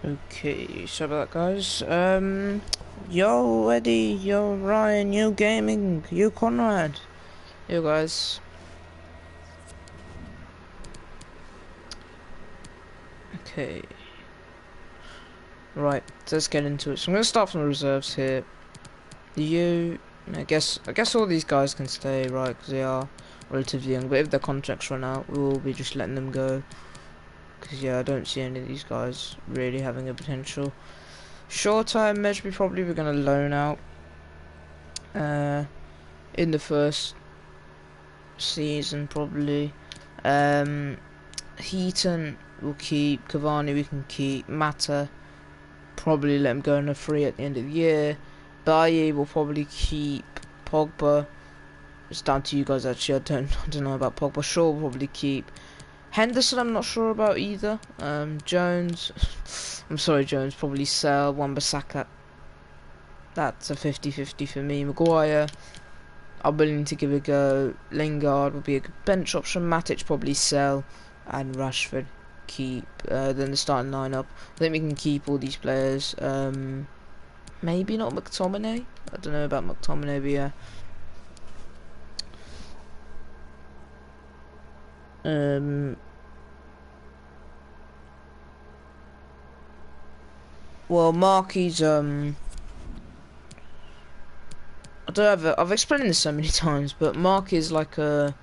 Okay, so about that, guys. Yo, Eddie, yo, Ryan, yo, Gaming, yo, Conrad, yo, guys. Okay, right, let's get into it. So I'm gonna start from the reserves here. I guess all these guys can stay, right? Because they are relatively young. But if their contracts run out, we will be just letting them go. Because yeah, I don't see any of these guys really having a potential. Short-term measure, probably we're gonna loan out. In the first season probably. Heaton will keep, Cavani we can keep, Mata probably let him go on a free at the end of the year. Bailly will probably keep, Pogba it's down to you guys actually. I don't know about Pogba. Shaw will probably keep. Henderson I'm not sure about either. Jones I'm sorry Jones probably sell. Wan-Bissaka that's a 50-50 for me. Maguire I'm willing to give a go. Lingard will be a good bench option. Matic probably sell, and Rashford keep. Then the starting lineup. I think we can keep all these players. Maybe not McTominay. I don't know about McTominay, but yeah. Well, Marky's I don't have I've explained this so many times, but Mark is like a.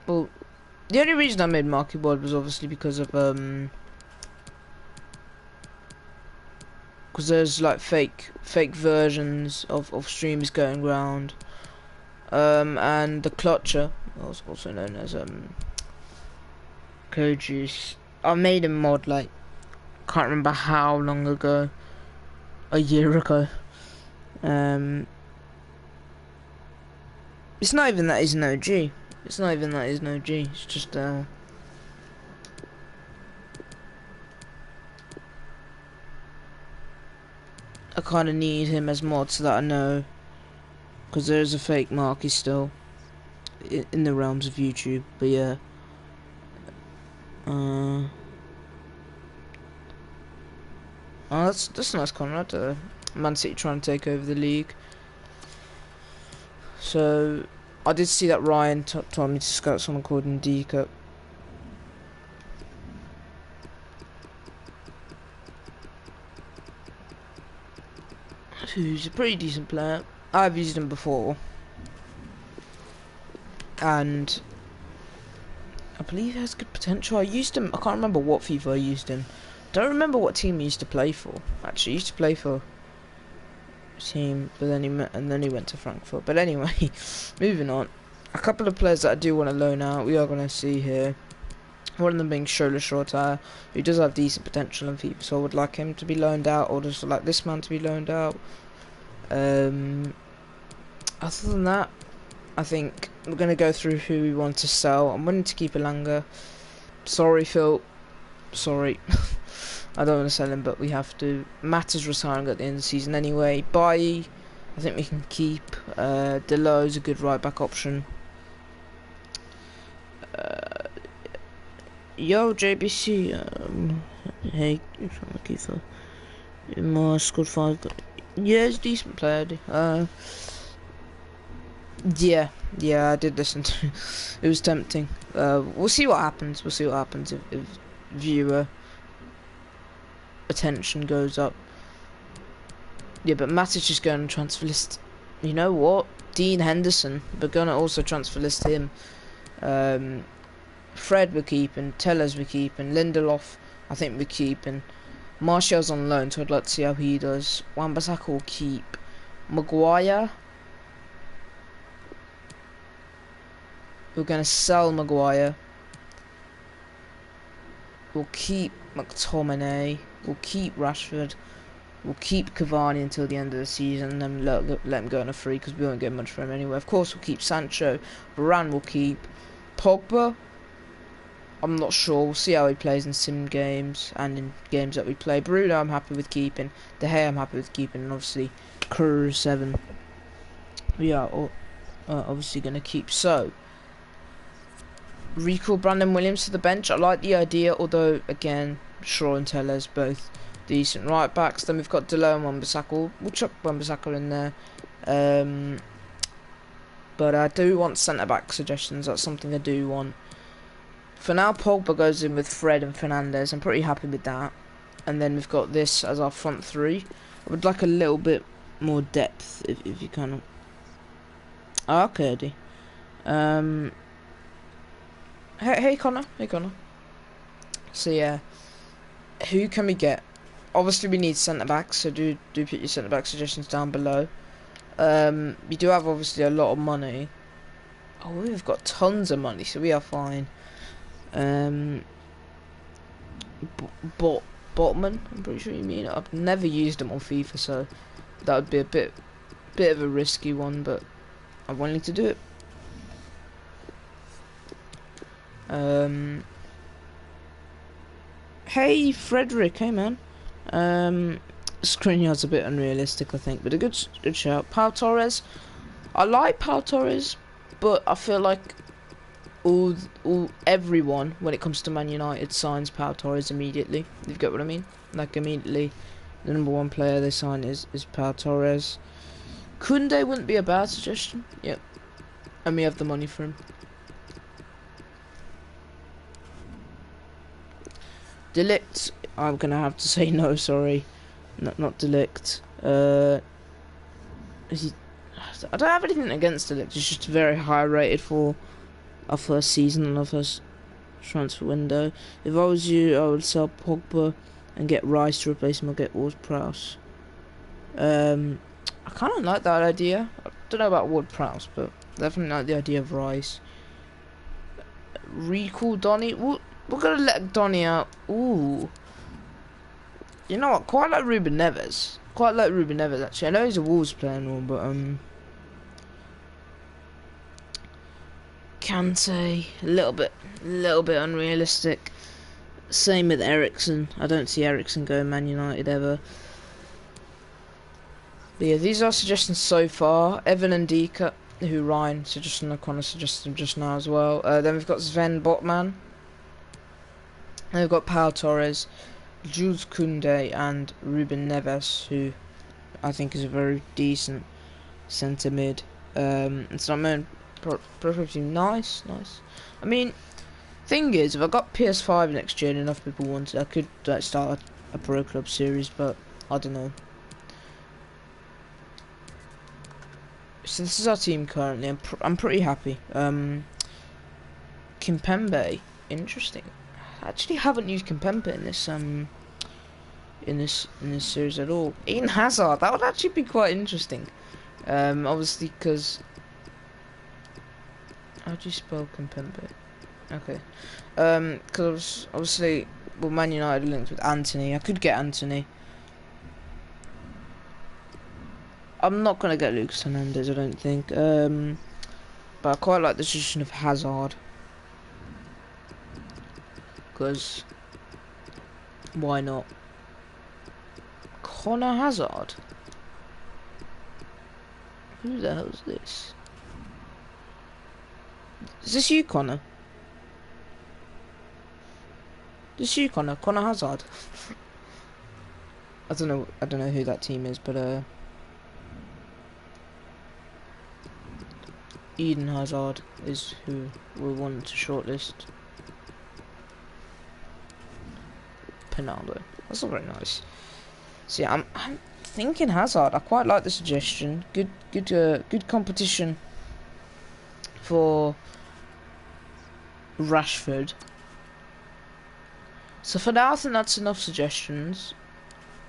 Well, the only reason I made Marky Board was obviously because of because there's like fake versions of streams going around, and the Clutcher, also known as Kojuice. I made a mod like can't remember how long ago, a year ago. It's not even that he's an OG. It's not even that he's an OG. It's just I kind of need him as mod so that I know, because there is a fake Marky still in the realms of YouTube. But yeah, oh, that's a nice Conrad. Man City trying to take over the league. So I did see that Ryan told me to scout someone called Ndika. Who's a pretty decent player. I've used him before, and I believe he has good potential. I used him. I can't remember what FIFA I used him. Don't remember what team he used to play for. Actually, he used to play for a team, but then he went to Frankfurt. But anyway, moving on. A couple of players that I do want to loan out. We are going to see here. One of them being Shola Shortire, who does have decent potential in FIFA, so I would like him to be loaned out, or just like this man to be loaned out. Other than that, I think we're going to go through who we want to sell. I'm willing to keep Elanga. Sorry, Phil. Sorry. I don't want to sell him, but we have to. Matt is retiring at the end of the season anyway. Bailly, I think we can keep. Delo's a good right back option. Yo, JBC. Hey, I'm looking for more squad 5. Yeah, he's a decent player. Yeah, I did listen to. It was tempting. We'll see what happens. We'll see what happens if viewer attention goes up. Yeah, but Matic is going to transfer list. You know what? Dean Henderson. We're going to also transfer list him. Fred we're keeping. Tellers we're keeping. Lindelof I think we're keeping. Martial's on loan, so I'd like to see how he does. Wan-Bissaka will keep. Maguire. We're going to sell Maguire. We'll keep McTominay. We'll keep Rashford. We'll keep Cavani until the end of the season, and then let him go on a free because we won't get much for him anyway. Of course, we'll keep Sancho. Varane will keep. Pogba, I'm not sure. We'll see how he plays in sim games and in games that we play. Bruno, I'm happy with keeping. De Gea, I'm happy with keeping. And obviously, Crew 7. We are obviously going to keep. So, recall Brandon Williams to the bench. I like the idea, although again Shaw and Tellez, both decent right backs. Then we've got Delo and Wan-Bissaka. We'll chuck Wan-Bissaka in there. But I do want centre back suggestions. That's something I do want. For now, Pogba goes in with Fred and Fernandes. I'm pretty happy with that. And then we've got this as our front three. I would like a little bit more depth, if you kind of. Oh, okay, Eddie. Hey Connor. So yeah, who can we get? Obviously, we need centre backs. So do put your centre back suggestions down below. We do have obviously a lot of money. Oh, we've got tons of money, so we are fine. Botman, I'm pretty sure you mean. I've never used them on FIFA, so that would be a bit of a risky one, but I'm willing to do it. Hey Frederick, hey man. Skriniar's a bit unrealistic, I think, but a good shout. Pau Torres, I like Pau Torres, but I feel like everyone, when it comes to Man United, signs Pau Torres immediately. You get what I mean? Like immediately, the number one player they sign is Pau Torres. Koundé wouldn't be a bad suggestion. Yep, and we have the money for him. Delict, I'm gonna have to say no. Sorry, not Delict. I don't have anything against Delict. He's just very high rated for our first season and our first transfer window. If I was you, I would sell Pogba and get Rice to replace him or get Ward-Prowse. I kind of like that idea. I don't know about Ward-Prowse, but definitely like the idea of Rice. Recall Donny. We're gonna let Donny out. Ooh. You know what? Quite like Ruben Neves. Actually. I know he's a Wolves player and all, but Kante, a little bit unrealistic. Same with Eriksen. I don't see Eriksen going Man United ever. But yeah, these are suggestions so far. Evan and Dika, who Ryan suggested, and Connor suggested just now as well. Then we've got Sven Botman. And we've got Pau Torres, Jules Koundé, and Ruben Neves, who I think is a very decent centre mid. It's not meant probably nice. I mean, thing is, if I got PS5 next year and enough people wanted, I could start a Pro Club series, but I don't know. So this is our team currently. I'm pretty happy. Kimpembe, interesting. I actually haven't used Kimpembe in this series at all. Eden Hazard, that would actually be quite interesting. Obviously, because how do you spell Kimpembe? Okay. Because obviously, well, Man United linked with Anthony. I could get Anthony. I'm not gonna get Lucas Hernandez, I don't think. But I quite like the suggestion of Hazard. Because why not? Connor Hazard. Who the hell is this? Is this you, Connor? Is this you, Connor? Connor Hazard. I don't know who that team is, but Eden Hazard is who we want to shortlist. Penaldo. That's not very nice. So yeah, I'm thinking Hazard. I quite like the suggestion. Good competition for Rashford. So for now, I think that's enough suggestions.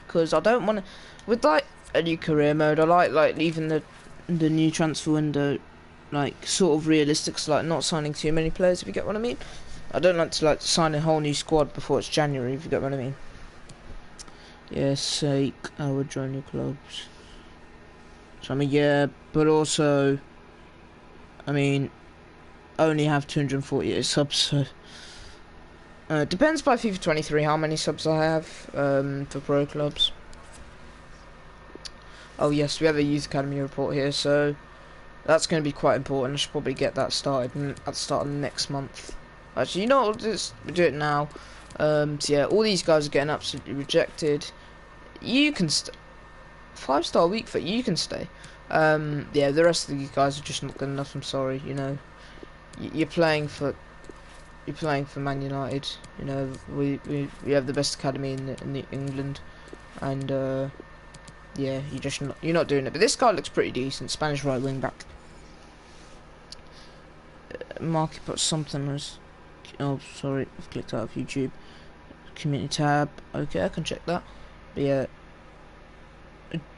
Because I don't want to, with like a new career mode, I like leaving the new transfer window like sort of realistic, so like not signing too many players, if you get what I mean. I don't like to like sign a whole new squad before it's January, if you get what I mean. Yes, sake, I would join your clubs. So I mean, yeah, but also, I mean, I only have 248 subs, so depends by FIFA 23 how many subs I have for pro clubs. Oh yes, we have a youth academy report here, so that's going to be quite important. I should probably get that started at the start of next month. Actually, you know what, we'll do it now. So yeah, all these guys are getting absolutely rejected. You can 5-star week for you can stay. Yeah, the rest of the guys are just not good enough. I'm sorry, you know. You're playing for Man United. You know, we have the best academy in the England, and yeah, you're not doing it. But this guy looks pretty decent. Spanish right wing back. Marky put something as. Oh, sorry, I've clicked out of YouTube. Community tab. Okay, I can check that. But yeah,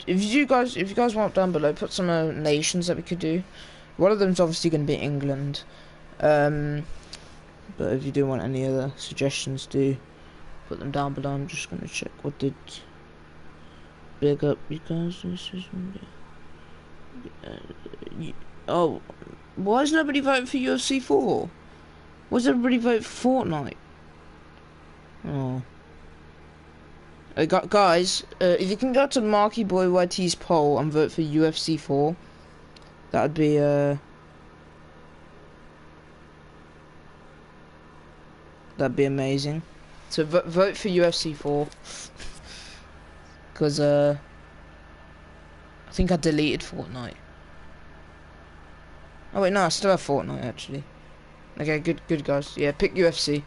if you guys want down below, put some nations that we could do. One of them's obviously going to be England. But if you do want any other suggestions, do put them down below. I'm just going to check what did big up you guys. Oh, why is nobody voting for UFC 4? Why does everybody vote for Fortnite? Oh. Guys, if you can go to Marky Boy YT's poll and vote for UFC 4, that would be that'd be amazing. So vote for UFC 4, because I think I deleted Fortnite. Oh wait, no, I still have Fortnite actually. Okay, good guys. Yeah, pick UFC,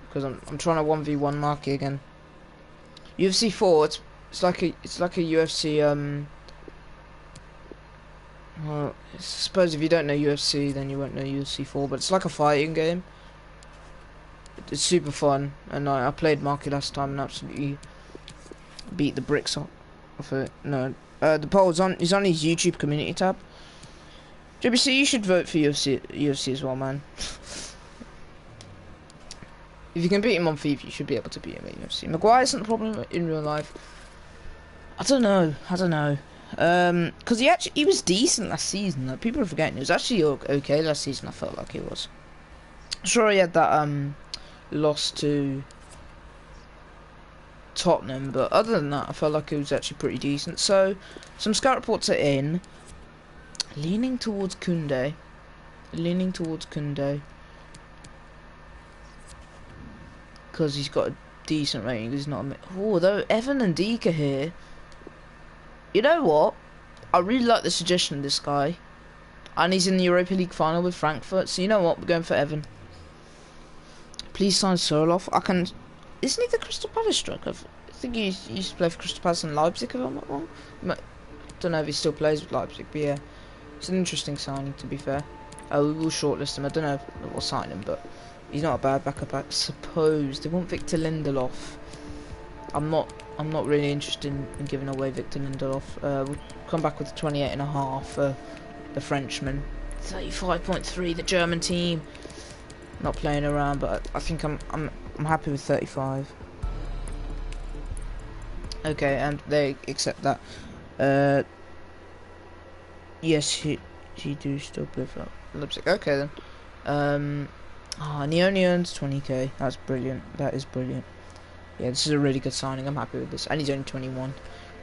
because I'm trying to 1v1 Marky again. UFC 4, it's like a UFC well, I suppose if you don't know UFC, then you won't know UFC 4, but it's like a fighting game. It's super fun, and I played Marky last time and absolutely beat the bricks off it. No, the poll is on his YouTube community tab. JBC, you should vote for UFC as well, man. If you can beat him on FIFA, you should be able to beat him at UFC. Maguire isn't a problem in real life. I don't know. Because he was decent last season. Like, people are forgetting he was actually okay last season. I felt like he was. Sure, he had that loss to Tottenham, but other than that, I felt like it was actually pretty decent. So, some scout reports are in. Leaning towards Koundé. Because he's got a decent rating. He's not. Though Evan and Deke are here. You know what? I really like the suggestion of this guy, and he's in the Europa League final with Frankfurt. So you know what? We're going for Evan. Please sign Soroff. I can. Isn't he the Crystal Palace striker? I think he used to play for Crystal Palace and Leipzig, if I'm not wrong. Don't know if he still plays with Leipzig, but yeah, it's an interesting signing, to be fair. We will shortlist him. I don't know if we'll sign him, but he's not a bad backup, I suppose. They want Victor Lindelof. I'm not really interested in giving away Victor Lindelof. We'll come back with 28.5 for the Frenchman. 35.3, the German team. Not playing around, but I think I'm happy with 35. Okay, and they accept that. Yes, he do still play for Leipzig. Okay then. And he only earns 20k. That's brilliant. That is brilliant. Yeah, this is a really good signing. I'm happy with this. And he's only 21.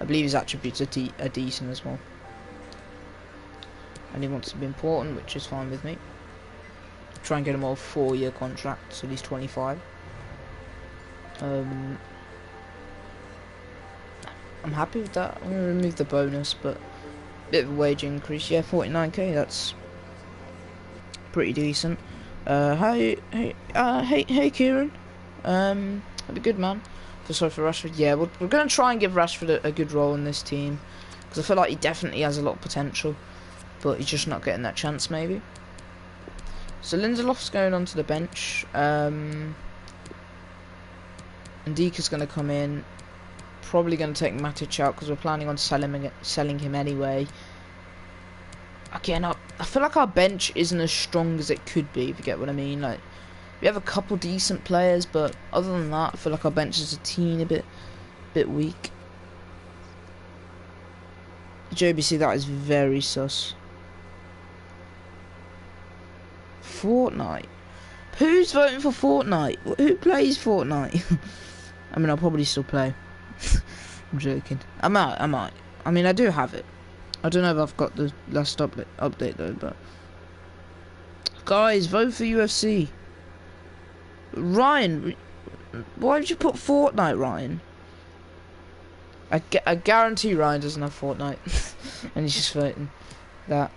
I believe his attributes are decent as well. And he wants to be important, which is fine with me. Try and get him all 4-year contract, so he's 25. I'm happy with that. I'm gonna remove the bonus, but bit of a wage increase. Yeah, 49k. That's pretty decent. Hey, Kieran. That'd be good, man. Sorry for Rashford. Yeah, we're gonna try and give Rashford a good role in this team, because I feel like he definitely has a lot of potential, but he's just not getting that chance, maybe. So Lindelof's going onto the bench. And Dika's going to come in. Probably going to take Matic out because we're planning on selling him anyway. Again, I feel like our bench isn't as strong as it could be, if you get what I mean. Like, we have a couple decent players, but other than that, I feel like our bench is a teeny bit weak. JBC, that is very sus. Fortnite. Who's voting for Fortnite? Who plays Fortnite? I mean, I'll probably still play. I'm joking. I might. I mean, I do have it. I don't know if I've got the last update though, but guys, vote for UFC. Ryan, Why would you put Fortnite, Ryan? I guarantee Ryan doesn't have Fortnite, and he's just voting that.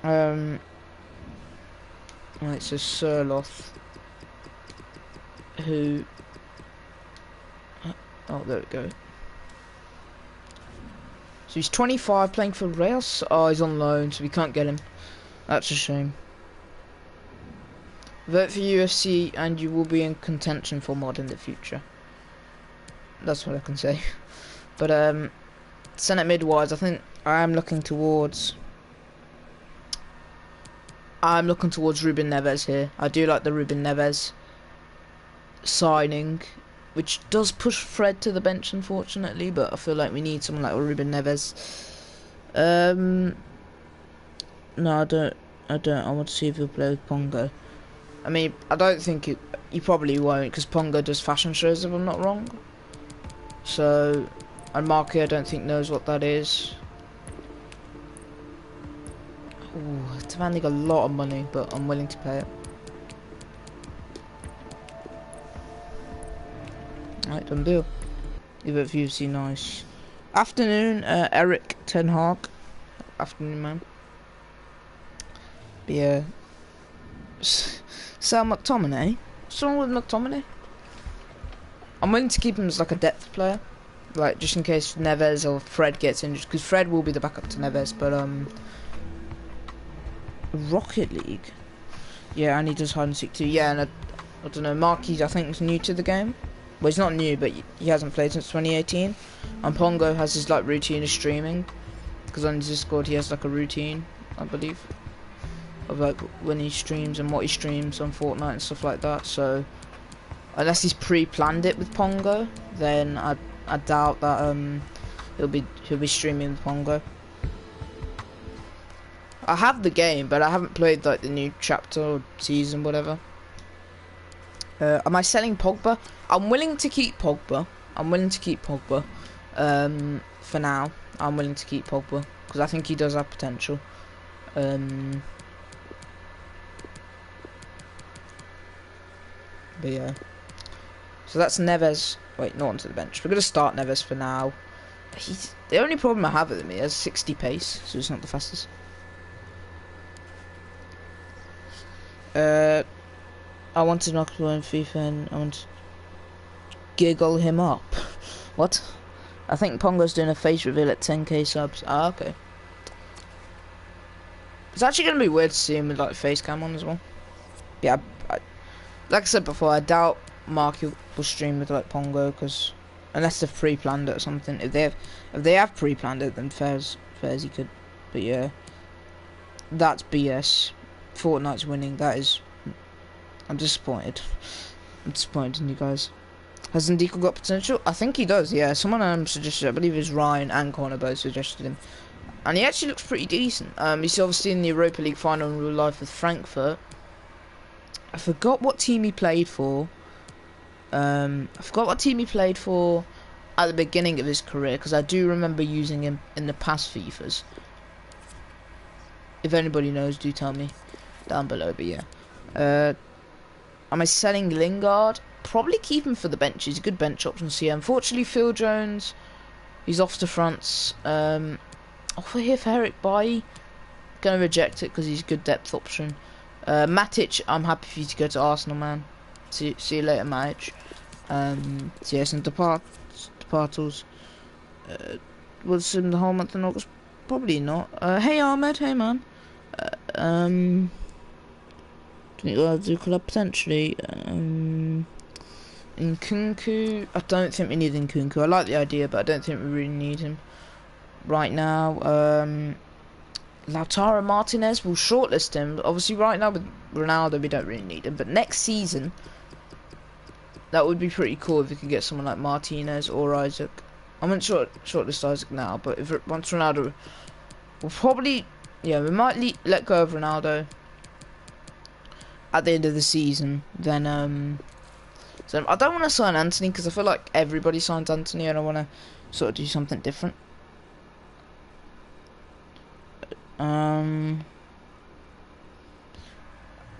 Right, so Surloth, who? Oh, there we go. So he's 25, playing for Real. Oh, he's on loan, so we can't get him. That's a shame. Vote for UFC, and you will be in contention for mod in the future. That's what I can say. But centre mid-wise, I think I'm looking towards Ruben Neves here. I do like the Ruben Neves signing, which does push Fred to the bench, unfortunately. But I feel like we need someone like Ruben Neves. No, I don't. I want to see if he'll play with Pongo. I mean, I don't think he probably won't, because Pongo does fashion shows, if I'm not wrong. So, and Marky I don't think knows what that is. Ooh, it's demanding a lot of money, but I'm willing to pay it. Alright, done deal. Leave it for UFC, nice. Afternoon, Eric Ten Hag. Afternoon, man. But yeah. Sal McTominay? What's wrong with McTominay? I'm willing to keep him as like a depth player. Like, just in case Neves or Fred gets injured. Because Fred will be the backup to Neves, but Rocket League? Yeah, and he does hide and seek too. Yeah, and I don't know, Marquis I think is new to the game. Well, he's not new, but he hasn't played since 2018. And Pongo has his like routine of streaming. Because on his Discord he has like a routine, I believe, of like when he streams and what he streams on Fortnite and stuff like that. So unless he's pre-planned it with Pongo, then I doubt that he'll be streaming with Pongo. I have the game, but I haven't played like the new chapter or season, whatever. Am I selling Pogba? I'm willing to keep Pogba. For now, I'm willing to keep Pogba because I think he does have potential. But yeah. So that's Neves. Wait, not onto the bench. We're gonna start Neves for now. The only problem I have with him, he has 60 pace, so he's not the fastest. I want to knock him in FIFA and I want to giggle him up. What? I think Pongo's doing a face reveal at 10k subs. Ah, okay. It's actually gonna be weird to see him with like face cam on as well. Yeah, like I said before, I doubt Mark will stream with like Pongo, because unless they've pre-planned it or something. If they have pre-planned it, then fairs he could. But yeah, that's BS. Fortnite's winning. That is. I'm disappointed. I'm disappointed in you guys. Has Ndiko got potential? I think he does. Yeah, someone suggested. I believe it was Ryan and Connor both suggested him, and he actually looks pretty decent. He's obviously in the Europa League final in real life with Frankfurt. I forgot what team he played for. I forgot what team he played for at the beginning of his career, because I do remember using him in the past FIFAs. If anybody knows, do tell me down below. But yeah, am I selling Lingard? Probably keep him for the bench. He's a good bench option. So yeah, unfortunately, Phil Jones, he's off to France. Offer here for Eric Bailly. Gonna reject it because he's a good depth option. Matic, I'm happy for you to go to Arsenal, man. See you later, Matic. So yeah, some departals. Was in the whole month of August? Probably not. Hey Ahmed, hey man. Think we'll do club potentially. Nkunku, I don't think we need Nkunku. I like the idea, but I don't think we really need him right now. Lautaro Martinez, we'll shortlist him. Obviously, right now with Ronaldo, we don't really need him. But next season, that would be pretty cool if we could get someone like Martinez or Isaac. I wouldn't shortlist Isaac now, but if once Ronaldo, we'll probably, yeah, we might let go of Ronaldo at the end of the season. Then so I don't want to sign Anthony because I feel like everybody signs Anthony, and I want to sort of do something different.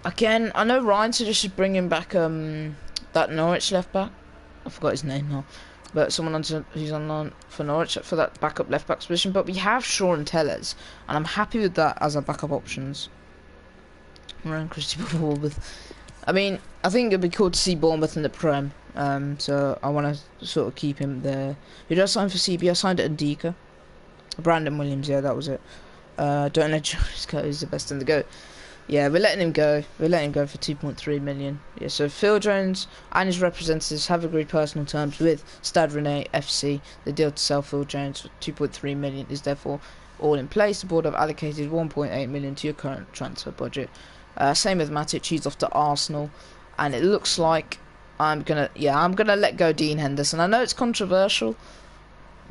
Again, I know Ryan suggested bringing back that Norwich left back. I forgot his name now, but someone who's on loan for Norwich for that backup left back position. But we have Shaw and Tellers, and I'm happy with that as our backup options. Around Christopher Bournemouth. I mean, I think it'd be cool to see Bournemouth in the Prem. So I want to sort of keep him there. Who did I sign for CB? I signed at Ndika. Brandon Williams, yeah, that was it. Don't let Jones go. He's the best in the go. Yeah, we're letting him go. We're letting him go for 2.3 million. Yeah, so Phil Jones and his representatives have agreed personal terms with Stade Rennais FC. The deal to sell Phil Jones for 2.3 million is therefore all in place. The board have allocated 1.8 million to your current transfer budget. Same with Matic, he's off to Arsenal, and it looks like I'm gonna let go Dean Henderson. I know it's controversial,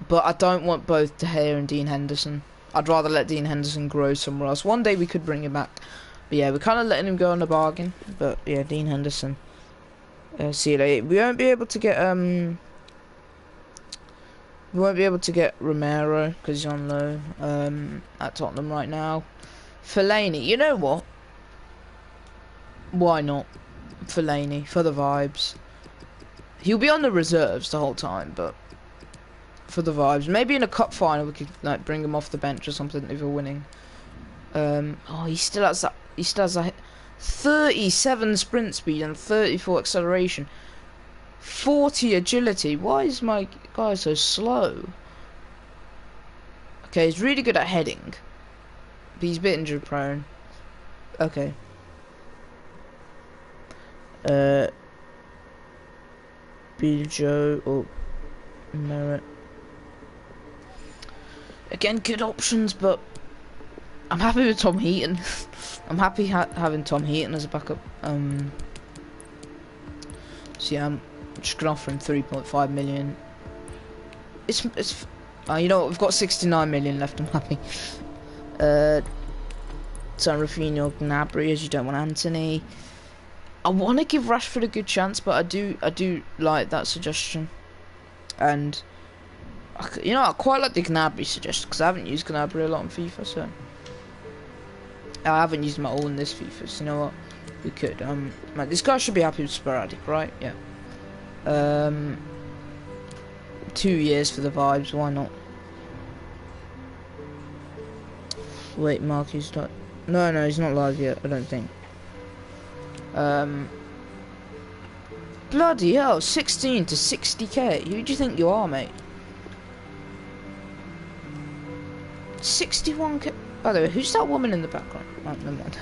but I don't want both De Gea and Dean Henderson. I'd rather let Dean Henderson grow somewhere else. One day we could bring him back, but yeah, we're kind of letting him go on a bargain. But yeah, Dean Henderson. See you later. We won't be able to get Romero because he's on loan at Tottenham right now. Fellaini, you know what? Why not? Fellaini, for the vibes. He'll be on the reserves the whole time, but for the vibes. Maybe in a cup final we could like bring him off the bench or something if we're winning. Oh, he still has that 37 sprint speed and 34 acceleration. 40 agility. Why is my guy so slow? Okay, he's really good at heading, but he's a bit injury prone. Okay. Bijo or Merit. Again, good options, but I'm happy with Tom Heaton. I'm happy having Tom Heaton as a backup. So yeah, I'm just gonna offer him 3.5 million. It's you know what, we've got 69 million left. I'm happy. So Rafinha, Gnabry, as you don't want Anthony. I want to give Rashford a good chance, but I do like that suggestion, and you know I quite like the Gnabry suggestion because I haven't used Gnabry a lot in FIFA, so I haven't used him at all in this FIFA. So you know what, we could like, this guy should be happy with sporadic, right? Yeah. 2 years for the vibes, why not? Wait, Mark, he's not. No, he's not live yet. I don't think. Bloody hell, 16 to 60k. Who do you think you are, mate? 61k. By the way, who's that woman in the background? Oh, never mind.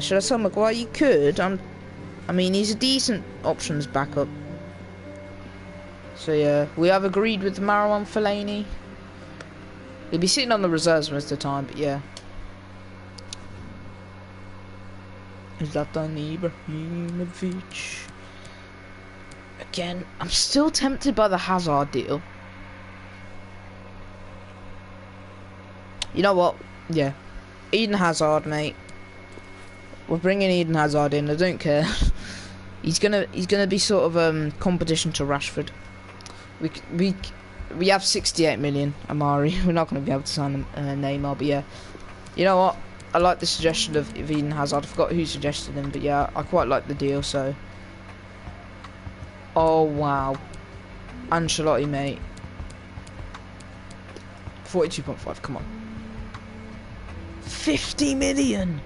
Should I sell Maguire? You could. I mean, he's a decent options backup. So yeah, we have agreed with Marouane Fellaini. He'll be sitting on the reserves most of the time, but yeah. Zlatan Ibrahimovic. Again, I'm still tempted by the Hazard deal. You know what? Yeah, Eden Hazard, mate. We're bringing Eden Hazard in. I don't care. he's gonna be sort of competition to Rashford. We have 68 million. Amari. We're not gonna be able to sign Neymar, but yeah. You know what? I like the suggestion of Eden Hazard. I forgot who suggested him, but yeah, I quite like the deal. So. Oh wow, Ancelotti, mate. 42.5. Come on. 50 million.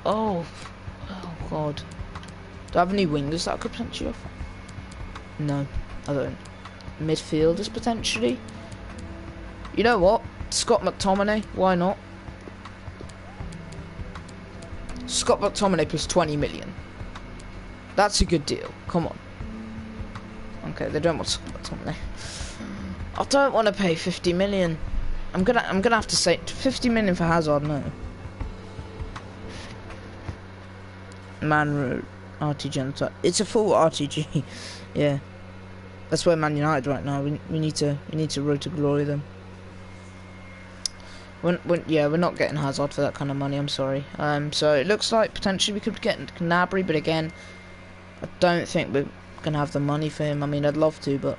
Oh god. Do I have any wingers that I could potentially offer? No, I don't. Midfielders potentially. You know what? Scott McTominay. Why not? Scott McTominay plus 20 million. That's a good deal. Come on. Okay, they don't want Scott McTominay. I don't want to pay 50 million. I'm gonna have to say 50 million for Hazard. No. Man, RTG on the top. It's a full RTG. Yeah. That's where Man United right now. We need to road to glory them. Yeah, we're not getting Hazard for that kind of money. I'm sorry. So it looks like potentially we could get Gnabry, but again, I don't think we're gonna have the money for him. I mean, I'd love to, but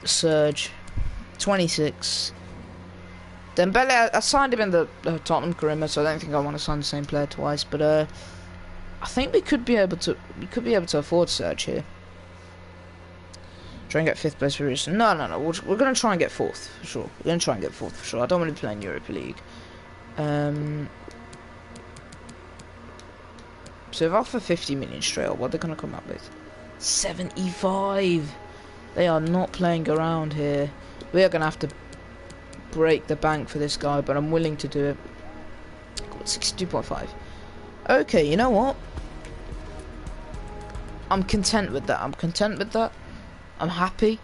Surge, 26. Dembele, I signed him in the Tottenham career, so I don't think I want to sign the same player twice. But I think we could be able to afford Serge here. Try and get 5th place for reason. No. We're gonna try and get 4th for sure. We're gonna try and get 4th for sure. I don't want to play in Europa League. So if I offer 50 million straight up, what they're gonna come up with? 75. They are not playing around here. We are gonna have to break the bank for this guy, but I'm willing to do it. 62.5. Okay, you know what? I'm content with that. I'm happy.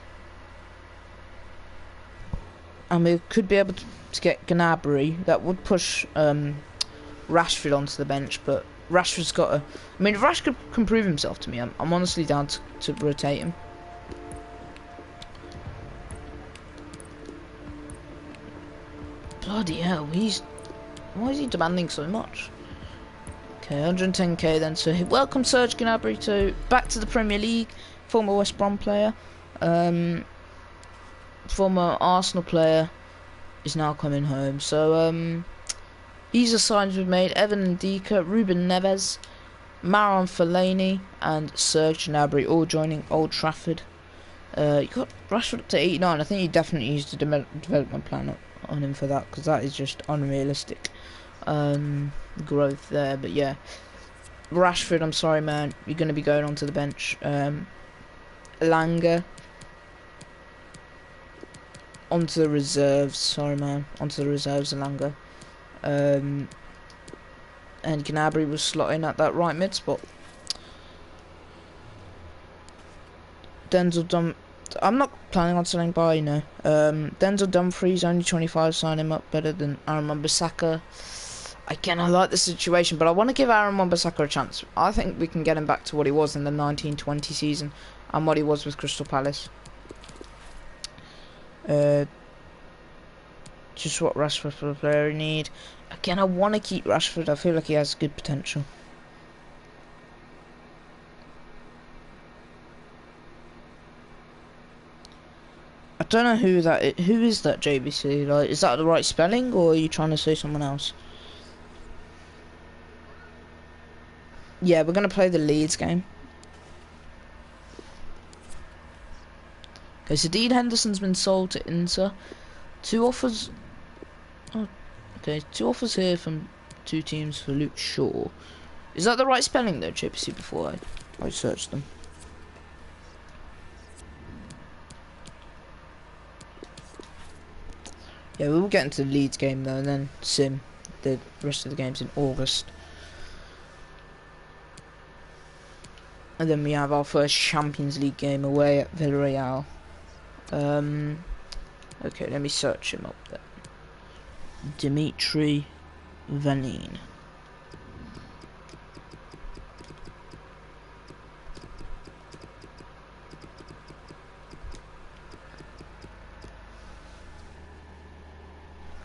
And we could be able to get Gnabry. That would push Rashford onto the bench, but Rashford's got a... I mean, if Rashford can prove himself to me, I'm honestly down to rotate him. Bloody hell, why is he demanding so much? Okay, 110k then, so welcome Serge Gnabry back to the Premier League, former West Brom player, former Arsenal player is now coming home, so these are signs we've made: Evan Ndika, Ruben Neves, Marouane Fellaini and Serge Gnabry all joining Old Trafford. You got Rashford up to 89, I think you definitely used a development plan on him for that, because that is just unrealistic growth there. But yeah, Rashford, I'm sorry man, you're going to be going onto the bench. Langer onto the reserves, sorry man, onto the reserves. Langer and Gnabry was slotting at that right mid spot. I'm not planning on selling by, you know. Denzel Dumfries, only 25, sign him up, better than Aaron Wan-Bissaka. Again, I like the situation, but I want to give Aaron Wan-Bissaka a chance. I think we can get him back to what he was in the 1920 season, and what he was with Crystal Palace. Just what Rashford for the player we need. Again, I want to keep Rashford, I feel like he has good potential. I don't know who that is. Who is that, JBC? Like, is that the right spelling, or are you trying to say someone else? Yeah, we're gonna play the Leeds game. Okay, so Dean Henderson's been sold to Inter. 2 offers. Oh, okay, 2 offers here from 2 teams for Luke Shaw. Is that the right spelling though, JBC? Before I searched them. Yeah, we will get into the Leeds game though, and then sim the rest of the games in August. And then we have our first Champions League game away at Villarreal. Okay, let me search him up there. Dimitri Vanin.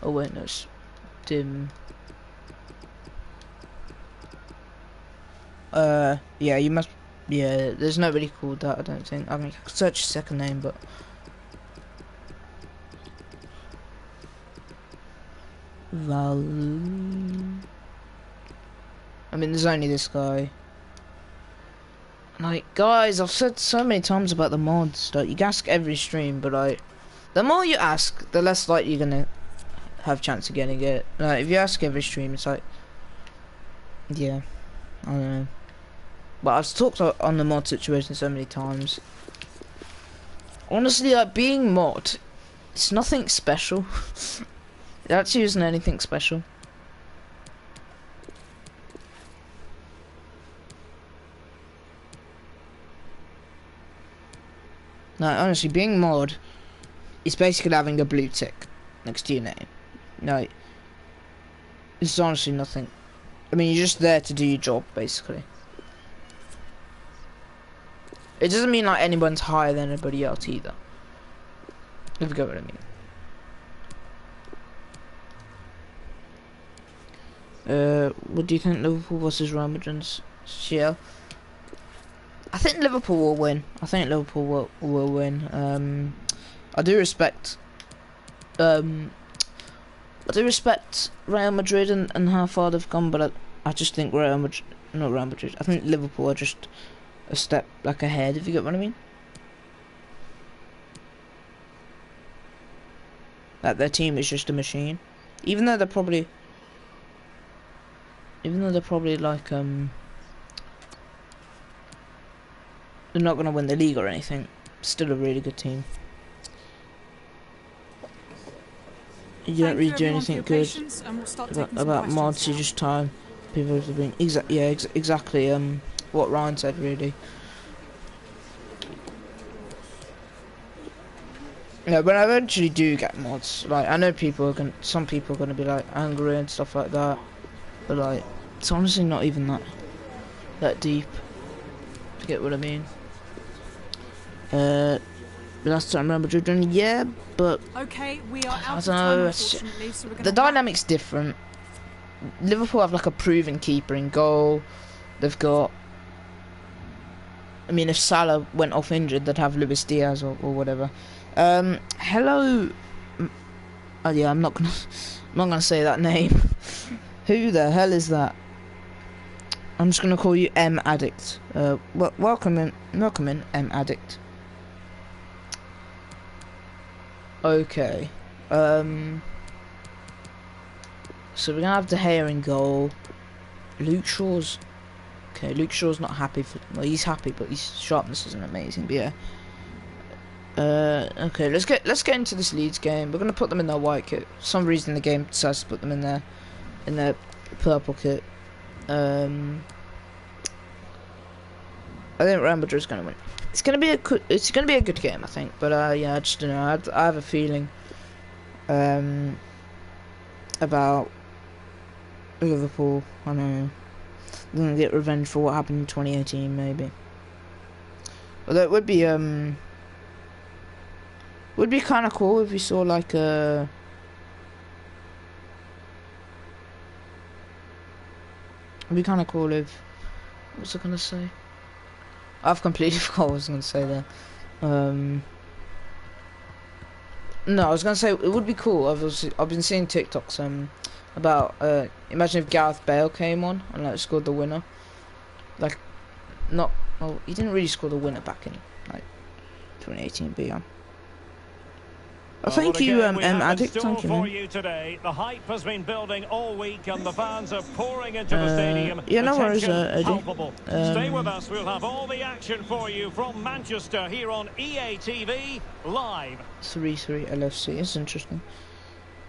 Oh wait, no, it's Dim. Yeah, you must. Yeah, there's nobody called that, I don't think. I mean, I could search his second name, but I mean, there's only this guy. Like, guys, I've said so many times about the mods. Like, you can ask every stream, but like, the more you ask, the less likely you're gonna have chance of getting it. Like, if you ask every stream, it's like, yeah, I don't know. But I've talked on the mod situation so many times. Honestly, like, being mod, it's nothing special. It actually isn't anything special. No, honestly, being mod is basically having a blue tick next to your name. No, it's honestly nothing. I mean, you're just there to do your job, basically. It doesn't mean like anyone's higher than anybody else either. If you get what I mean. What do you think Liverpool versus Real Madrid's share? I think Liverpool will win. I think Liverpool will win. I do respect I do respect Real Madrid and how far they've come, but I just think not Real Madrid, I think Liverpool are just a step like ahead, if you get what I mean. Like their team is just a machine. Even though they're probably like they're not gonna win the league or anything, still a really good team. You don't really do anything good about mods, you just time people to bring exactly what Ryan said really. Yeah, when I eventually do get mods, like I know some people are gonna be like angry and stuff like that, but like it's honestly not even that deep. If you get what I mean. Last time I remember doing, yeah, but okay, we are out I don't know. so The dynamic's different. Liverpool have like a proven keeper in goal. They've got. I mean, if Salah went off injured, they'd have Luis Diaz or whatever. Hello. Oh yeah, I'm not gonna say that name. Who the hell is that? I'm just gonna call you M Addict. Welcome in, M Addict. Okay. So we're gonna have De Gea in goal. Luke Shaw's not happy well, he's happy, but his sharpness isn't amazing. But yeah. Okay, let's get into this Leeds game. We're gonna put them in their white kit. For some reason the game decides to put them in their purple kit. I think Real Madrid's gonna win. It's gonna be a good game, I think. But yeah, I just don't know. I have a feeling about Liverpool. I don't know. They're gonna get revenge for what happened in 2018, maybe. Although it would be kind of cool if we saw like a. It'd be kind of cool if. What was I gonna say? I've completely forgot what I was gonna say there. No, I was gonna say it would be cool. I've been seeing TikToks about imagine if Gareth Bale came on and like scored the winner. Like, not. Well, he didn't really score the winner back in like 2018, but yeah. Thank you, M Addict. Thank you, man. The hype has been building all week, and the fans are pouring into the stadium. Yeah, no worries, Eddie. Stay with us. We'll have all the action for you from Manchester here on EA TV live. 3-3 LFC. It's interesting.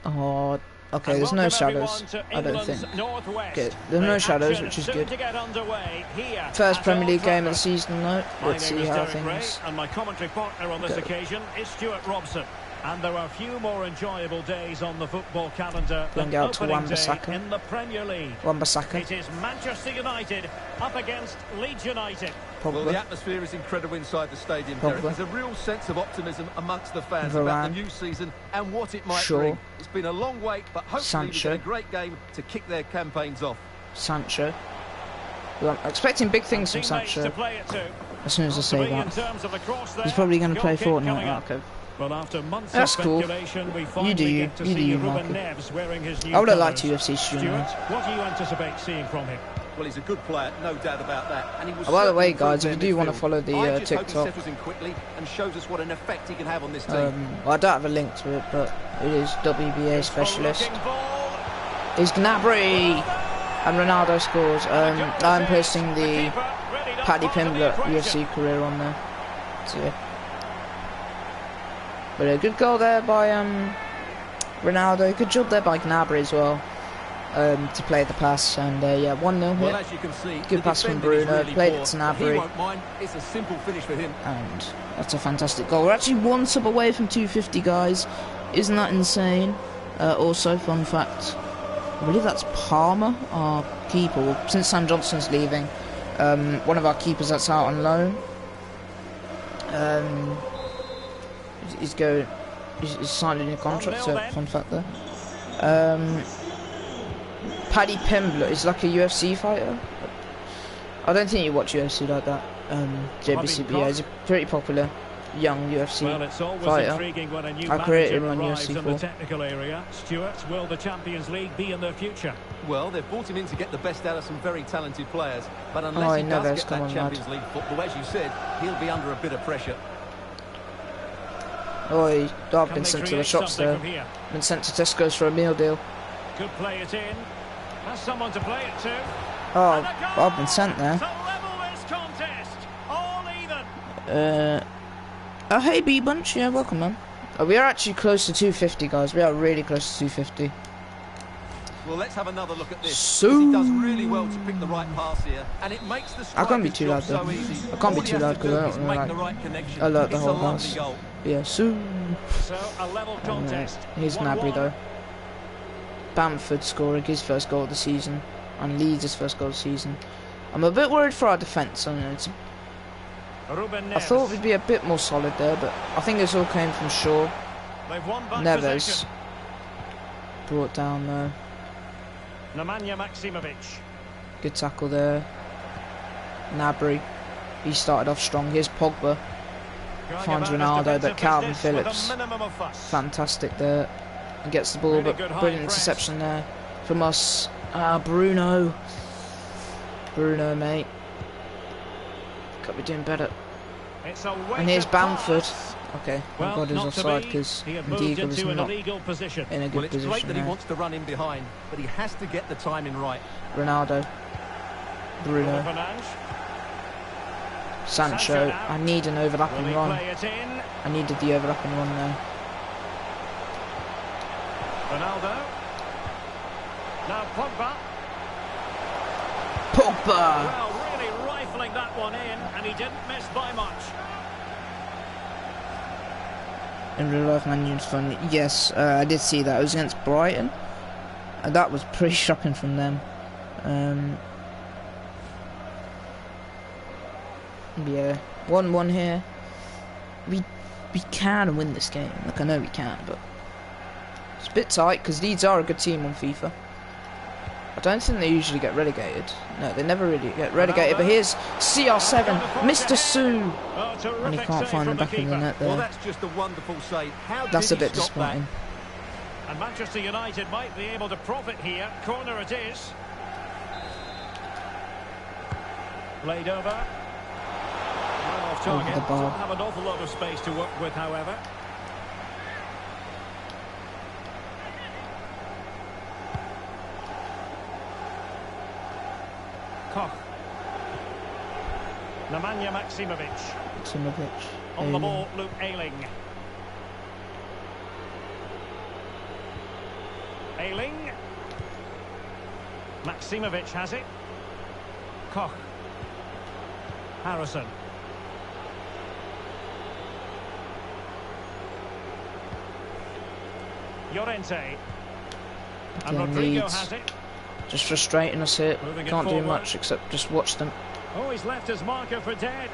Oh, okay. There's no shadows. I don't think. Good. There's no shadows, which is good. First Premier League game of the season, though. Let's see how things. And my commentary partner on this occasion is Stuart Robson. And there are a few more enjoyable days on the football calendar than opening day in the Premier League. Wan-Bissaka. It is Manchester United up against Leeds United. Well, the atmosphere is incredible inside the stadium. There's a real sense of optimism amongst the fans about the new season and what it might bring. It's been a long wait, but hopefully we get a great game to kick their campaigns off. Sancho. Well, I'm expecting big things from Sancho. As soon as I say that. He's probably going to play Fortnite. Okay. Well, after months That's of cool. We you do you. you do you, Ruben Neves wearing his new I would have liked colours. UFC stream. What do you anticipate seeing from him? Well, he's a good player, no doubt about that. And he was by the way, guys, if you do want to follow the TikTok, in quickly and shows us what an effect he can have on this team. Well, I don't have a link to it, but it is WBA specialist. Is Gnabry and Ronaldo scores. I'm posting the Paddy Pimblett UFC career on there. So yeah. But a good goal there by Ronaldo. Good job there by Gnabry as well to play the pass. And yeah, 1-0 here. Well, as you can see, good pass from Bruno. Really played it to Gnabry. It's a simple finish for him. And that's a fantastic goal. We're actually one sub away from 250, guys. Isn't that insane? Also, fun fact, I believe that's Palmer, our keeper. Well, since Sam Johnson's leaving, one of our keepers that's out on loan. He's signed a new contract, so fun fact there. Paddy Pimblett is like a UFC fighter. I don't think you watch UFC like that. JBCB, yeah, he's pretty popular. young UFC well, it's always fighter. intriguing when a new I created him on arrives UFC in 4. the technical area. Stuart, will the Champions League be in their future? Well, they've brought him in to get the best out of some very talented players, but unless he does get that Champions League football, as you said, he'll be under a bit of pressure. Oh, I've been sent to the shops there. Been sent to Tesco's for a meal deal. Could play it in. Has someone to play it to. Oh, I've been sent there. To level this contest. All even. Oh, hey, B-Bunch. Yeah, welcome, man. Oh, we are actually close to 250, guys. We are really close to 250. Well, let's have another look at this. So he does really well to pick the right pass here, and it makes the I can't be too loud though. so easy. I can't be too loud because I don't want to like alert the whole house. Yeah, so a level contest. Here's Gnabry though. Bamford scoring his first goal of the season, and Leeds' first goal of the season. I'm a bit worried for our defence. I thought we'd be a bit more solid there, but I think this all came from Shaw. Neves brought down though. Nemanja Maksimovic. Good tackle there. Gnabry. He started off strong. Here's Pogba. Finds Ronaldo, but Calvin Phillips. Fantastic there. And gets the ball, really, but brilliant interception there from us. Bruno. Bruno, mate. Could be doing better. And here's Bamford. Okay, thank God he's offside because Ndigo was not in a good position. It's great that he wants to run in behind, but he has to get the timing right. Ronaldo. Bruno. Sancho. I need an overlapping run. I needed the overlapping run there. Ronaldo. Now Pogba. Pogba! Well, really rifling that one in, and he didn't miss by much. In real life, Man Uni's fun. Yes, I did see that. It was against Brighton. That was pretty shocking from them. Yeah, 1-1 here. We can win this game. Like, I know we can, but it's a bit tight because Leeds are a good team on FIFA. I don't think they usually get relegated. No, they never really get relegated. But here's CR7, Mr. Sue, and he can't find the back of the net there. Well, that's just a wonderful save. That's a bit disappointing. And Manchester United might be able to profit here. Corner it is. Played over. Well off target. Doesn't have an awful lot of space to work with, however. Koch. Nemanja Maksimovic. On the ball, Luke Ayling. Ayling. Maksimovic has it. Koch. Harrison. Llorente. And Rodrigo has it. Just frustrating us here. Can't do much except just watch them. Oh, he's left his marker for dead.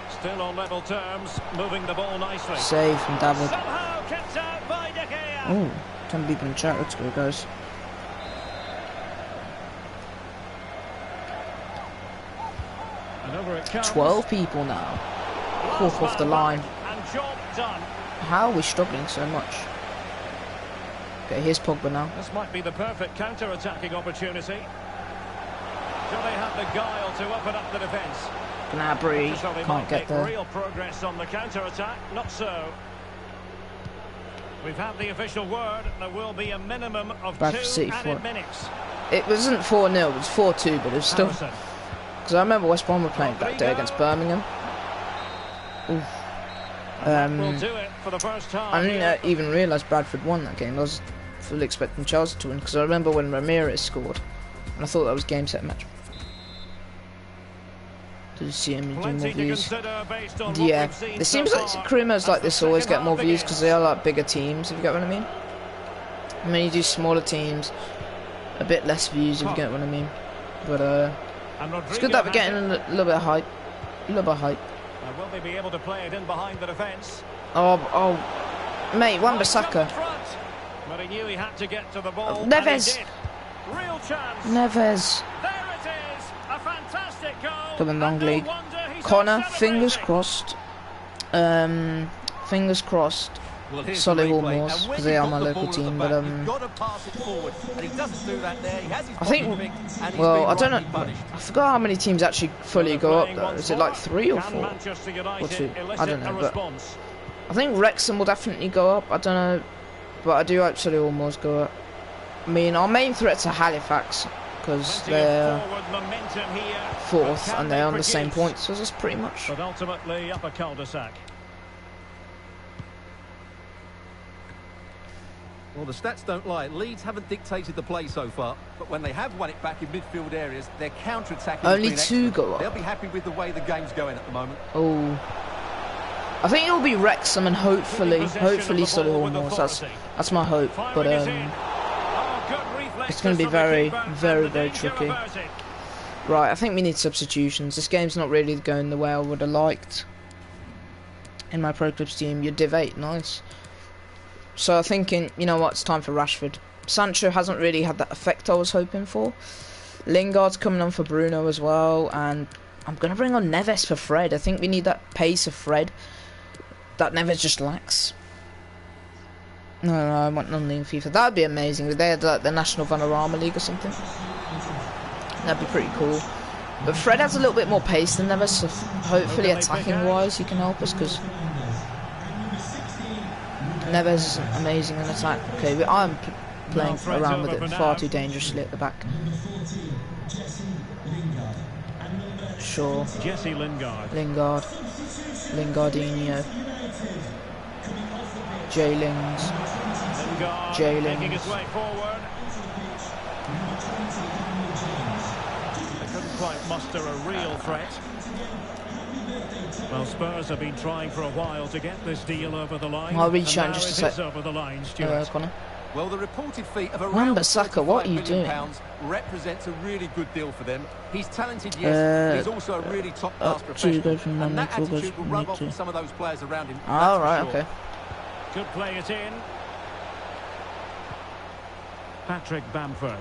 Still on level terms, moving the ball nicely. Save from David. Somehow kept out by De Gea. Oh, 10 people in chat. Let's go, guys. And over it comes. 12 people now. Fourth off the line. And job done. How are we struggling so much? Okay, here's Pogba now. This might be the perfect counter-attacking opportunity. Do they have the guile to open up the defence? Gnabry can't get there. Real progress on the counter-attack, not so. We've had the official word. There will be a minimum of 2 added minutes. It wasn't 4-0, it was 4-2, but it was still. Because I remember West Brom were playing that day against Birmingham. Oof. We'll do it for the first time. I didn't even realise Bradford won that game. I was fully expecting Chelsea to win because I remember when Ramirez scored, and I thought that was game set match. Did you see him do more views? Yeah, it seems like careers like this always get more views because they are like bigger teams. If you get what I mean. I mean, you do smaller teams, a bit less views. If you get what I mean. But it's good that we're getting a little bit of hype. A little bit of hype. Will they be able to play it in behind the defence? Oh, mate, Wan-Bissaka. But he knew he had to get to the ball. Neves. Real chance. Neves. There it is. A fantastic goal. Come on, long league. Connor, fingers crossed. Fingers crossed. Well, Solihull Moors, because they are my local team, but I think, well, I don't know, I forgot how many teams actually fully go up though. Is it like 3 or 4? Or 2? I don't know, but I think Wrexham will definitely go up, I don't know, but I do hope Solihull Moors go up. I mean, our main threats are Halifax, because they're 4th and they're on the same points as us pretty much. But ultimately up a cul-de-sac. Well, the stats don't lie. Leeds haven't dictated the play so far, but when they have won it back in midfield areas, their counter-attacking only 2 go up. They'll be happy with the way the game's going at the moment. Oh, I think it'll be Wrexham and hopefully Solihull Moors. That's my hope, but it's going to be very tricky. Right, I think we need substitutions. This game's not really going the way I would have liked. In my Pro Clubs team, you're Div 8, nice. So I'm thinking, you know what, it's time for Rashford. Sancho hasn't really had that effect I was hoping for. Lingard's coming on for Bruno as well, and I'm going to bring on Neves for Fred. I think we need that pace of Fred that Neves just lacks. No, I want non-league FIFA. That would be amazing. If they had like the National Vanarama League or something, that'd be pretty cool. But Fred has a little bit more pace than Neves, so hopefully attacking-wise he can help us, because Neves is amazing in attack. Okay, but I'm playing around with it far too dangerously at the back. Sure. Jesse Lingard. Lingardinho. J-Lings. Making his way forward. They couldn't quite muster a real threat. Well, Spurs have been trying for a while to get this deal over the line. I'll reach out just a sec. Over the line, Stuart. Connor. Well, the reported fee of around Wan-Bissaka, what are you doing? Represents a really good deal for them. He's talented, yes. He's also a really top-class professional. And that attitude will rub off with some of those players around him. All right, okay. Could play it in. Patrick Bamford.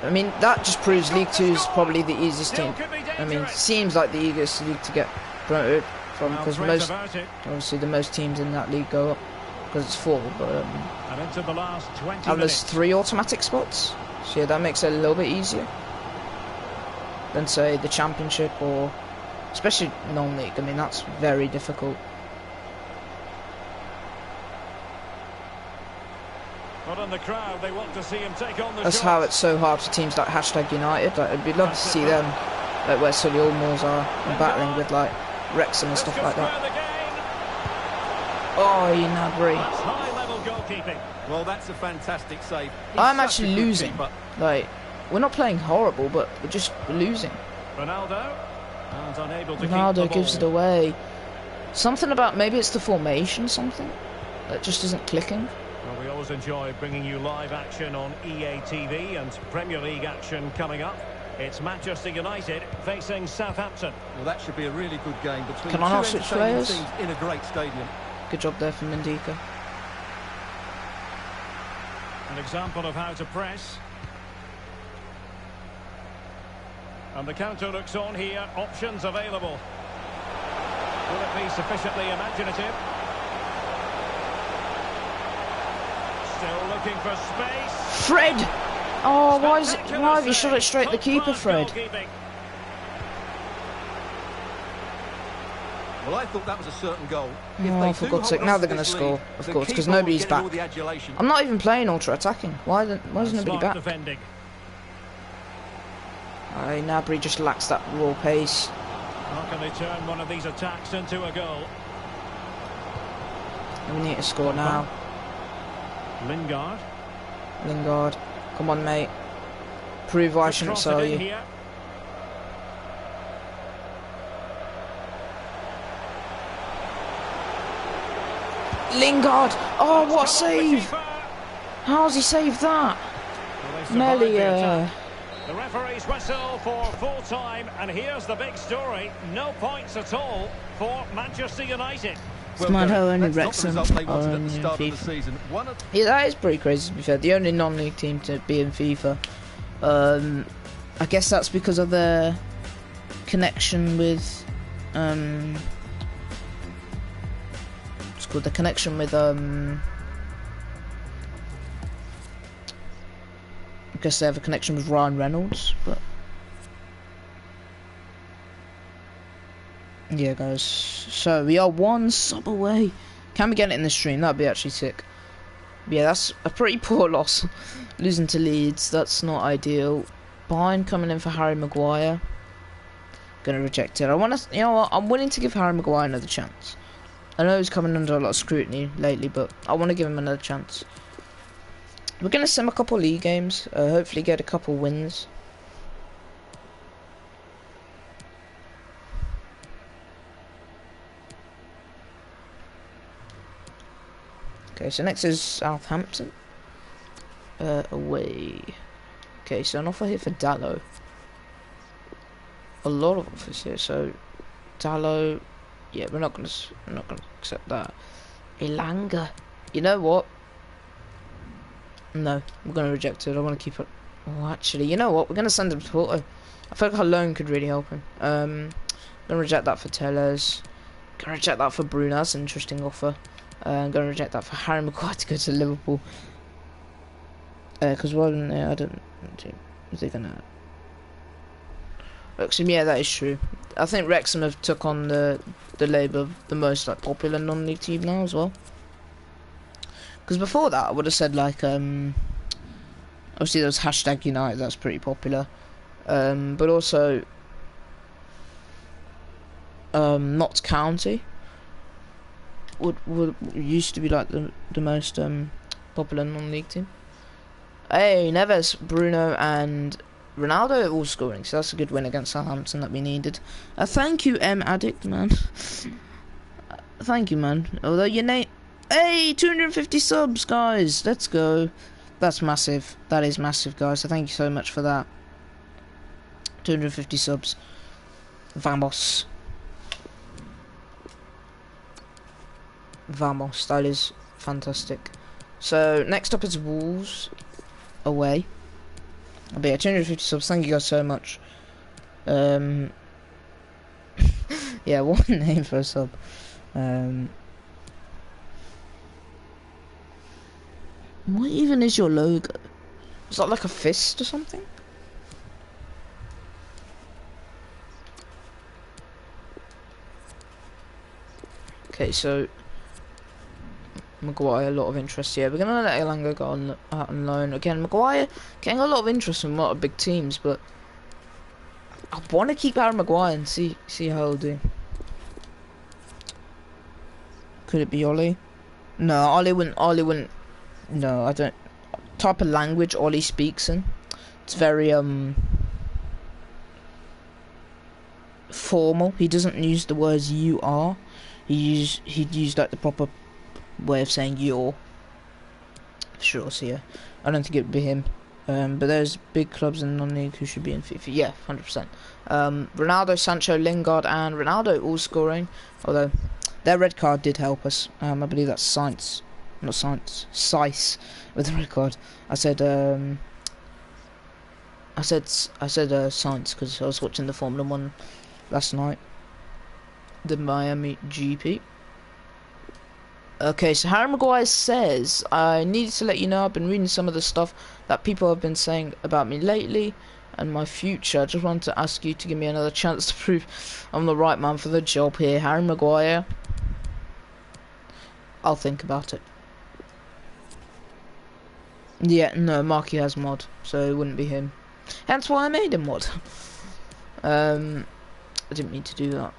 I mean, that just proves League 2 is probably the easiest team. I mean, seems like the easiest league to get promoted from, because obviously the most teams in that league go up because it's 4. But and into the last 20 and there's 3 automatic spots, so yeah, that makes it a little bit easier than say the Championship or especially non-league. I mean, that's very difficult. But in the crowd, they want to see him take on the That's shots. how it's so hard for teams like #United. Like, I'd be love to see them, like where Solihull Moors are, and battling with like Wrexham and stuff like that. Oh, Gnabry. That's high-level goalkeeping. Well, that's a fantastic save. I'm actually losing. Like, we're not playing horrible, but we're losing. Ronaldo, and unable to Ronaldo keep the gives it ball. away. Something about, maybe it's the formation, something that just isn't clicking. Well, we always enjoy bringing you live action on EA TV and Premier League action coming up. It's Manchester United facing Southampton. Well, that should be a really good game between Can I not switch players? teams in a great stadium. Good job there from Mendika. An example of how to press. And the counter looks on here. Options available. Will it be sufficiently imaginative? Still looking for space. Fred! Oh, why have you shot it straight at the keeper, Fred? Well, I thought that was a certain goal. Oh, for God's sake, now they're going to score, of course, because nobody's back. I'm not even playing ultra-attacking. Why is nobody back? Gnabry just lacks that raw pace. How can they turn one of these attacks into a goal? We need to score now. Lingard. Come on, mate. Prove why I shouldn't sell you. Here. Lingard! Oh, what a save! How's he saved that? Melia. The referee's whistle for full time, and here's the big story. No points at all for Manchester United. It's mad how only Wrexham are in FIFA. Yeah, that is pretty crazy to be fair. The only non-league team to be in FIFA. I guess that's because of their connection with called, the connection with I guess they have a connection with Ryan Reynolds, but yeah, guys. So we are 1 sub away. Can we get it in the stream? That'd be actually sick. But yeah, that's a pretty poor loss. Losing to Leeds, that's not ideal. Bayern coming in for Harry Maguire. Gonna reject it. I want to, you know what? I'm willing to give Harry Maguire another chance. I know he's coming under a lot of scrutiny lately, but I want to give him another chance. We're gonna sim a couple league games. Hopefully get a couple wins. Okay, so next is Southampton. Away. Okay, so an offer here for Dallo. A lot of offers here. So Dallo, yeah, we're not gonna accept that. Elanga, you know what? No, we're gonna reject it. I want to keep it. Oh, actually, you know what? We're gonna send him to Porto. I feel like a loan could really help him. Gonna reject that for Tellez. Gonna reject that for Bruno. That's an interesting offer. I'm gonna reject that for Harry Maguire to go to Liverpool. Because why wouldn't they? I don't. Is they gonna? Wrexham, yeah, that is true. I think Wrexham have took on the label of the most like popular non-league team now as well. Because before that, I would have said like obviously there was hashtag United. That's pretty popular. But also Notts County would used to be like the most popular non-league team. Hey, Neves, Bruno, and Ronaldo are all scoring, so that's a good win against Southampton that we needed. Thank you, Addict, man. Thank you, man. Although your name, hey, 250 subs, guys. Let's go. That's massive. That is massive, guys. So thank you so much for that. 250 subs. Vamos. Vamos. That is fantastic. So next up is Wolves away. But yeah, 250 subs. Thank you guys so much. Yeah, what a name for a sub. What even is your logo? Is that like a fist or something? Okay, so Maguire, a lot of interest here. We're gonna let Elanga go out on loan again. Maguire getting a lot of interest from a lot of big teams, but I want to keep Harry Maguire and see how he'll do. Could it be Ollie? No, Ollie wouldn't. No, I don't. Type of language Ollie speaks in, it's very formal. He doesn't use the words "you are." He'd use like the proper way of saying "you're." Sure, so yeah, I don't think it would be him. But there's big clubs in non-league who should be in FIFA. Yeah, 100%. Ronaldo, Sancho, Lingard, and Ronaldo all scoring. Although their red card did help us. I believe that's Sainz, not Sainz, Sice with the red card. I said Sainz because I was watching the Formula 1 last night, the Miami GP. Okay, so Harry Maguire says, I needed to let you know I've been reading some of the stuff that people have been saying about me lately and my future. I just wanted to ask you to give me another chance to prove I'm the right man for the job here. Harry Maguire. I'll think about it. Yeah, no, Marky has mod, so it wouldn't be him. Hence why I made him mod. I didn't mean to do that.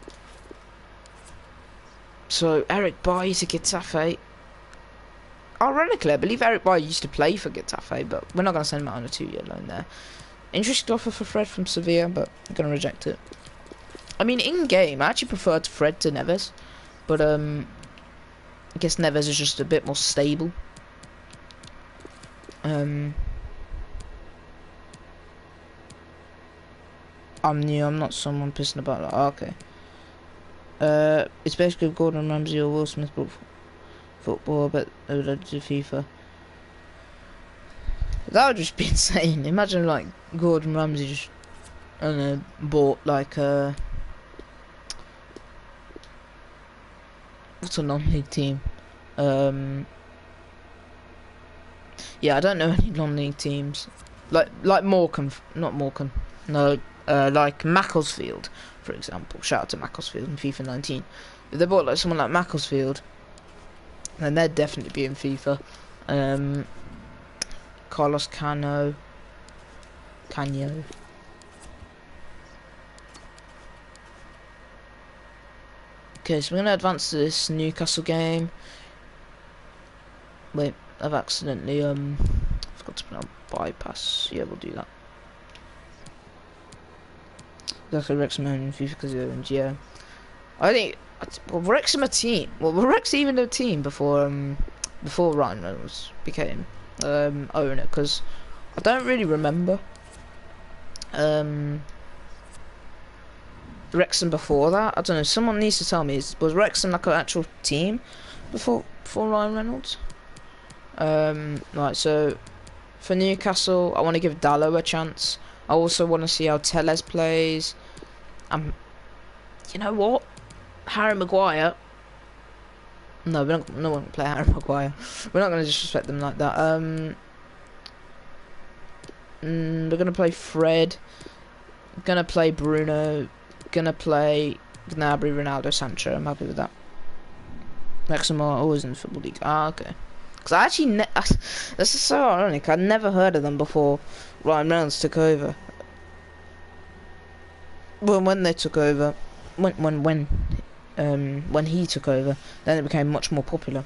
So, Eric Bailly to Getafe. Ironically, I believe Eric Bailly used to play for Getafe, but we're not going to send him out on a 2-year loan there. Interesting offer for Fred from Sevilla, but I'm going to reject it. I mean, in-game, I actually preferred Fred to Neves, but I guess Neves is just a bit more stable. I'm new, I'm not someone pissing about that. Oh, okay. It's basically Gordon Ramsay or Will Smith brought football, but they would do FIFA. That would just be insane. Imagine like Gordon Ramsay just, I don't know, bought like what's a non-league team? Yeah, I don't know any non-league teams. Like Morecambe, not Morecambe. No, like Macclesfield, for example. Shout out to Macclesfield in FIFA 19. If they bought like someone like Macclesfield, then they'd definitely be in FIFA. Carlos Cano. Okay, so we're gonna advance to this Newcastle game. Wait, I've accidentally forgot to put on bypass. Yeah, we'll do that. Exactly, Wrexham in FIFA because of yeah. I think Wrexham a team. Well, were Wrexham even a team before Ryan Reynolds became owner? Because I don't really remember Wrexham before that. I don't know. Someone needs to tell me. Was Wrexham like an actual team before Ryan Reynolds? Right. So for Newcastle, I want to give Dalot a chance. I also want to see how Telles plays. You know what? Harry Maguire. No, we're not going to play Harry Maguire. We're not going to disrespect them like that. We're going to play Fred. Going to play Bruno. Going to play Gnabry, Ronaldo, Sancho. I'm happy with that. Wrexham are always in the Football League. Ah, okay. Because I actually... this is so ironic. I'd never heard of them before Ryan Reynolds took over. Well, when they took over... When he took over, then it became much more popular.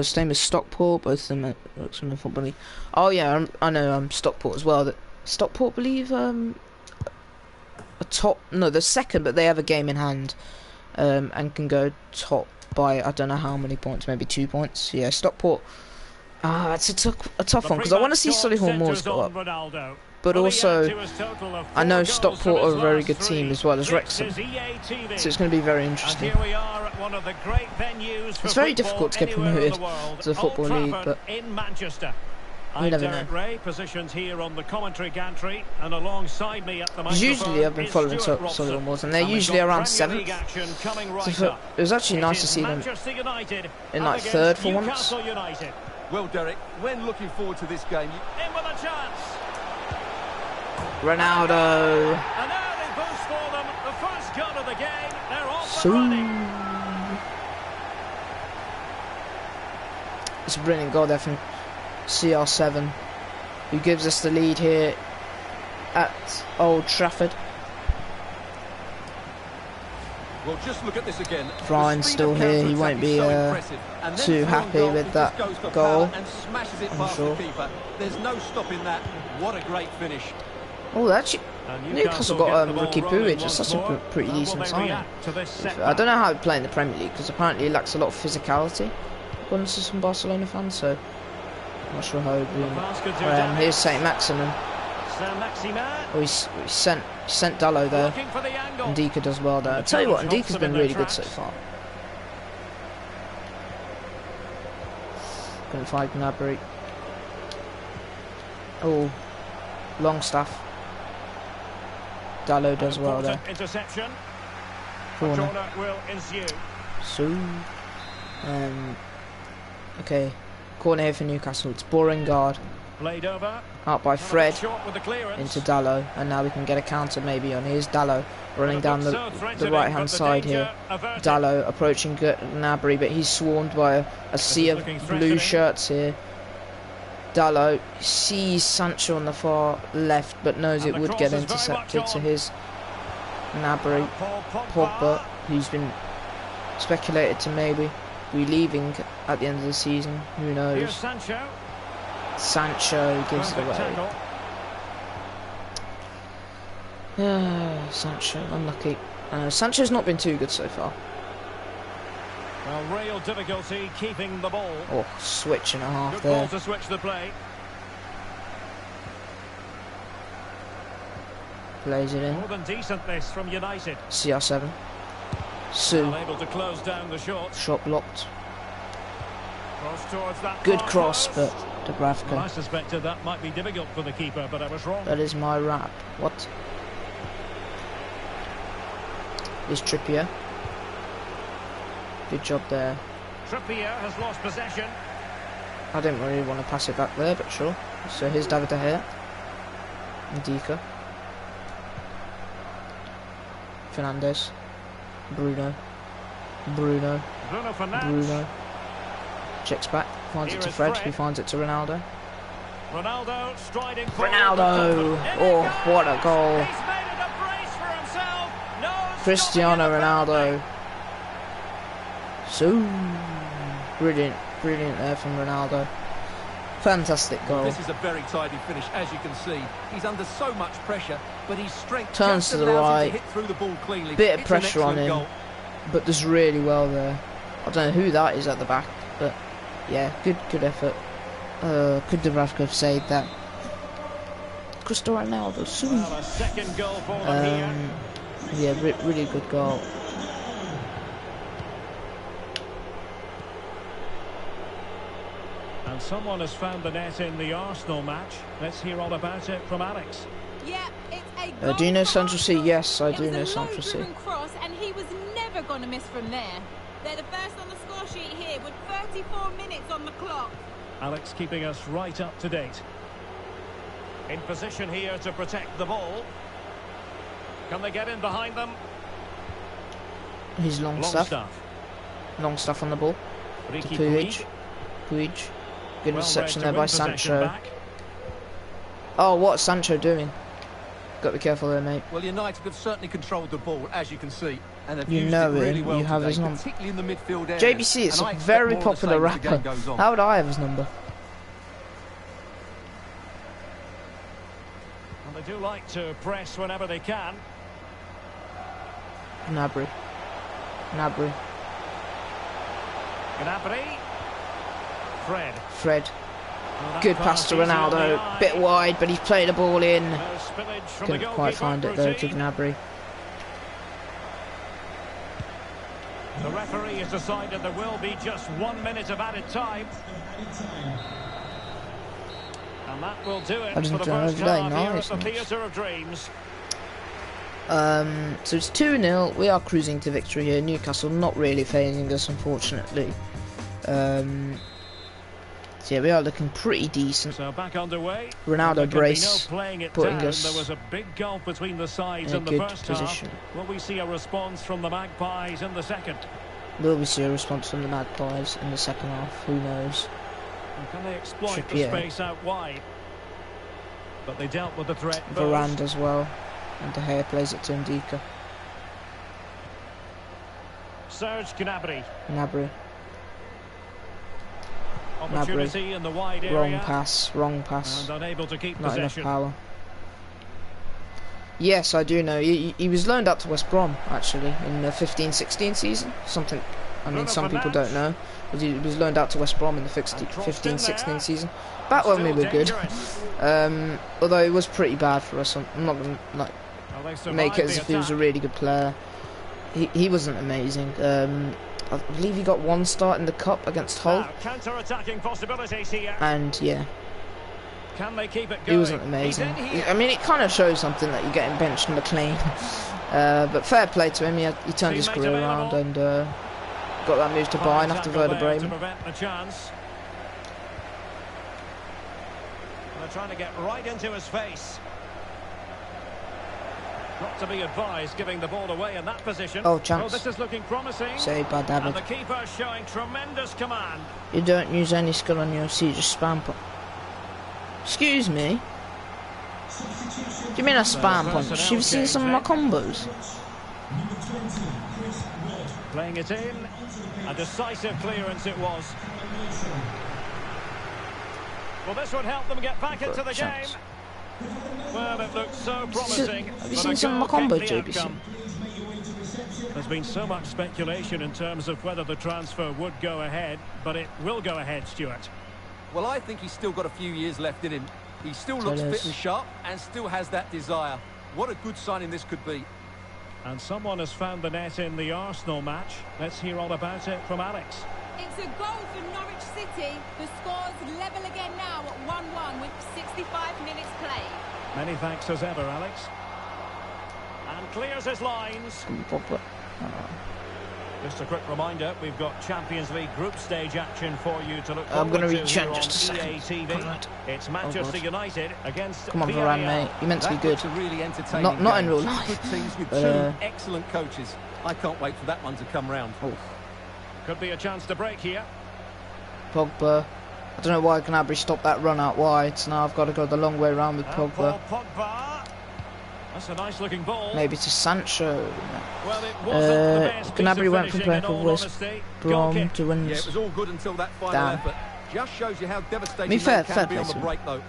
Same as Stockport, both of them are in the Football League. Oh yeah, I know Stockport as well. That Stockport, believe a top, no, they're second, but they have a game in hand, and can go top by I don't know how many points, maybe 2 points. Yeah, Stockport. It's a tough one because I want to see Solihull Moors go up. But also, I know Stockport are a very good team as well as Wrexham, so it's going to be very interesting. It's very difficult to get promoted to the Football League, but you never know. Usually I've been following Solihull Moors, and they're usually around 7th. So it was actually nice to see them in like 3rd for once. Well, Derek, when looking forward to this game, in with a chance. Ronaldo. An early boost for them. The first goal of the game. They're off and running. It's a brilliant goal there from CR7, who gives us the lead here at Old Trafford. Well, just look at this again. Ryan's still here. He won't be too happy with that goal, I'm sure. There's no stopping that. What a great finish. Oh, actually, Newcastle got Ricky Puig. That's a pretty decent signing. I don't know how he play in the Premier League because apparently he lacks a lot of physicality, according to some Barcelona fans. So I'm not sure how he'd be. Here's Saint Maximin. Oh, he sent Dalot there. Ndika does well there. I tell you what, Ndika's been really good so far. Couldn't find Gnabry. Oh, Longstaff. Dalot does well there. Corner. So, okay, corner here for Newcastle. It's Beauregard. Out by Fred into Dalot, and now we can get a counter maybe on. Here's Dalot running down the right hand side here. Dalot approaching Gnabry, but he's swarmed by a sea of blue shirts here. Dalot sees Sancho on the far left, but knows it would get intercepted to his Gnabry. Pogba, who's been speculated to maybe be leaving at the end of the season. Who knows? Sancho gives it away. Sancho, unlucky. Sancho's not been too good so far. Well, real difficulty keeping the ball. Oh, switch and a half Good there. ball to switch the play. Plays it in. More than decent this from United. CR7. Sue. Able to close down the shot. Shot blocked. Cross towards that Good cross, but Dubravka. Well, I suspected that might be difficult for the keeper, but I was wrong. That is my wrap. What? Is Trippier. Good job there. Trippier has lost possession. I didn't really want to pass it back there, but sure. So here's David De Gea. Ndika. Fernandes. Bruno. Bruno. Bruno. Checks back. Finds it to Fred, who finds it to Ronaldo. Ronaldo striding Ronaldo! Oh, what a goal. He's made it a brace for himself. No Cristiano Ronaldo. So brilliant, brilliant there from Ronaldo. Fantastic goal. This is a very tidy finish, as you can see. He's under so much pressure, but his strength turns to the right. hit through the ball cleanly. Bit of pressure on him, but does really well there. I don't know who that is at the back, but yeah, good effort. Could Dubravka have saved that? Cristiano Ronaldo. Well, a second goal for them here. Yeah, really good goal. And someone has found the net in the Arsenal match. Let's hear all about it from Alex. Yeah, it's a goal. Do you know Central C? Yes, I do know Central C. Cross, and he was never going to miss from there. They're the first on the score sheet here with 34 minutes on the clock. Alex keeping us right up to date. In position here to protect the ball. Can they get in behind them? He's long stuff on the ball. To Puig. Good reception there by Sancho. Back. Oh, what's Sancho doing? Got to be careful there, mate. Well, United have certainly controlled the ball, as you can see. And you know it, really well you have today, his number. Particularly in the midfield area. JBC is a very popular rapper. How would I have his number? Well, they do like to press whenever they can. Gnabry. Gnabry. Fred. Well, good pass to Ronaldo. Bit wide, but he's played the ball in. Couldn't quite find it though to Gnabry. The referee has decided there will be just 1 minute of added time. And that will do it for the first half here at the Theatre of Dreams. So it's 2-0. We are cruising to victory here. Newcastle not really failing us, unfortunately. So yeah, we are looking pretty decent. So back underway. Ronaldo brace, putting us there was a big gulf between the sides in the good first position. Half. Will we see a response from the Magpies in the second? Will we see a response from the Magpies in the second half? Who knows? And can they exploit the space out wide? But they dealt with the threat. Varane as well, and De Gea plays it to Ndika. Serge Gnabry. Opportunity in the wide area. Wrong pass. And unable to keep Not possession. enough power. Yes, I do know. He was loaned out to West Brom, actually, in the 15-16 season. Something, I mean, some people don't know. But he was loaned out to West Brom in the 15-16 season. Back when we were good. Although it was pretty bad for us. I'm not going to make it as if he was a really good player. He wasn't amazing. I believe he got one start in the cup against Hull. Counter-attacking possibilities here. And yeah, can they keep it going? He wasn't amazing. I mean, it kind of shows something that you're getting benched in McLean. But fair play to him. He turned his career around and got that move to Bayern after Werder Bremen. They're trying to get right into his face. Not to be advised giving the ball away in that position. Oh, chance. Oh, this is looking promising. Saved by David. And the keeper showing tremendous command. You don't use any skill on your seat, just spam punch. Excuse me? Do you mean a spam punch? You've seen some of my combos? Playing it in. A decisive clearance it was. Well, this would help them get back into the game. Well, it looked so promising. Have you seen some of my combos, JBC? There's been so much speculation in terms of whether the transfer would go ahead, but it will go ahead, Stuart. Well, I think he's still got a few years left in him. He still looks fit and sharp and still has that desire. What a good signing this could be. And someone has found the net in the Arsenal match. Let's hear all about it from Alex. It's a goal for Norwich City. The score's level again now at 1-1 with 65 minutes played. Many thanks as ever, Alex. And clears his lines. Just a quick reminder, we've got Champions League group stage action for you to look forward to. I'm going to reach in here just a second. EA It's Manchester United against Come on, Varane, mate. You're meant to be good. Really entertaining not in real life. Good teams with two excellent coaches. I can't wait for that one to come round. Oh. Could be a chance to break here. Pogba. I don't know why Gnabry stopped that run out wide. So now I've got to go the long way around with Pogba. Pogba. That's a nice looking ball. Maybe to Sancho. Well, it wasn't the best Gnabry went from playing for West Brom to win. Yeah, it was all good until that final effort. Just shows you how devastating fair can be play on the break, though.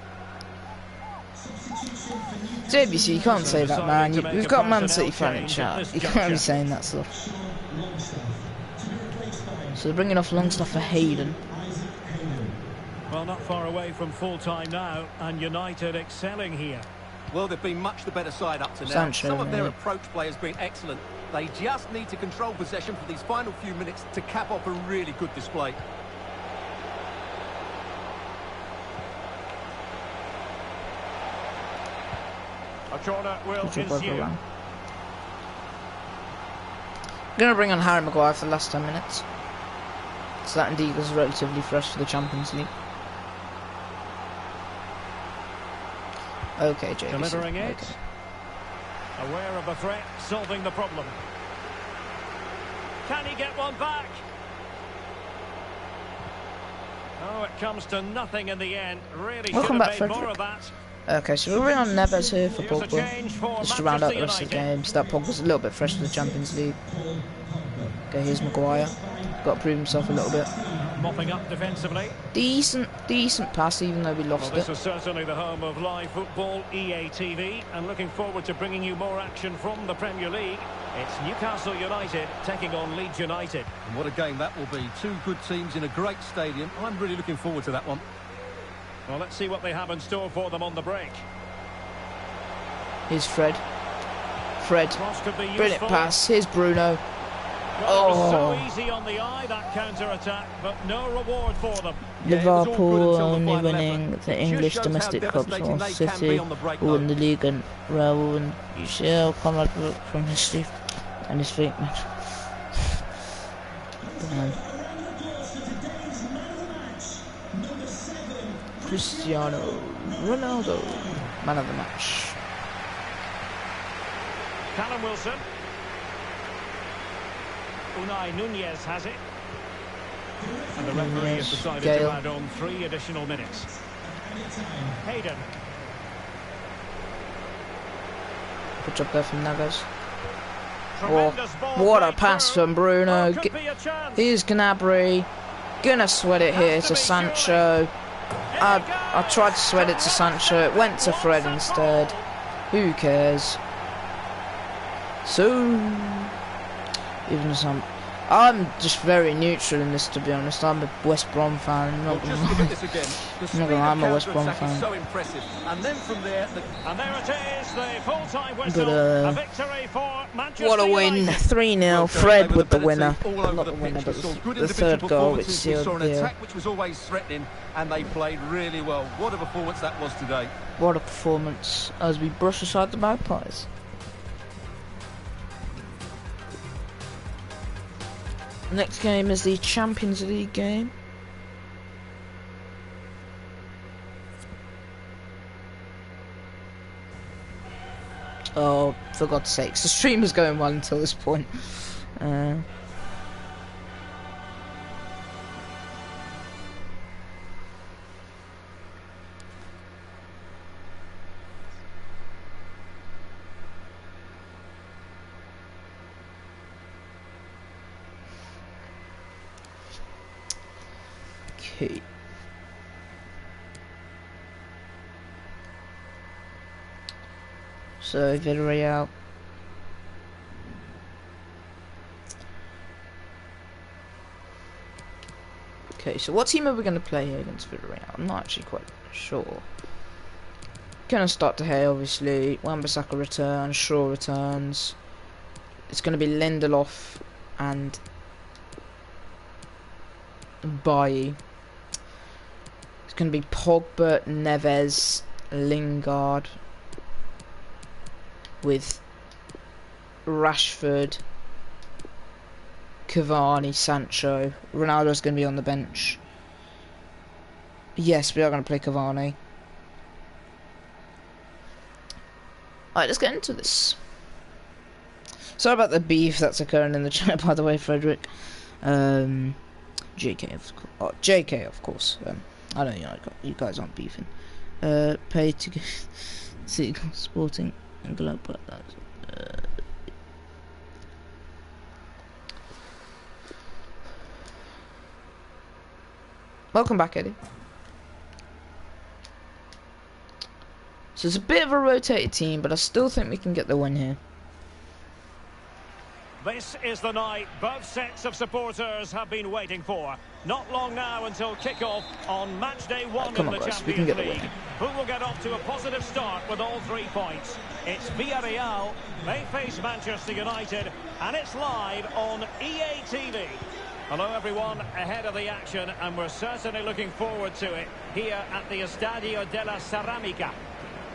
JBC, you can't say that, man. We've got Man City fan in chat. You can't be saying that stuff. So they're bringing off Longstaff for Hayden. Well, not far away from full time now, and United excelling here. Well, they've been much the better side up to now. Sancho, some of their approach play has been excellent. They just need to control possession for these final few minutes to cap off a really good display. A corner will ensue. Going to bring on Harry Maguire for the last 10 minutes. So that indeed was relatively fresh for the Champions League. Okay, JBC. Delivering it. Okay. Aware of the threat, solving the problem. Can he get one back? Oh, it comes to nothing in the end. Really should have made more of that. Okay, so we're in on Neves here for Pogba. Just to round out the rest of the games. That Pogba's a little bit fresh for the Champions League. Okay, here's Maguire. Got to prove himself a little bit. Mopping up defensively. Decent pass, even though we lost This is certainly the home of live football, EA TV, and looking forward to bringing you more action from the Premier League. It's Newcastle United taking on Leeds United. And what a game that will be. Two good teams in a great stadium. I'm really looking forward to that one. Well, let's see what they have in store for them on the break. Here's Fred. Brilliant pass. Here's Bruno. Well, it was so easy on the eye, that counter-attack, but no reward for them. Liverpool only winning the English domestic cups, while City will win the league and Real will win UCL. Conrad from history and his feet match. Cristiano Ronaldo, man of the match. Callum Wilson. Unai Nunez has it. And the referee has decided to add on 3 additional minutes. Hayden. Good job there from Neves. Oh, what a pass from Bruno. Here's Gnabry. Gonna sweat it here to Sancho. I tried to sweat it to Sancho. It went to Fred instead. Who cares? So, even some. I'm just very neutral in this, to be honest. I'm a West Brom fan. I'm not gonna lie, I'm a West Brom fan. So impressive. And then from there, and there it is, the full-time whistle. A victory for Manchester what a win! United. 3-0. Fred with the winner. Not the winner, but the third goal, which sealed an the attack which was always threatening, and they played really well. What a performance that was today. What a performance as we brush aside the Magpies. Next game is the Champions League game. Oh, for God's sakes, the stream was going well until this point. Okay. So Villarreal. Okay, so what team are we going to play here against Villarreal? I'm not actually quite sure. Gonna start to here, obviously. Wan-Bissaka returns, Shaw returns. It's going to be Lindelof and Bailly. It's going to be Pogba, Neves, Lingard with Rashford, Cavani, Sancho. Ronaldo's going to be on the bench. Yes, we are going to play Cavani. Alright, let's get into this. Sorry about the beef that's occurring in the chat, by the way, Frederick. JK, of course. Oh, JK, of course. I know you guys aren't beefing. Pay to get City Sporting and Globe. Welcome back, Eddie. So it's a bit of a rotated team, but I still think we can get the win here. This is the night both sets of supporters have been waiting for. Not long now until kick-off on match day 1 come of on, the guys, Champions League. Who will get off to a positive start with all 3 points? It's Villarreal, they face Manchester United, and it's live on EA TV. Hello everyone, ahead of the action, and we're certainly looking forward to it here at the Estadio de la Ceramica.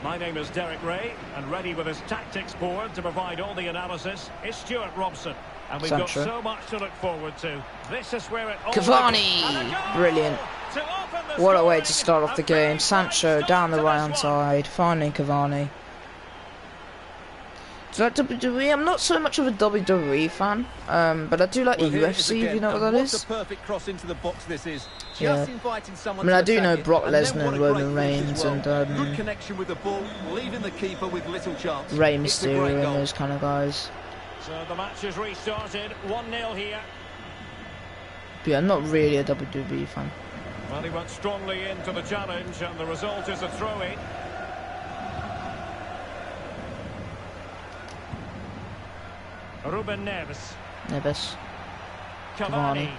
My name is Derek Ray, and ready with his tactics board to provide all the analysis is Stuart Robson. And we've got so much to look forward to. This is where it all Cavani! Brilliant. What a way to start off the game. Sancho down the right hand side, finding Cavani. Do you like WWE? I'm not so much of a WWE fan, but I do like UFC, if you know what that is. Cross into the box this is. Yeah. I mean, I do know Brock Lesnar and Roman Reigns and good connection with the ball, leaving the keeper with little chance. Rey Mysterio and those kind of guys. So the match is restarted, 1-0 here. But yeah, I'm not really a WWE fan. Well, he went strongly into the challenge, and the result is a throw-in. Ruben Neves. Cavani.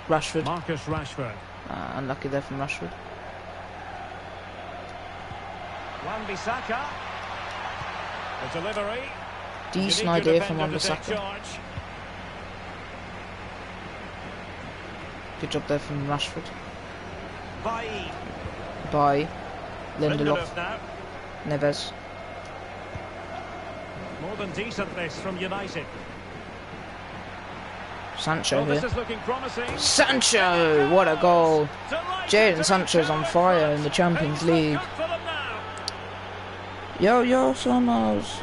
Rashford. Marcus Rashford. Unlucky there from Rashford. Wan-Bissaka. The delivery. Decent idea from Wan-Bissaka. Good job there from Rashford. By Lindelof. Neves. More than decent this from United. Sancho This here. is looking promising. Sancho! What a goal! Jadon Sancho's on fire in the Champions League. Yo, Somos.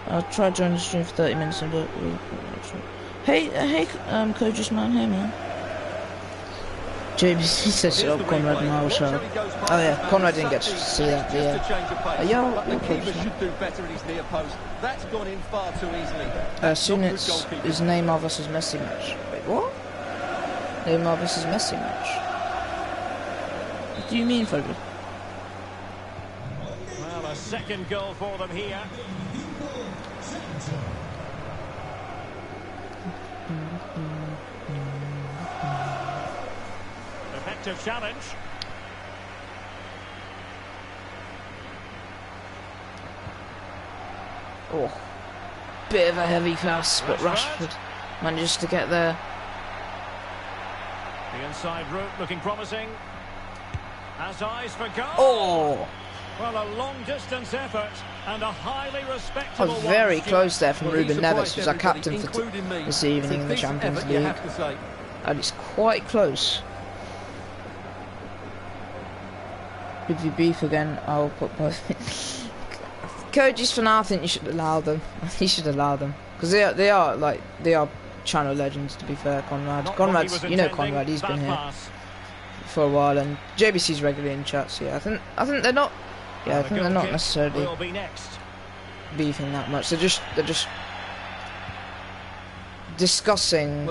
I'll try to join the stream for 30 minutes and but hey, Coach's man, hey man. JBC says shut up, Conrad and I will shut up. Oh yeah, Conrad didn't get to see that, but yeah. Yo, should do better at his near post. That's gone in far too easily. Soon it's Neymar versus Messi match. Wait, what? Neymar versus Messi match? What do you mean, Frederick? Well, a second goal for them here. Effective challenge. Oh, bit of a heavy pass, but Rashford manages to get there. The inside route looking promising. Has eyes for goal. Oh! Well, a long-distance effort and a highly I respectable was very one. close there from Ruben Neves, who's our captain for this evening in the Champions League. And it's quite close. If you beef again, I'll put both. Coaches for now, I think you should allow them. You should allow them because they are channel legends. To be fair, Conrad's you know Conrad. He's been here for a while, and JBC's regularly in chats. Yeah, I think they're not. Yeah, I think they're not necessarily beefing that much. They're just discussing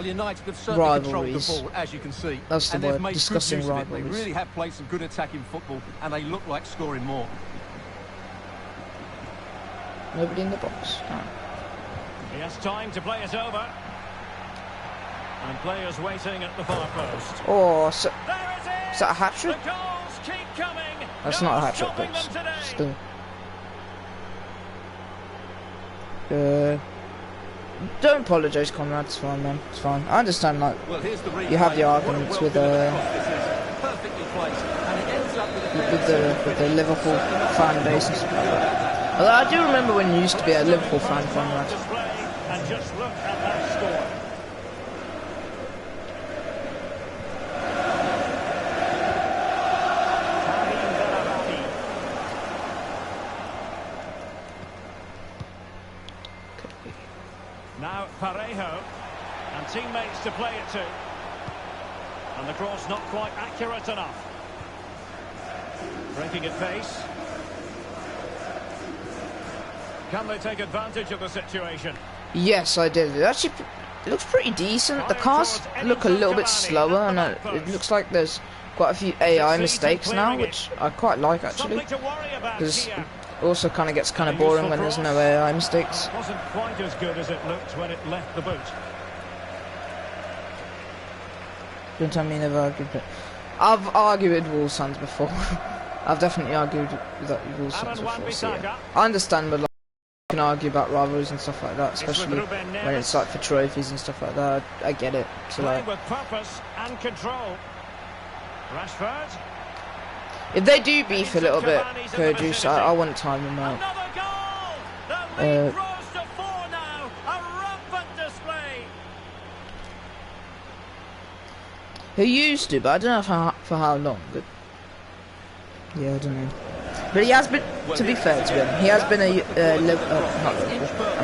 rivalries. The ball, as you can see. That's the word. Discussing rivalries. They really have played some good attacking football, and they look like scoring more. Nobody in the box. Oh. He has time to play it over. And players waiting at the far post. Oh, is There it is! that a hat-trick? The goals keep coming. That's not a hat-trick, but still. Don't apologise, Conrad. It's fine, man. It's fine. I understand, like, you have your arguments with the Liverpool fan base and stuff like that. Although I do remember when you used to be a Liverpool fan, Conrad. And just look at that score. Now Parejo and teammates to play it to. And the cross not quite accurate enough. Breaking at pace. Can they take advantage of the situation? Yes, I did. It looks pretty decent. The cars look a little bit slower, and it looks like there's quite a few AI mistakes now, which I quite like actually. Because it also kind of gets kind of boring when there's no AI mistakes. It wasn't quite as good as it looked when it left the boot. Don't tell me you never argued it. I've argued with Wolves fans before. I've definitely argued with Wolves fans before. So yeah. I understand, but like, you can argue about rivalries and stuff like that, especially when it's like for trophies and stuff like that. I get it. So like, with purpose and control. Rashford. If they do beef a little bit, Juice, I wouldn't time them out. The lead grows to 4 now. A rampant display. He used to, but I don't know for how long. But yeah, I don't know. But he has been, to be fair to him, he has been a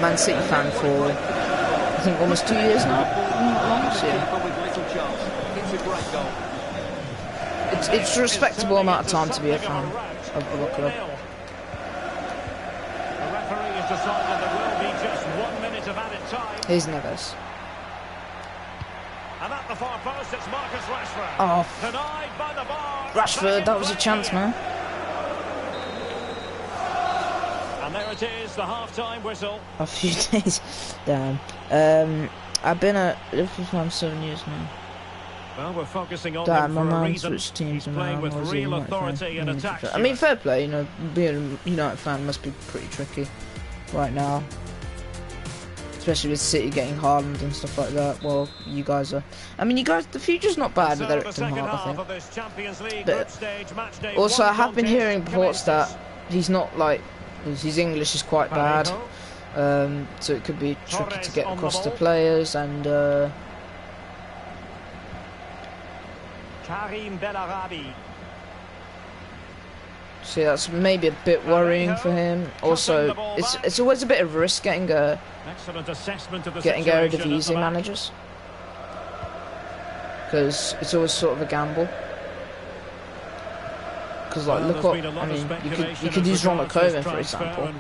Man City fan for, I think, almost 2 years now. Not long, so yeah. It's a respectable amount of time to be a fan of the club. The referee has decided there will be just 1 minute of added time. Here's Neves. And at the far post, it's Marcus Rashford. Oh, denied by the bar. Rashford, that was a chance, man. And there it is, the half-time whistle. A few days. Damn. I've been a Liverpool fan 7 years now. Well, we're focusing on him for a reason. He's playing with real authority and attack. I mean, fair play, you know, being a United fan must be pretty tricky right now. Especially with City getting Haaland and stuff like that. Well, you guys are... I mean, you guys, the future's not bad with Eric Ten Hag, I think. But also, I have been hearing reports that he's not, like... His English is quite bad. So it could be tricky to get across to players and... Karim Bellarabi. See, that's maybe a bit worrying for him. Also, it's always a bit of risk getting Eredivisie managers, because it's always sort of a gamble. Because like, look what I mean. You could use Ronald Koeman for example.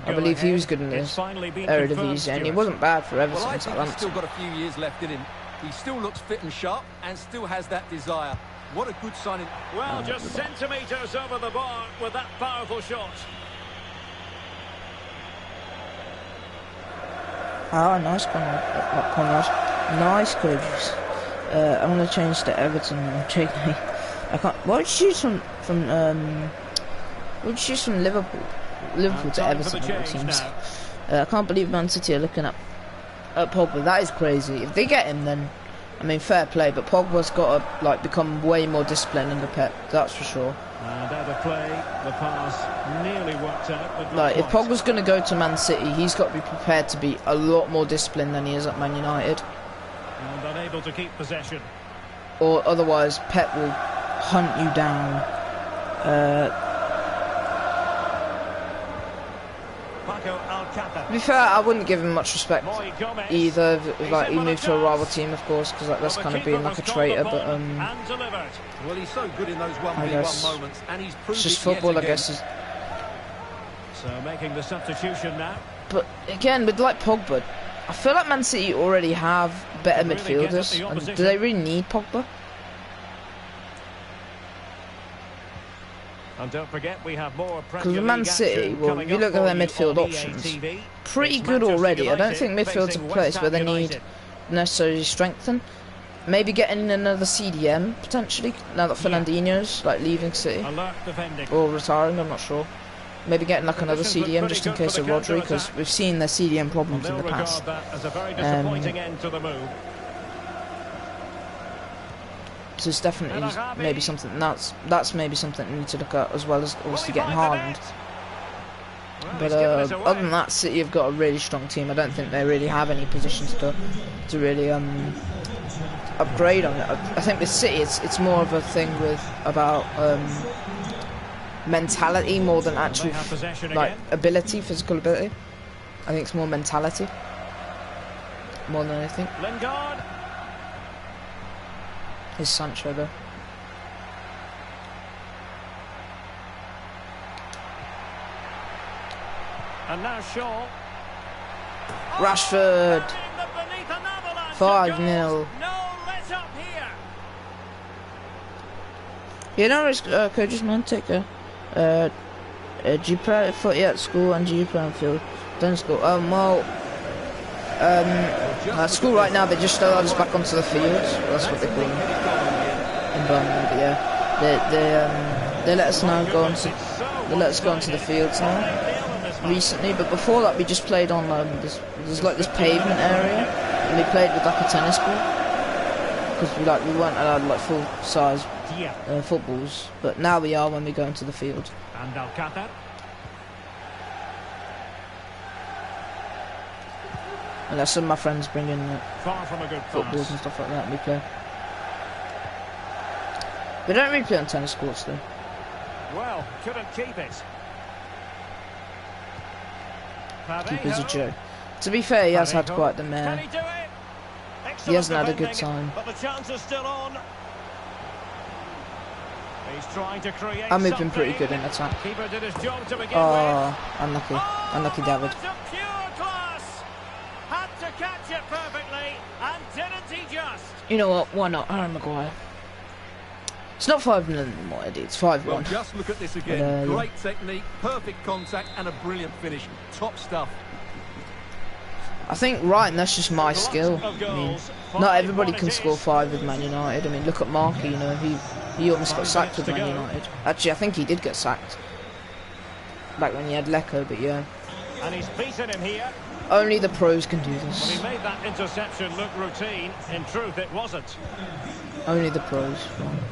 I believe he was good in this Eredivisie, and he wasn't bad for Everton. Well, I think he's still got a few years left in him. He still looks fit and sharp, and still has that desire. What a good signing. Well, just centimetres over the bar with that powerful shot. Ah, nice Conrad. Nice coaches. I want to change to Everton now. I can't. Why would you choose from Liverpool? Liverpool to Everton, it seems. I can't believe Man City are looking at Pogba. That is crazy. If they get him, then I mean, fair play. But Pogba's got to like become way more disciplined under Pep. That's for sure. And out of play, the pass nearly worked out. But like, if Pogba's going to go to Man City, he's got to be prepared to be a lot more disciplined than he is at Man United. And unable to keep possession. Or otherwise, Pep will hunt you down. To be fair, I wouldn't give him much respect either. Like, he moved to a rival team, of course, because like, that's kind of being like a traitor. But well, he's so good in those 1v1 moments, and he's proved it's just football, I guess. So making the substitution now. But again, with like Pogba, I feel like Man City already have better midfielders. And do they really need Pogba? And don't forget, we have more because Man City, well, if you look at their midfield options, pretty good already. I don't think midfield's a place where they need necessarily strengthen. Maybe getting another CDM potentially now that Fernandinho's like leaving City or retiring. I'm not sure. Maybe getting like another CDM just in case of Rodri, because we've seen their CDM problems in the past. So it's definitely maybe something that's maybe something we need to look at, as well as obviously getting Haaland. But other than that, City have got a really strong team. I don't think they really have any positions to really upgrade on it. I think with City, it's more of a thing about mentality more than actual like ability, physical ability. I think it's more mentality more than anything. Lingard. Here's Sancho though. And now Shaw. Rashford. 5-0. No let up here. You know, coaches man take do you play footy at school and do you play on field? Don't school. At school right now they just allowed us back onto the field. That's what they call them in Birmingham. But yeah, they let us now go onto the fields now recently. But before that we just played on there's like this pavement area, and we played with like a tennis ball because we weren't allowed like full size footballs. But now we are when we go into the field. And Alcácer. And some of my friends bring in Far from a good footballs and stuff like that, and we play. We don't really play on tennis courts though. Well, couldn't keep it. Keeper's a joke. To be fair, he has had quite the mare. He hasn't had a good time. But the chance is still on. He's trying to create and we've been pretty good in attack. Keeper did his job to begin with. Unlucky. Unlucky David. Had to catch it perfectly, and didn't he just? You know what? Why not? Harry Maguire. It's not 5-0 anymore, Eddie. It's 5-1. Well, just look at this again. Great technique, perfect contact, and a brilliant finish. Top stuff. I think, right, that's just my skill. I mean, not everybody can score 5 with Man United. I mean, look at Marky, you know, he almost got sacked with Man United. Actually, I think he did get sacked. Back when he had Lecco, but yeah. And he's beaten him here. Only the pros can do this. When he made that interception look routine, in truth it wasn't. Only the pros.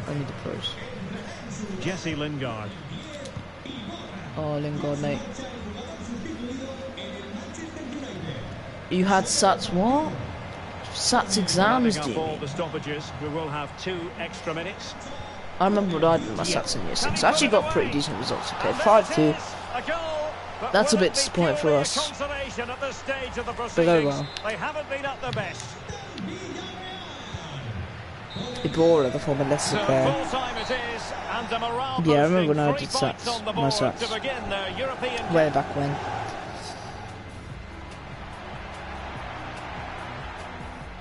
Only the pros. Jesse Lingard. Oh, Lingard, mate. You had Sats what? Sats exams, do you? The stoppages. We will have 2 extra minutes. I remember what I did with my Sats in year 6. I actually got pretty decent results. Okay, 5-2. That's a bit disappointing for us. But oh well. They haven't been at their best. Ibora, the former Leicester player. Yeah, I remember when I did Sats. My Sats. Way back when.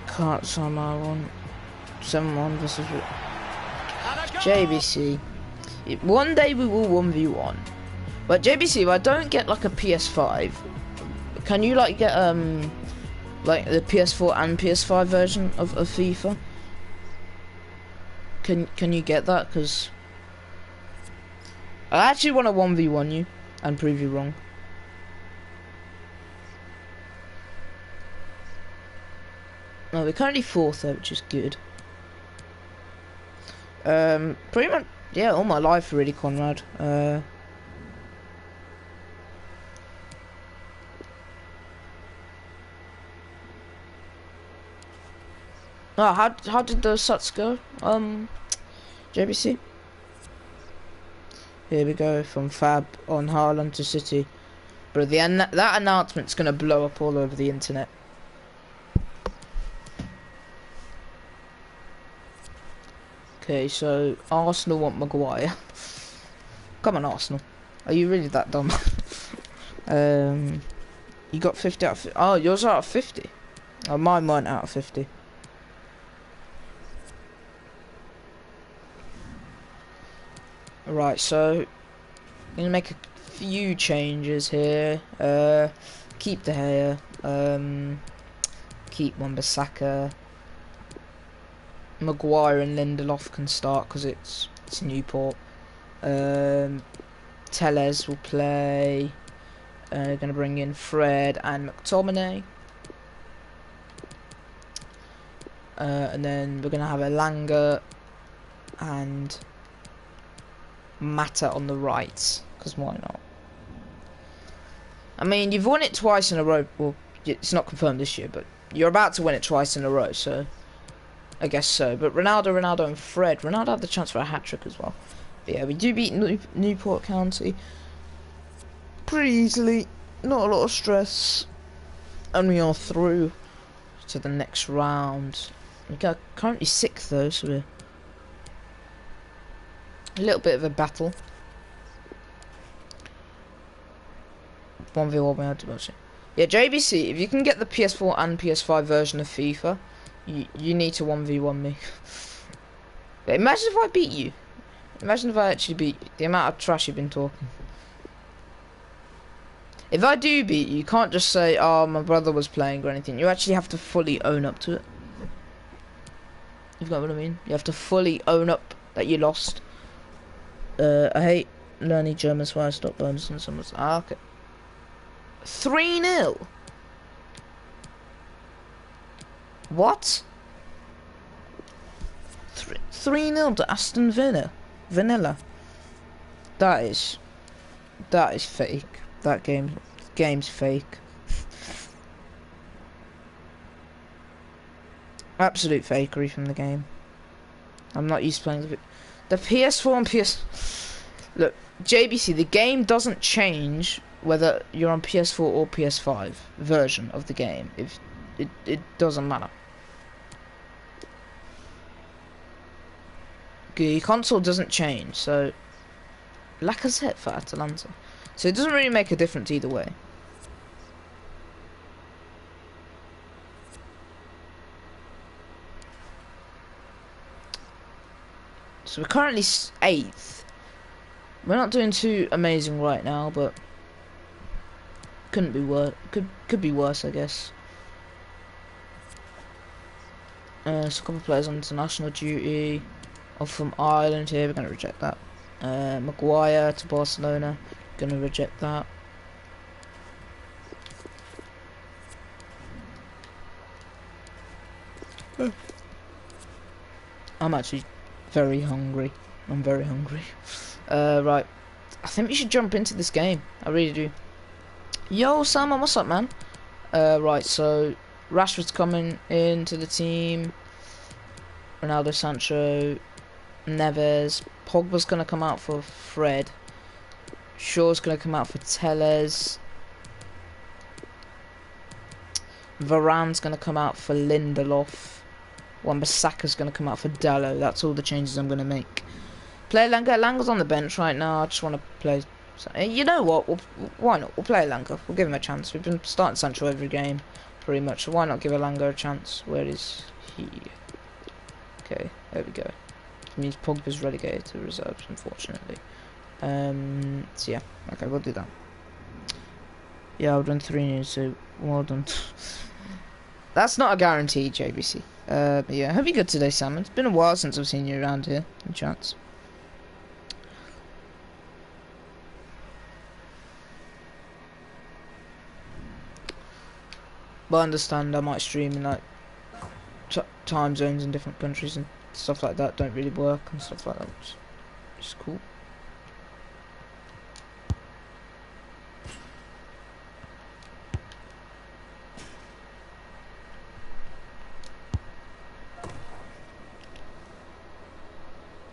Can't somehow won 7-1 versus JBC. One day we will 1v1. But JBC, if I don't get like a PS5, can you like get like the PS4 and PS5 version of FIFA? Can you get that? Because I actually want to 1v1 you and prove you wrong. No, we're currently 4th though, which is good. Pretty much, yeah, all my life really, Conrad. Oh, how did those Suts go? JBC. Here we go, from Fab on Haaland to City. But that announcement's gonna blow up all over the internet. Okay, so Arsenal want Maguire. Come on, Arsenal. Are you really that dumb? You got 50 out of 50. Oh, yours are out of 50. Oh, mine weren't out of 50. Right, so I'm gonna make a few changes here. Keep De Gea. Keep Wan-Bissaka. Maguire and Lindelof can start because it's Newport. Tellez will play. Gonna bring in Fred and McTominay. And then we're gonna have Elanga and Mata on the right, because why not? I mean, you've won it twice in a row. Well, it's not confirmed this year, but you're about to win it twice in a row, so I guess so. But Ronaldo and Fred. Ronaldo had the chance for a hat-trick as well. But yeah, we do beat Newport County pretty easily. Not a lot of stress. And we are through to the next round. We got currently 6th though, so we're a little bit of a battle. 1v1 we had to watch it. Yeah, JBC, if you can get the PS4 and PS5 version of FIFA, you need to 1v1 me. Imagine if I beat you. Imagine if I actually beat you. The amount of trash you've been talking. If I do beat you, you can't just say, oh, my brother was playing or anything. You actually have to fully own up to it. You've got what I mean? You have to fully own up that you lost. I hate learning German, so I stopped bonus and someone's... Ah, okay. 3-0. What? 3-0 to Aston Villa. Vanilla. That is fake. That game's fake. Absolute fakery from the game. I'm not used to playing the PS4 and PS. Look, JBC, the game doesn't change whether you're on PS4 or PS5 version of the game. If it doesn't matter. Your console doesn't change, so Lacazette for Atalanta. So it doesn't really make a difference either way. So we're currently 8th. We're not doing too amazing right now, but couldn't be worse. Could be worse, I guess. So a couple of players on international duty. Off from Ireland here. We're gonna reject that. Maguire to Barcelona. Gonna reject that. I'm actually very hungry. I'm very hungry. Right. I think we should jump into this game. I really do. Yo, Salman, what's up, man? Right, so Rashford's coming into the team. Ronaldo, Sancho, Neves. Pogba's gonna come out for Fred. Shaw's gonna come out for Telles. Varane's gonna come out for Lindelof. Wan-Bissaka's gonna come out for Dallo. That's all the changes I'm gonna make. Play Langa. Langa's on the bench right now. I just want to play. You know what? Why not? We'll play Langa. We'll give him a chance. We've been starting Sancho every game, pretty much. So why not give Langa a chance? Where is he? Okay, there we go. It means Pogba's relegated to reserves, unfortunately. So yeah, okay, we'll do that. Yeah, I've done 3 so well done. That's not a guarantee, JBC. But yeah, hope you're good today, Sam. It's been a while since I've seen you around here in chats. But I understand I might stream in like time zones in different countries and stuff like that don't really work and stuff like that, which is cool.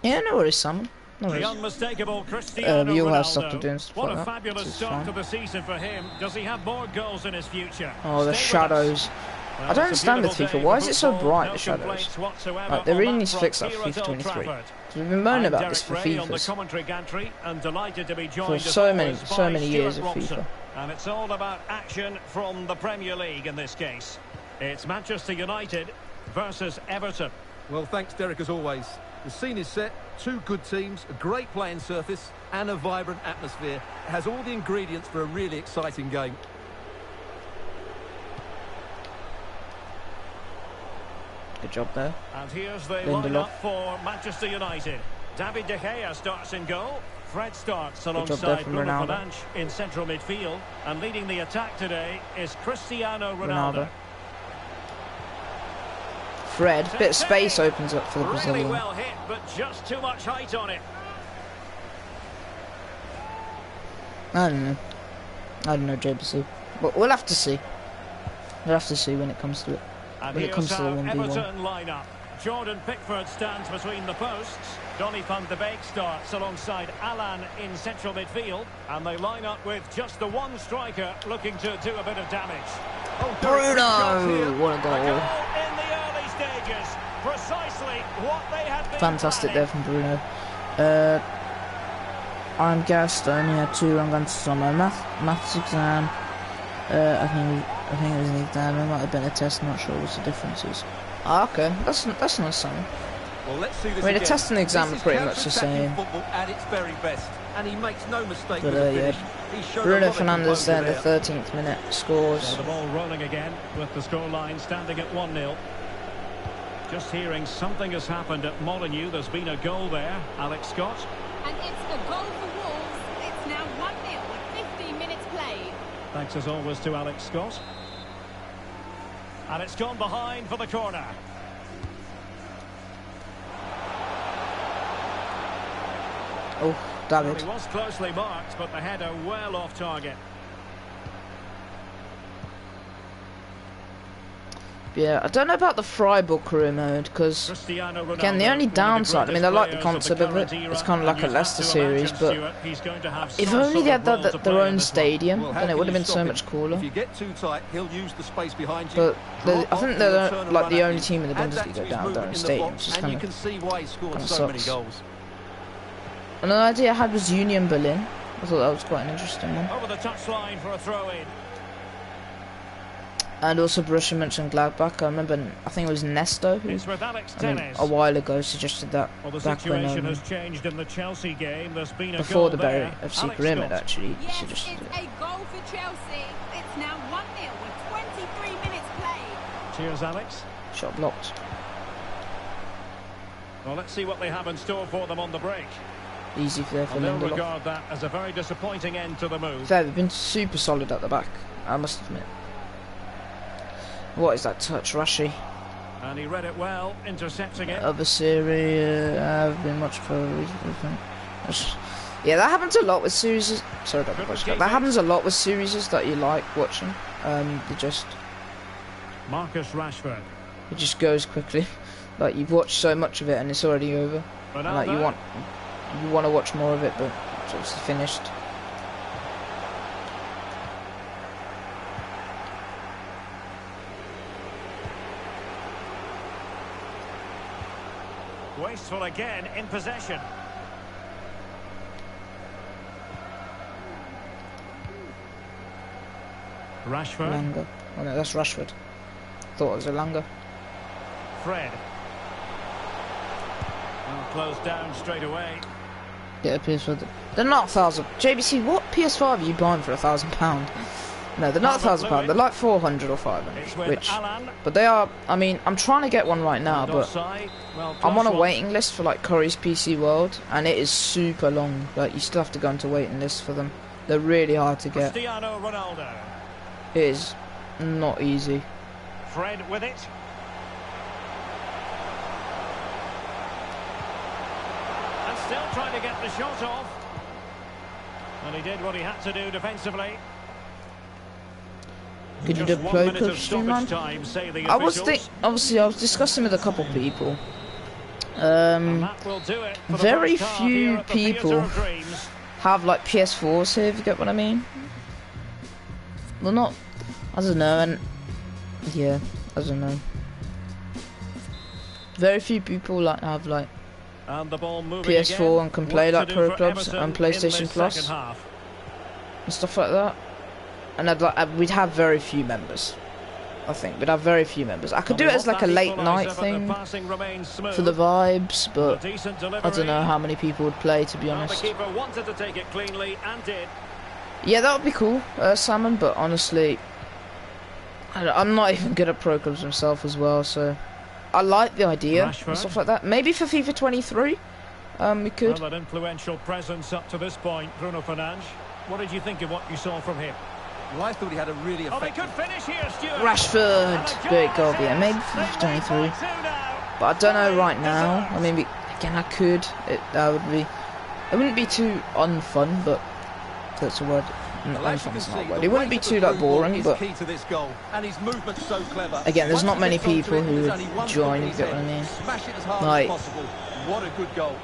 Yeah, no worries, Simon. No worries. The unmistakable Cristiano we all have Ronaldo. stuff to do and stuff What like a that. fabulous start to the season for him. Does he have more goals in his future? Oh, the Stay with us. shadows. I don't understand with FIFA. Why is it so bright, the shadows? They really need to fix that for FIFA 23. We've been moaning about this for FIFAs. For so many years of FIFA. And it's all about action from the Premier League in this case. It's Manchester United versus Everton. Well, thanks, Derek, as always. The scene is set, 2 good teams, a great playing surface and a vibrant atmosphere. It has all the ingredients for a really exciting game. Good job there. And here's the lineup for Manchester United. David De Gea starts in goal. Fred starts alongside Bruno Fernandes in central midfield. And leading the attack today is Cristiano Ronaldo. Fred, bit of space opens up for the Brazilian. Really well hit, but just too much height on it. I don't know. I don't know, JBC. But we'll have to see. We'll have to see when it comes to it. And when it comes to the 1v1. Everton lineup. Jordan Pickford stands between the posts. Donny van de Beek starts alongside Alan in central midfield. And they line up with just the one striker looking to do a bit of damage. Oh, Bruno! What a goal. In the early stages. Precisely what they had been fantastic planning. there from Bruno. I'm gassed. I only had 2 wrong answers on my maths exam. I think it was an exam. It might have been a test. Not sure what the difference is. Ah, okay, that's nice, Simon. Well, let's see this I mean, again. the test and the exam This are pretty is much the counter-attacking same. Football at its very best, and he makes no mistake But with the finish. yeah, He showed a Bruno lot of Fernandes there in the composure 13th minute scores. So the ball rolling again with the scoreline standing at 1-0. Just hearing something has happened at Molineux. There's been a goal there. Alex Scott. And it's a goal for Wolves. It's now 1-0 with 15 minutes played. Thanks as always to Alex Scott. And it's gone behind for the corner. Oh, damn it. He was closely marked, but the header well off target. Yeah, I don't know about the Freiburg career mode, because, again, the only downside, I mean, I like the concept of it, it's kind of like a Leicester series, but if only they had their own stadium, then it would have been so much cooler. If you get too tight, he'll use the space behind you. But I think they're like the only team in the Bundesliga down their own stadium, which is kind of sucks. Another idea I had was Union Berlin. I thought that was quite an interesting one. Over the touchline for a throw-in. And also Borussia Mönchengladbach. I remember, I think it was Nesto who, a while ago, suggested that back when, has changed in the Chelsea game. There's been a before goal the Barry there. FC Pyramid actually Yes, suggested it. it's a goal for Chelsea. It's now 1-0 with 23 minutes played. Cheers, Alex. Shot blocked. Well, let's see what they have in store for them on the break. Easy there for And they'll Lindelof. regard that as a very disappointing end to the move. They've been super solid at the back, I must admit. What is that touch, Rashi? And he read it well, intercepting it. Other series, I've been much further. Yeah, that happens a lot with series. Sorry about the question. That happens a lot with series that you like watching. Marcus Rashford. It just goes quickly. Like you've watched so much of it and it's already over. And like you want to watch more of it, but it's obviously finished. Wasteful again in possession. Rashford. Langer. Oh no, that's Rashford. Thought it was a Langer. Fred. Well, closed down straight away. Get a PS5. They're not 1,000. JBC, what PS5 are you buying for £1,000? No, they're not £1,000. They're like 400 or 500. Which, but they are. I mean, I'm trying to get one right now, but I'm on a waiting list for like Curry's PC World, and it is super long. Like you still have to go into waiting lists for them. They're really hard to get. Cristiano Ronaldo. It is not easy. Fred with it. And still trying to get the shot off. And he did what he had to do defensively. Could you deploy Club Streamline? I was obviously I was discussing with a couple people. Very few people have like PS4s here, if you get what I mean. Well, not. I don't know, and yeah, I don't know. Very few people like have like PS4 and can play like Pro Clubs and PlayStation Plus and stuff like that. And we'd have very few members. I think we'd have very few members. I could do it as like a late night thing for the vibes, but I don't know how many people would play, to be honest. Yeah, that would be cool, Salmon. But honestly, I'm not even good at Pro Clubs myself as well, so I like the idea and stuff like that. Maybe for FIFA 23, we could. Well, that influential presence up to this point, Bruno Fernandes. What did you think of what you saw from him? Well, I thought he had a really effective... Oh, they could finish here, Stuart. Rashford, great goal, yeah, maybe for 23. But I don't know right now. I mean, again, I could. That would be. It wouldn't be too unfun, but that's a word. It wouldn't be too like boring, but key to this goal, and his movement's so clever. Again, there's not many people who would join, if you get what I mean. Smash it as hard Like, as possible. What a good goal.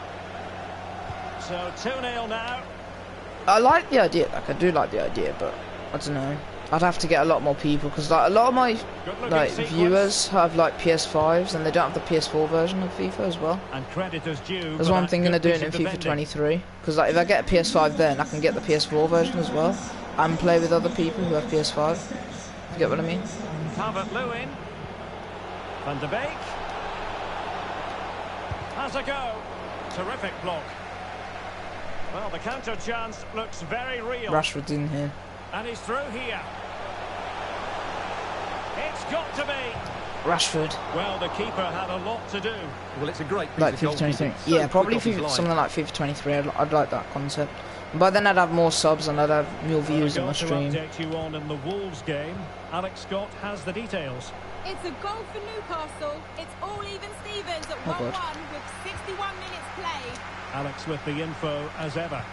So 2-0 now. I like the idea, like I do like the idea, but I don't know. I'd have to get a lot more people because like a lot of my viewers have like PS5s and they don't have the PS4 version of FIFA as well. And credit is due. That's why I'm thinking of doing it in FIFA 23. Because like if I get a PS5 then I can get the PS4 version as well and play with other people who have PS5. You get what I mean? Calvert-Lewin. Van de Beek. Has a go. Terrific block. Well, the counter chance looks very real. Rashford's in here. And he's through here. It's got to be. Rashford. Well, the keeper had a lot to do. Well, it's a great piece Like of FIFA 23. goalkeeping. Yeah, So probably quick off his line. something like FIFA 23. I'd like that concept. But then I'd have more subs and I'd have more views on my stream. To update you on in the Wolves game, Alex Scott has the details. It's a goal for Newcastle. It's all even Stevens at 1-1 with 61 minutes played. Alex with the info as ever.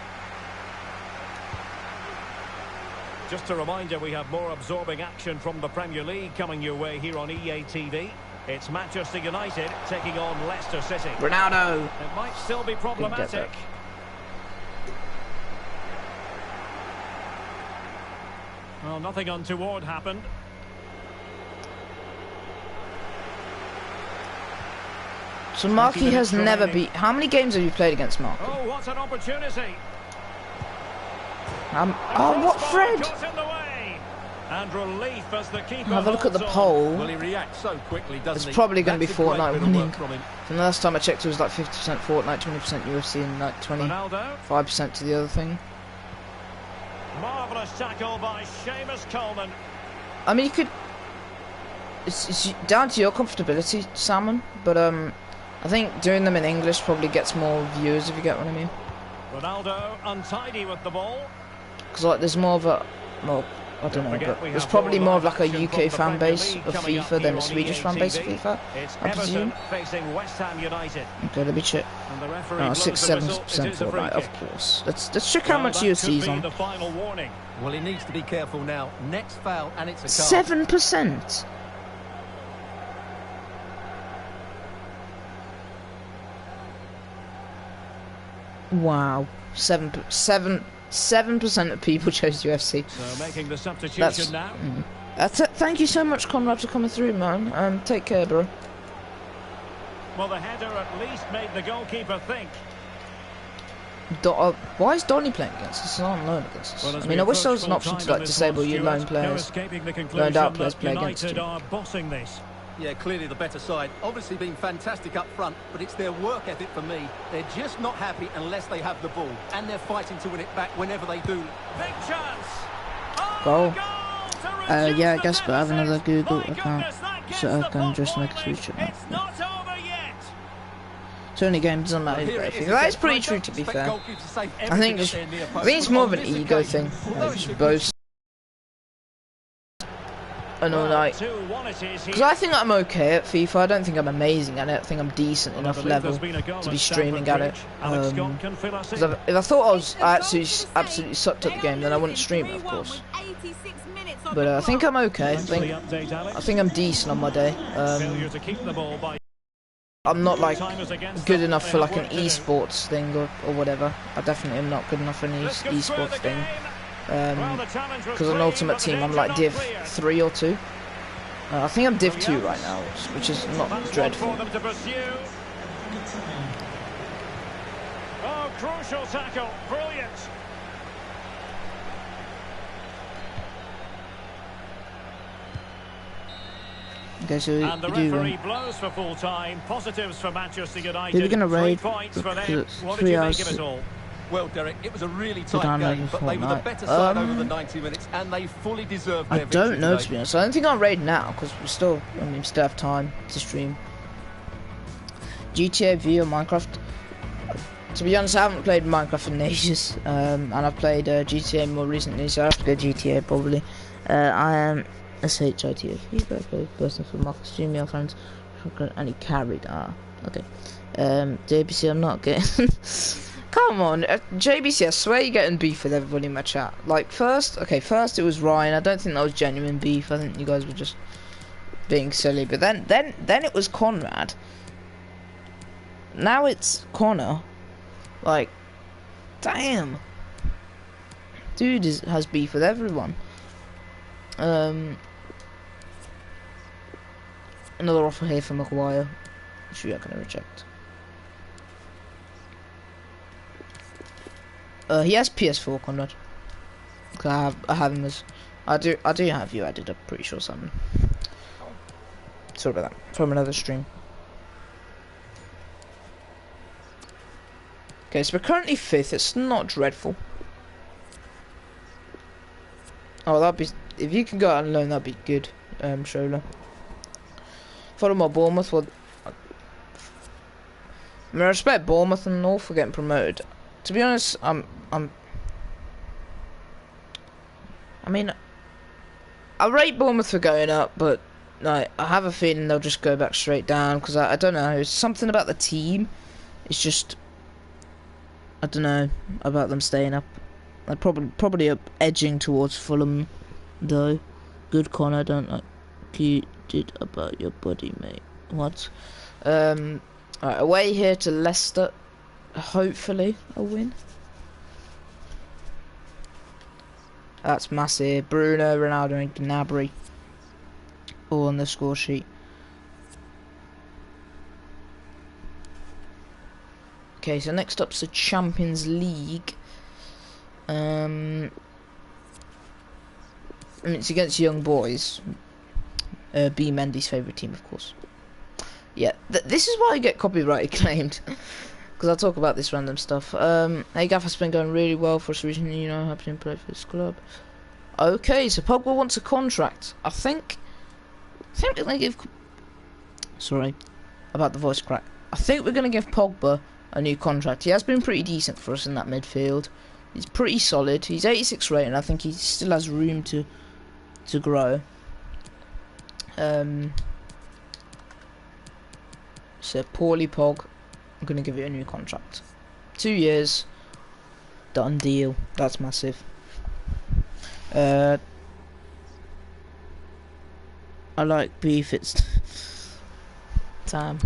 Just a reminder, we have more absorbing action from the Premier League coming your way here on EA TV. It's Manchester United taking on Leicester City. Ronaldo. It might still be problematic. Well, nothing untoward happened. So Marky has never beat. How many games have you played against Marky? Oh, what an opportunity! Oh, what Fred? Got in the way. And relief as the keeper. Have a look at the holds poll. Well, he reacts so quickly, doesn't he? It's probably going to be That's a great Fortnite bit of work winning. from him. From the last time I checked, it was like 50% Fortnite, 20% UFC, and like on. Ronaldo. 25% to the other thing. Marvellous tackle by Seamus Coleman. I mean, you could. It's down to your comfortability, Salmon. But I think doing them in English probably gets more viewers, if you get what I mean. Ronaldo untidy with the ball. Because like there's more of a, well, I don't know, but there's probably more of like a UK fan base of FIFA than a Swedish fan base of FIFA, I presume. Facing West Ham United. Okay, let me check. And the referee Oh, blows the 6-7% whistle. It is a free Fortnite, of kick. course. Let's check how Well, much that UFC's could be on. the final warning. Well, he needs to be careful now. Next foul, and it's a card. 7%. Wow, 7% of people chose UFC. So making the substitution now. That's it. Thank you so much, Conrad, for coming through, man. Take care, bro. Well, the header at least made the goalkeeper think. Why is Donny playing against us? He's on loan against us. Well, I mean, I wish there was an option to like disable you loan players. Loaned out players play against United you. are bossing this. Yeah, clearly the better side. Obviously been fantastic up front, but it's their work ethic for me. They're just not happy unless they have the ball, and they're fighting to win it back whenever they do. Big chance. Oh, Goal. Yeah, I guess, but I have another Google account, so I can just make a switch. switch. It's not over yet. It's only game doesn't matter. That is pretty true, to be fair. I think it's more of an ego thing. Like, just boast. And all like, because I think I'm okay at FIFA. I don't think I'm amazing at it. I think I'm decent enough level to be streaming at it. Because if I thought I absolutely sucked at the game, then I wouldn't stream it, of course. But I think I'm okay. I think I'm decent on my day. I'm not like good enough for like an esports thing or whatever. I definitely am not good enough for an esports thing. Because on Ultimate Team I'm like Div 3 or 2. I think I'm Div 2 right now, which is not dreadful. Oh, crucial tackle, brilliant. Okay, so And the referee blows for full time. Positives for Manchester United. we're gonna raid 3 points for because them. it's What 3 did you hours. make of it all? Well, Derek, it was a really So tight download game, for but they were the Fortnite. better side over the 90 minutes, and they fully deserved their I don't victory know, today. to be honest. I don't think I'll raid now because we still have time to stream. GTA V or Minecraft. To be honest, I haven't played Minecraft in ages, and I've played GTA more recently, so I have to go GTA probably. I am SHITF. You guys play person for Marcus Junior friends, and he carried. Okay. JBC, I'm not getting. Come on, JBC, I swear you're getting beef with everybody in my chat. Like, first it was Ryan. I don't think that was genuine beef. I think you guys were just being silly. But then it was Conrad. Now it's Connor. Like, damn. Dude has beef with everyone. Another offer here for Maguire, which we are going to reject. He has PS4, Conrad. I have him as... I do have you added, I'm pretty sure, something. Sorry about that. From another stream. Okay, so we're currently 5th. It's not dreadful. Oh, that'd be... If you can go out on loan, that'd be good, Shola. Follow my Bournemouth. Well, I mean, I respect Bournemouth and all for getting promoted. To be honest, I mean, I rate Bournemouth for going up, but like, I have a feeling they'll just go back straight down because I don't know. It's something about the team. It's just, I don't know about them staying up. They're probably up edging towards Fulham, though. Good Connor, don't like you did about your body, mate. What? Alright, away here to Leicester. Hopefully a win. That's massive. Bruno, Ronaldo and Gnabry all on the score sheet. Okay, so next up's the Champions League. I mean, it's against Young Boys. B. Mendy's favourite team, of course. Yeah, this is why I get copyright claimed. Because I talk about this random stuff. Hey, Gaff has been going really well for us recently, you know, happening to play for this club. Okay, so Pogba wants a contract. I think we're going to give... Sorry about the voice crack. I think we're going to give Pogba a new contract. He has been pretty decent for us in that midfield. He's pretty solid. He's 86 rated, and I think he still has room to grow. So poorly Pog. I'm gonna give it a new contract. 2 years. Done deal. That's massive. I like beef. It's time.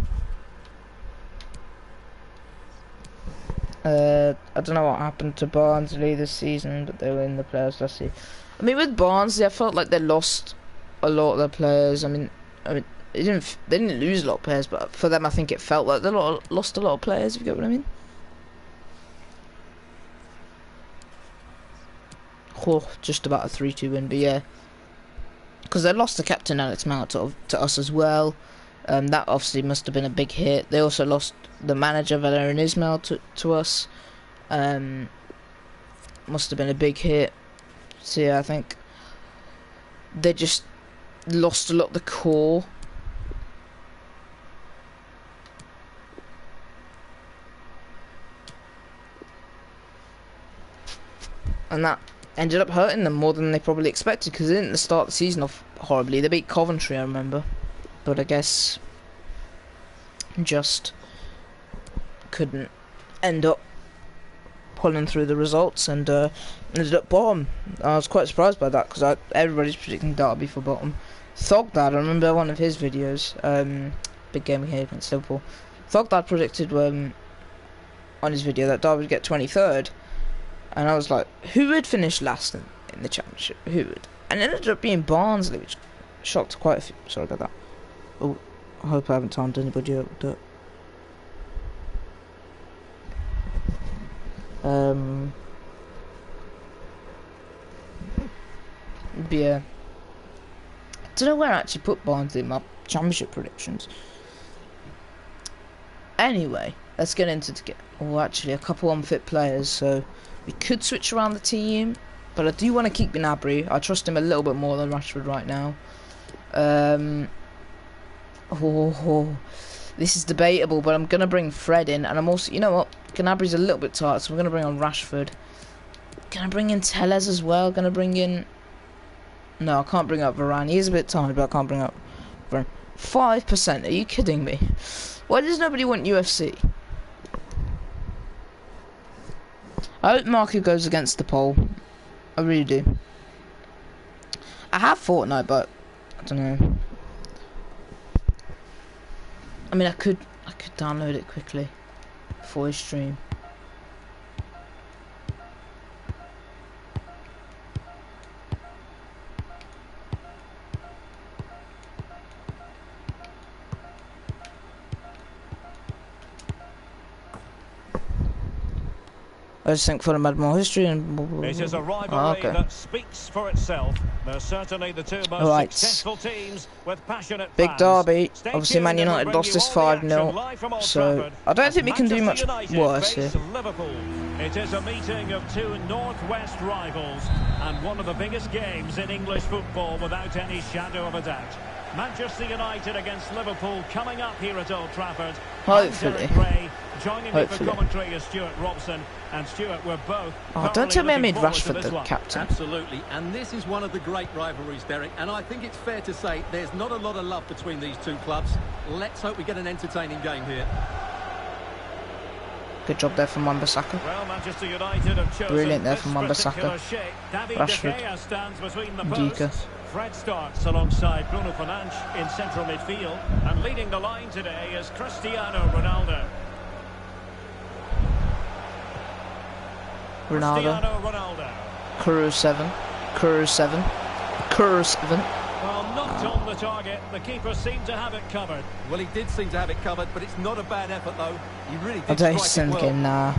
I don't know what happened to Barnsley this season, but they were in the players last year. I mean, with Barnsley, I felt like they lost a lot of their players. I mean, they didn't lose a lot of players, but for them, I think it felt like they lost a lot of players. If you get what I mean. Oh, just about a 3-2 win, but yeah, because they lost the captain Alex Mount to us as well. That obviously must have been a big hit. They also lost the manager Valerian Ismail to us. Must have been a big hit. So yeah, I think they just lost a lot of the core. And that ended up hurting them more than they probably expected, because they didn't start the season off horribly. They beat Coventry, I remember, but I guess just couldn't end up pulling through the results and ended up bottom. I was quite surprised by that, because everybody's predicting Derby for bottom. Thogdad, I remember one of his videos, big game here against Liverpool. Thogdad predicted on his video that Derby would get 23rd. And I was like, who would finish last in the championship? Who would? And it ended up being Barnsley, which shocked quite a few. Sorry about that. Oh, I hope I haven't timed anybody up with that. But yeah. I don't know where I actually put Barnsley in my championship predictions. Anyway, let's get into actually a couple unfit players, so we could switch around the team, but I do want to keep Gnabry. I trust him a little bit more than Rashford right now. This is debatable, but I'm gonna bring Fred in, and I'm also, you know what, Gnabry's a little bit tired, so I'm gonna bring on Rashford. Gonna bring in Tellez as well. Gonna bring in. No, I can't bring up Varane. He is a bit tired, but I can't bring up Varane. 5%. Are you kidding me? Why does nobody want UFC? I hope Marco goes against the poll. I really do. I have Fortnite, but I don't know. I mean, I could download it quickly before I stream. I just think Fulham had more history and... It is a rivalry that speaks for itself. They're certainly the two most successful teams with passionate fans. Big derby. Obviously Man United lost this 5-0, so I don't think we can do much worse here. Liverpool. It is a meeting of two northwest rivals and one of the biggest games in English football without any shadow of a doubt. Manchester United against Liverpool coming up here at Old Trafford. Hopefully. Joining me for commentary is Stuart Robson. And Stuart, we're both... Oh, don't tell me I made Rashford the captain. Absolutely, and this is one of the great rivalries, Derek, and I think it's fair to say there's not a lot of love between these two clubs. Let's hope we get an entertaining game here. Good job there from Wan-Bissaka. Well, Manchester United have chosen brilliant there from Wan-Bissaka. Rashford. Stands between the Ndika. Fred starts alongside Bruno Fernandes in central midfield, and leading the line today is Cristiano Ronaldo. Ronaldo. Kuru 7. Kuru 7. Kuru 7. Well, not on the target. The keeper seemed to have it covered. Well, he did seem to have it covered, but it's not a bad effort, though. He really did. I don't send the game now.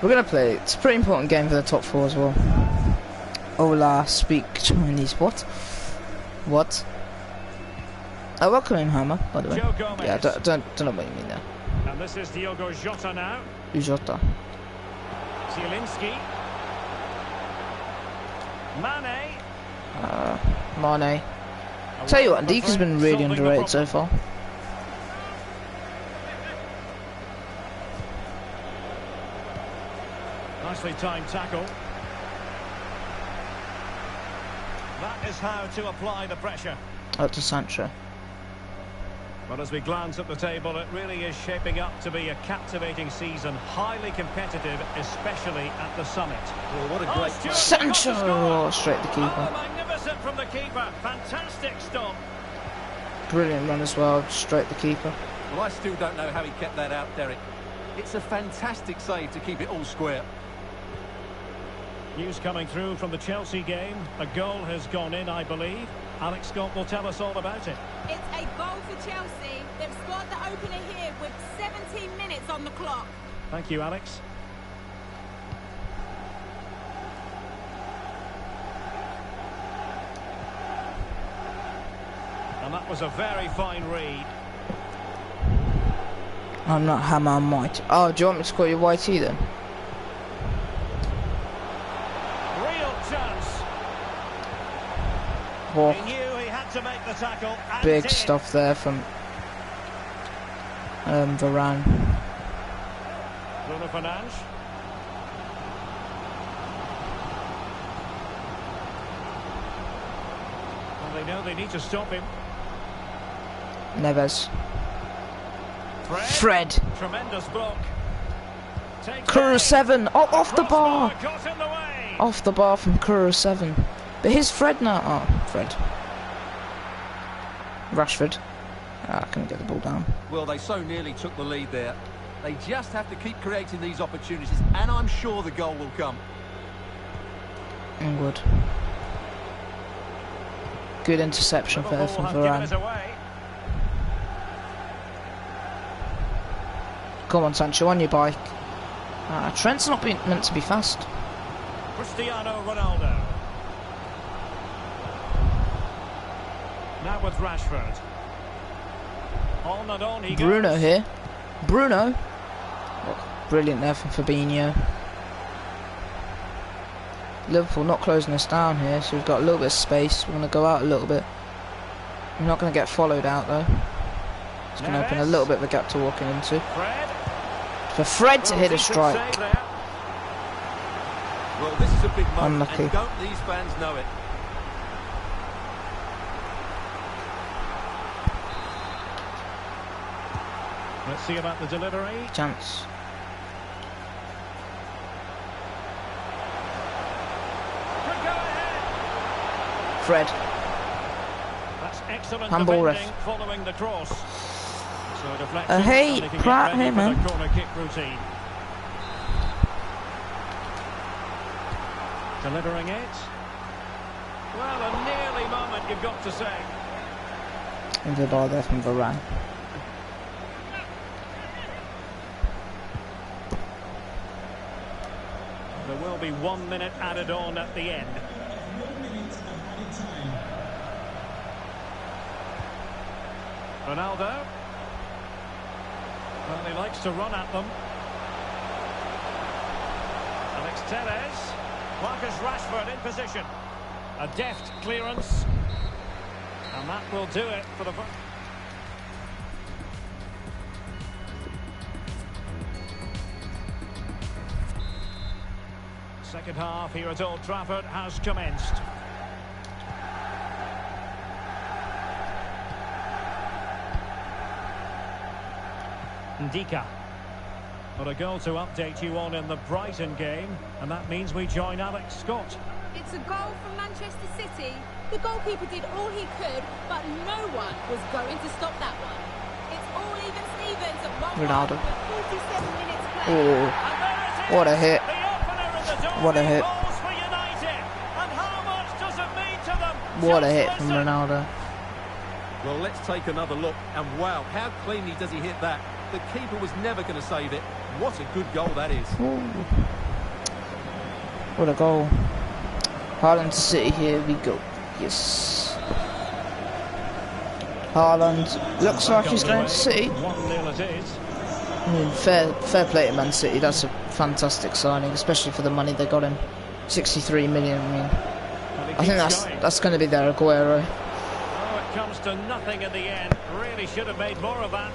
We're going to play. It's a pretty important game for the top 4 as well. Hola, speak Chinese. What? What? I welcome him, Hammer, by the way. Yeah, I don't know what you mean there. And this is Diogo Jota now. Jota. Zielinski. Mane. Mane. Tell you what, Ndika's been really underrated so far. Nicely timed tackle. That is how to apply the pressure. Out to Sancho. Well, as we glance at the table, it really is shaping up to be a captivating season, highly competitive, especially at the summit. Well, what a great Sancho! Oh, straight at the keeper. Oh, magnificent from the keeper. Fantastic stop. Brilliant run as well, straight at the keeper. Well, I still don't know how he kept that out, Derek. It's a fantastic save to keep it all square. News coming through from the Chelsea game. A goal has gone in, I believe. Alex Scott will tell us all about it. It's a goal for Chelsea. They've scored the opener here with 17 minutes on the clock. Thank you, Alex. And that was a very fine read. I'm not Hammer, I'm White. Oh, do you want me to call you Whitey then? Real chance. Oh. He knew he had to make the tackle. And Big did. stuff there from Varane. Bruno Fernandes. Well, they know they need to stop him. Neves. Fred. Tremendous block. Kuru 7. Oh, off the bar. Got in the way. Off the bar from Kuru 7. But here's Fred now. Oh, Fred. Rashford. I couldn't get the ball down. Well, they so nearly took the lead there. They just have to keep creating these opportunities, and I'm sure the goal will come. Ingwood. Good interception there from Varane. Come on, Sancho, on your bike. Trent's not meant to be fast. Cristiano Ronaldo. Now with Rashford. On and on he goes. Bruno here. Bruno. Oh, brilliant there from Fabinho. Liverpool not closing us down here, so we've got a little bit of space. We're going to go out a little bit. We're not going to get followed out though. It's going to open a little bit of a gap to walk into. For Fred to hit a strike. Well, this is a big moment. Unlucky. And don't these fans know it? Let's see about the delivery. Chance. Fred. That's excellent Handball defending ref. following the cross. So a deflection, Hey, and they can get Pratt, ready hey for man. the corner kick routine. Delivering it. Well, a nearly moment, you've got to say. And the ball there from Varane. There will be 1 minute added on at the end. Ronaldo. Well, he likes to run at them. Alex Telles. Marcus Rashford in position. A deft clearance. And that will do it for the... Second half here at Old Trafford has commenced. Ndika. But a goal to update you on in the Brighton game, and that means we join Alex Scott. It's a goal from Manchester City. The goalkeeper did all he could, but no one was going to stop that one. It's all even Stevens at 1-1 Ronaldo. with 47 minutes played. Oh, And there it is, what a hit. the opener in the door. What a hit. Goals for United. And how much does it mean to them? What a Just hit from listen. Ronaldo. Well, let's take another look. And wow, how cleanly does he hit that? The keeper was never going to save it. What a good goal that is. Ooh. What a goal. Haaland to City, here we go. Yes. Haaland looks like he's going to City. 1-0 it is. I mean, fair play to Man City. That's a fantastic signing, especially for the money they got him. 63 million. I mean, Well, he I think keeps going. that's going to be their Aguero. Oh, it comes to nothing in the end. Really should have made more of that.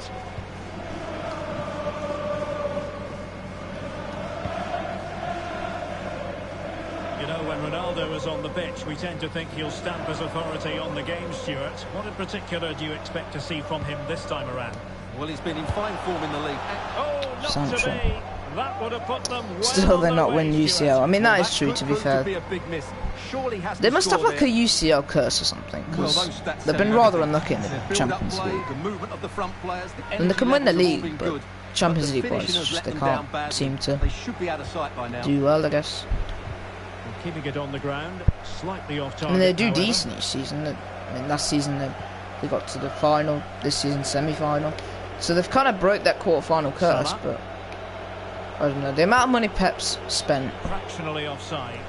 You know, when Ronaldo is on the pitch, we tend to think he'll stamp his authority on the game, Stuart. What in particular do you expect to see from him this time around? Well, he's been in fine form in the league. Oh, not Sancho. to be. That would have put them well Still, on they're their not way, winning Stuart. UCL. I mean, that Well, is true, could to be prove fair. be a big miss. Surely has They to must have score like a there. UCL curse or something, Well, because those stats they've tell been you rather everything. unlucky in Their the build-up Champions play, League. the movement of the front players, the And they can energy win the levels have all league, been but good. Champions But the League wise, finishing has just let they them can't down badly. seem to They should be out of sight by now. do well, I guess. Keeping it on the ground, slightly off I target. mean, they do however. decent each season. I mean, last season they got to the final, this season semi-final. So they've kind of broke that quarter-final curse, Salah. but I don't know. The amount of money Pep's spent, Fractionally offside.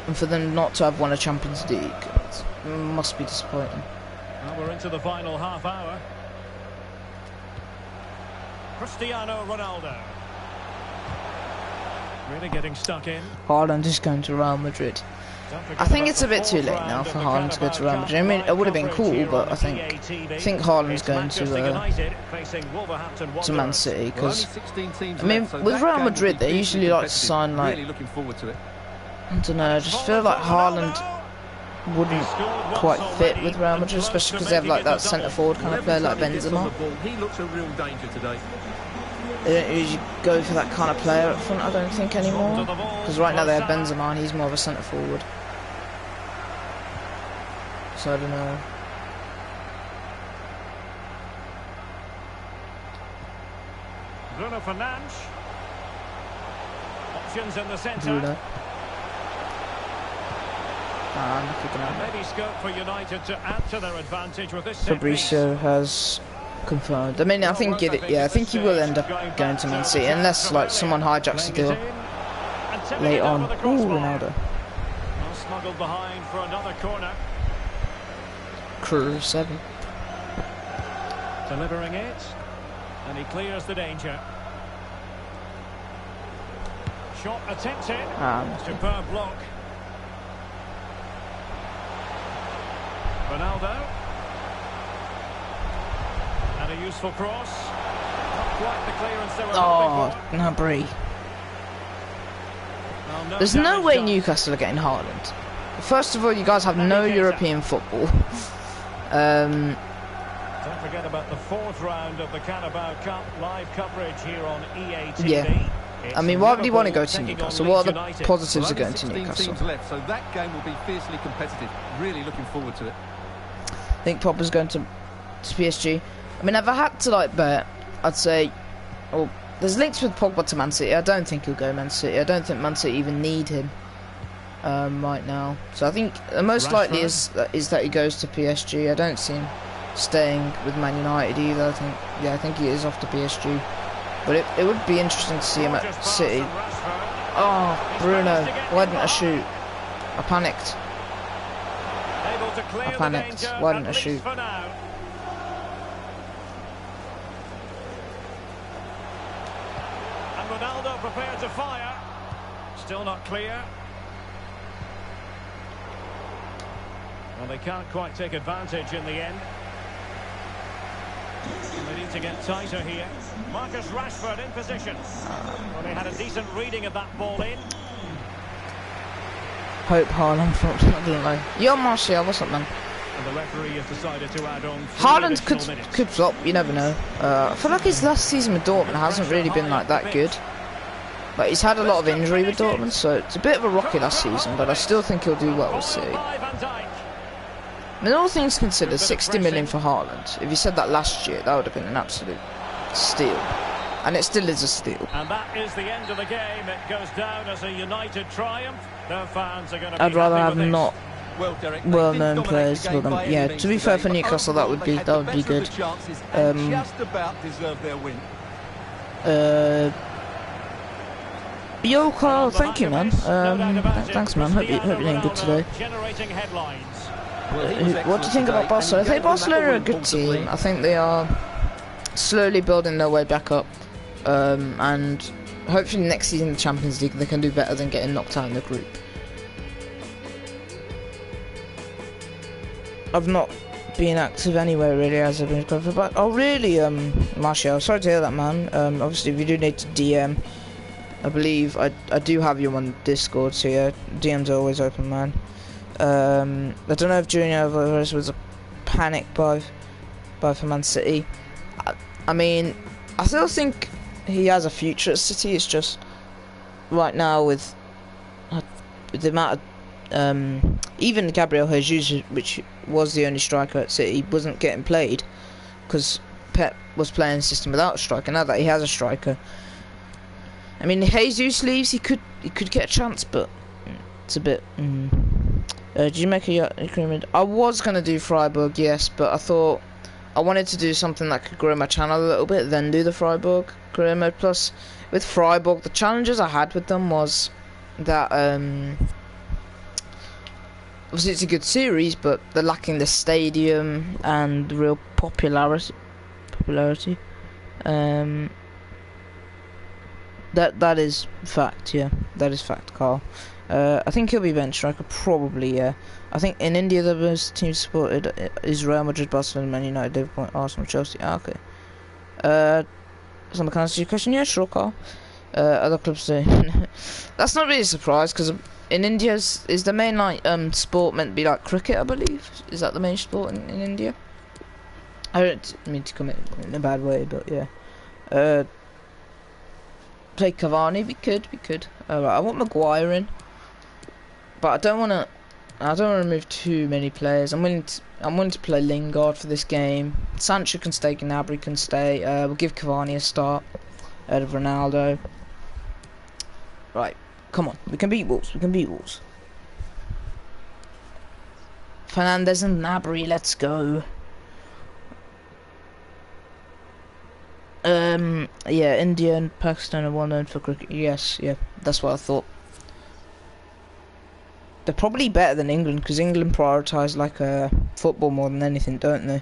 and for them not to have won a Champions League, it must be disappointing. Well, we're into the final half hour. Cristiano Ronaldo. Really getting stuck in. Haaland is going to Real Madrid. Don't forget I think about it's a the bit too fourth late round now of for the Haaland to go to Carabao Real Cup. Madrid. I mean, it would have been Live cool, coverage but here I think on EA TV. Haaland's It's going Manchester to United facing Wolverhampton Man Wanderers. City, Well, because only 16 teams I mean, left, so with that Real game will Madrid, be they fiercely usually like to competitive. sign like, Really looking forward to it. I don't know. I just feel like Haaland wouldn't quite fit with Real Madrid, especially because they have like that centre forward kind of player like Every time he gets on Benzema. the ball, he looks a real danger today. They don't usually go for that kind of player up front, I don't think, anymore. Because right now they have Benzema and he's more of a centre forward. So I don't know. Bruno Fernandes. Options in the centre. Bruno. I'm kicking out. Maybe scope for United to add to their advantage with this set piece. Fabrizio has confirmed. I mean, I think I think he will end up going to Man City unless like someone hijacks the deal late on. Ooh, Ronaldo. Well, smuggled behind for another corner. Crew 7. Delivering it. And he clears the danger. Shot attempted. Superb block. Ronaldo. And a useful cross. Not quite the clearance they were hoping for. Gnabry. Well, There's no damage way done. Newcastle are getting Haaland. First of all, you guys have no European football. Don't forget about the fourth round of the Carabao Cup live coverage here on EA TV. Yeah. I mean, why would he want to go to Newcastle? What are the positives of going to Newcastle? Left, so that game will be fiercely competitive. Really looking forward to it. I think Pogba's going to PSG. I mean, if I had to like bet, I'd say, well, there's links with Pogba to Man City. I don't think he'll go Man City. I don't think Man City even need him right now. So I think the most likely is that he goes to PSG. I don't see him staying with Man United either. I think he is off to PSG. But it would be interesting to see him at City. Oh, Bruno, why didn't I shoot? I panicked. Why didn't I shoot? And Ronaldo prepared to fire. Still not clear. Well, they can't quite take advantage in the end. They need to get tighter here. Marcus Rashford in position. Well, they had a decent reading of that ball in. Hope Haaland flops. I don't know. Yo, Martial, what's up, man? And the referee has decided to add on. Haaland could flop. You never know. I feel like his last season with Dortmund hasn't really been like that good. Like he's had a lot of injury with Dortmund, so it's a bit of a rocky last season. But I still think he'll do well with City. I mean, all things considered, 60 million for Haaland. If you said that last year, that would have been an absolute steal. And it still is a steal. And that is the end of the game. It goes down as a United triumph. Their fans are going to be I'd rather have this. not well-known players. Yeah, to be fair for Newcastle, that would be good. Just about deserve their win. Yo, Carl, thank you, man. Thanks, man. Hope you're doing good today. Generating headlines. What do you think about Barcelona? I think Barcelona are a good team. I think they are slowly building their way back up. And hopefully next season in the Champions League they can do better than getting knocked out in the group. I've not been active anywhere really as I've been covered, but oh really, Martial, sorry to hear that, man. Obviously if you do need to DM, I believe I do have you on Discord, so yeah, DMs are always open, man. I don't know if Junior Alvarez was a panic buy for Man City. I mean, I still think he has a future at City. It's just right now with the amount of even Gabriel Jesus, which was the only striker at City, wasn't getting played because Pep was playing a system without a striker. Now that he has a striker, I mean, Jesus leaves, he could get a chance, but it's a bit. Did you make a agreement? I was gonna do Freiburg, yes, but I thought I wanted to do something that could grow my channel a little bit, then do the Freiburg career mode. Plus, with Freiburg, the challenges I had with them was that obviously it's a good series, but they're lacking the stadium and the real popularity. That is fact, yeah. That is fact, Carl. I think he'll be bench striker, probably, yeah. I think in India the most teams supported is Real Madrid, Barcelona, Man United, Liverpool, Arsenal, Chelsea. Ah, okay. Someone can answer your question? Yeah, sure, Carl. Other clubs do. That's not really a surprise, because in India is the main like sport meant to be like cricket, I believe. Is that the main sport in India? I don't mean to comment in a bad way, but yeah. Play Cavani, we could. Right, I want Maguire in, but I don't want to remove too many players. I'm willing to play Lingard for this game. Sancho can stay, Gnabry can stay. We'll give Cavani a start out of Ronaldo. Right, come on, we can beat Wolves. Fernandes and Gnabry, let's go. Yeah, India and Pakistan are well known for cricket. Yes, yeah, that's what I thought. They're probably better than England, because England prioritise like football more than anything, don't they?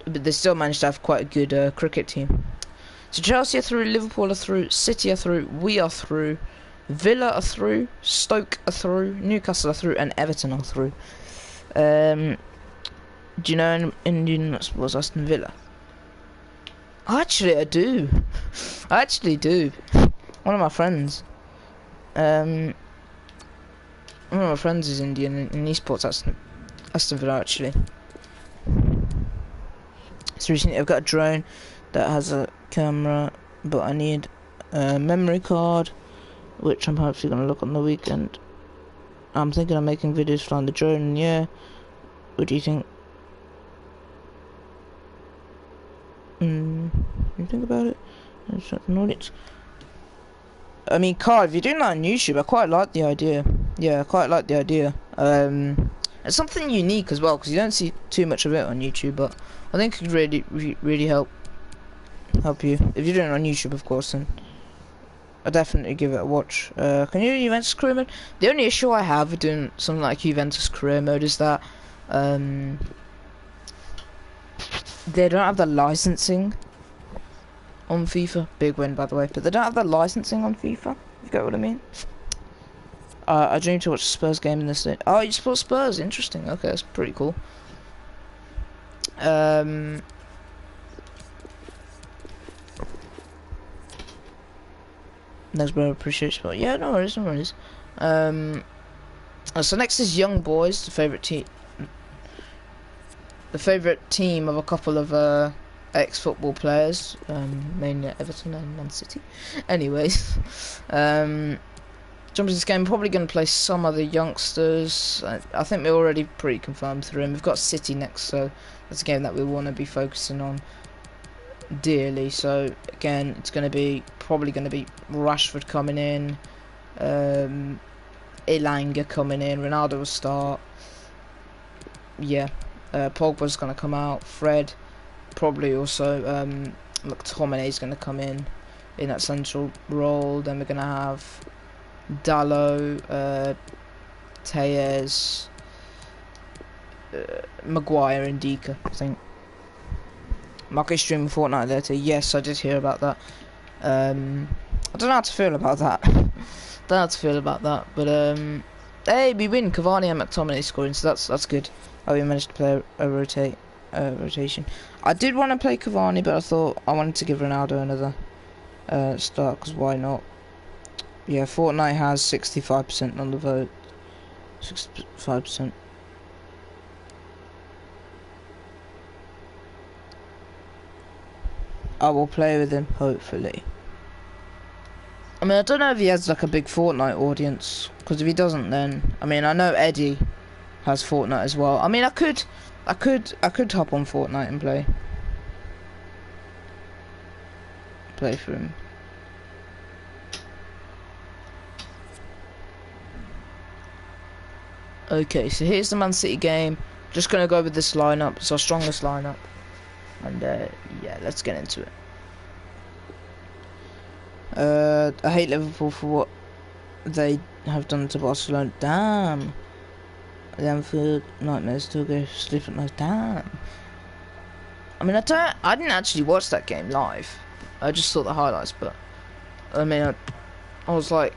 But they still managed to have quite a good cricket team. So Chelsea are through, Liverpool are through, City are through, we are through, Villa are through, Stoke are through, Newcastle are through, and Everton are through. Do you know an Indian was Aston Villa? Actually, I do. I actually do. One of my friends. One of my friends is Indian and he supports Aston Villa actually. So recently I've got a drone that has a camera, but I need memory card, which I'm hopefully going to look on the weekend. I'm thinking of making videos flying the drone, yeah. What do you think? You think about it? I mean, Carl, if you're doing that on YouTube, I quite like the idea. Yeah, I quite like the idea. It's something unique as well, because you don't see too much of it on YouTube, but I think it could really help you. If you're doing it on YouTube, of course, then I'll definitely give it a watch. Can you do Juventus career mode? The only issue I have with doing something like Juventus career mode is that they don't have the licensing on FIFA. Big win, by the way, but they don't have the licensing on FIFA. You get what I mean? I dream to watch a Spurs game in this day. Oh, you support Spurs? Interesting. Okay, that's pretty cool. Thanks, bro. Appreciate you. Yeah, no worries, no worries. So next is Young Boys, the favourite team. The favourite team of a couple of ex-football players, mainly at Everton and Man City. Anyways, jumping to this game, probably going to play some other youngsters. I think we're already pretty confirmed through him. We've got City next, so that's a game that we want to be focusing on dearly. So again, it's going to be probably going to be Rashford coming in, Elanga coming in, Ronaldo will start. Yeah, Pogba's going to come out. Fred probably also. McTominay's going to come in that central role. Then we're going to have Dalot, Tellez, Maguire and Dika, I think. Marcus streaming Fortnite later. Yes, I did hear about that. I don't know how to feel about that. But hey, we win. Cavani and McTominay scoring, so that's good. Oh, we managed to play a rotation. I did want to play Cavani, but I thought I wanted to give Ronaldo another start, because why not? Yeah, Fortnite has 65% on the vote. 65%. I will play with him, hopefully. I mean, I don't know if he has like a big Fortnite audience, because if he doesn't, then I mean, I know Eddie has Fortnite as well. I mean, I could hop on Fortnite and play for him. Okay, so here's the Man City game. Just gonna go with this lineup. It's our strongest lineup. And yeah, let's get into it. I hate Liverpool for what they have done to Barcelona. Damn. The Anfield nightmares still go sleep at night. Damn. I mean, I didn't actually watch that game live. I just saw the highlights, but I mean, I was like,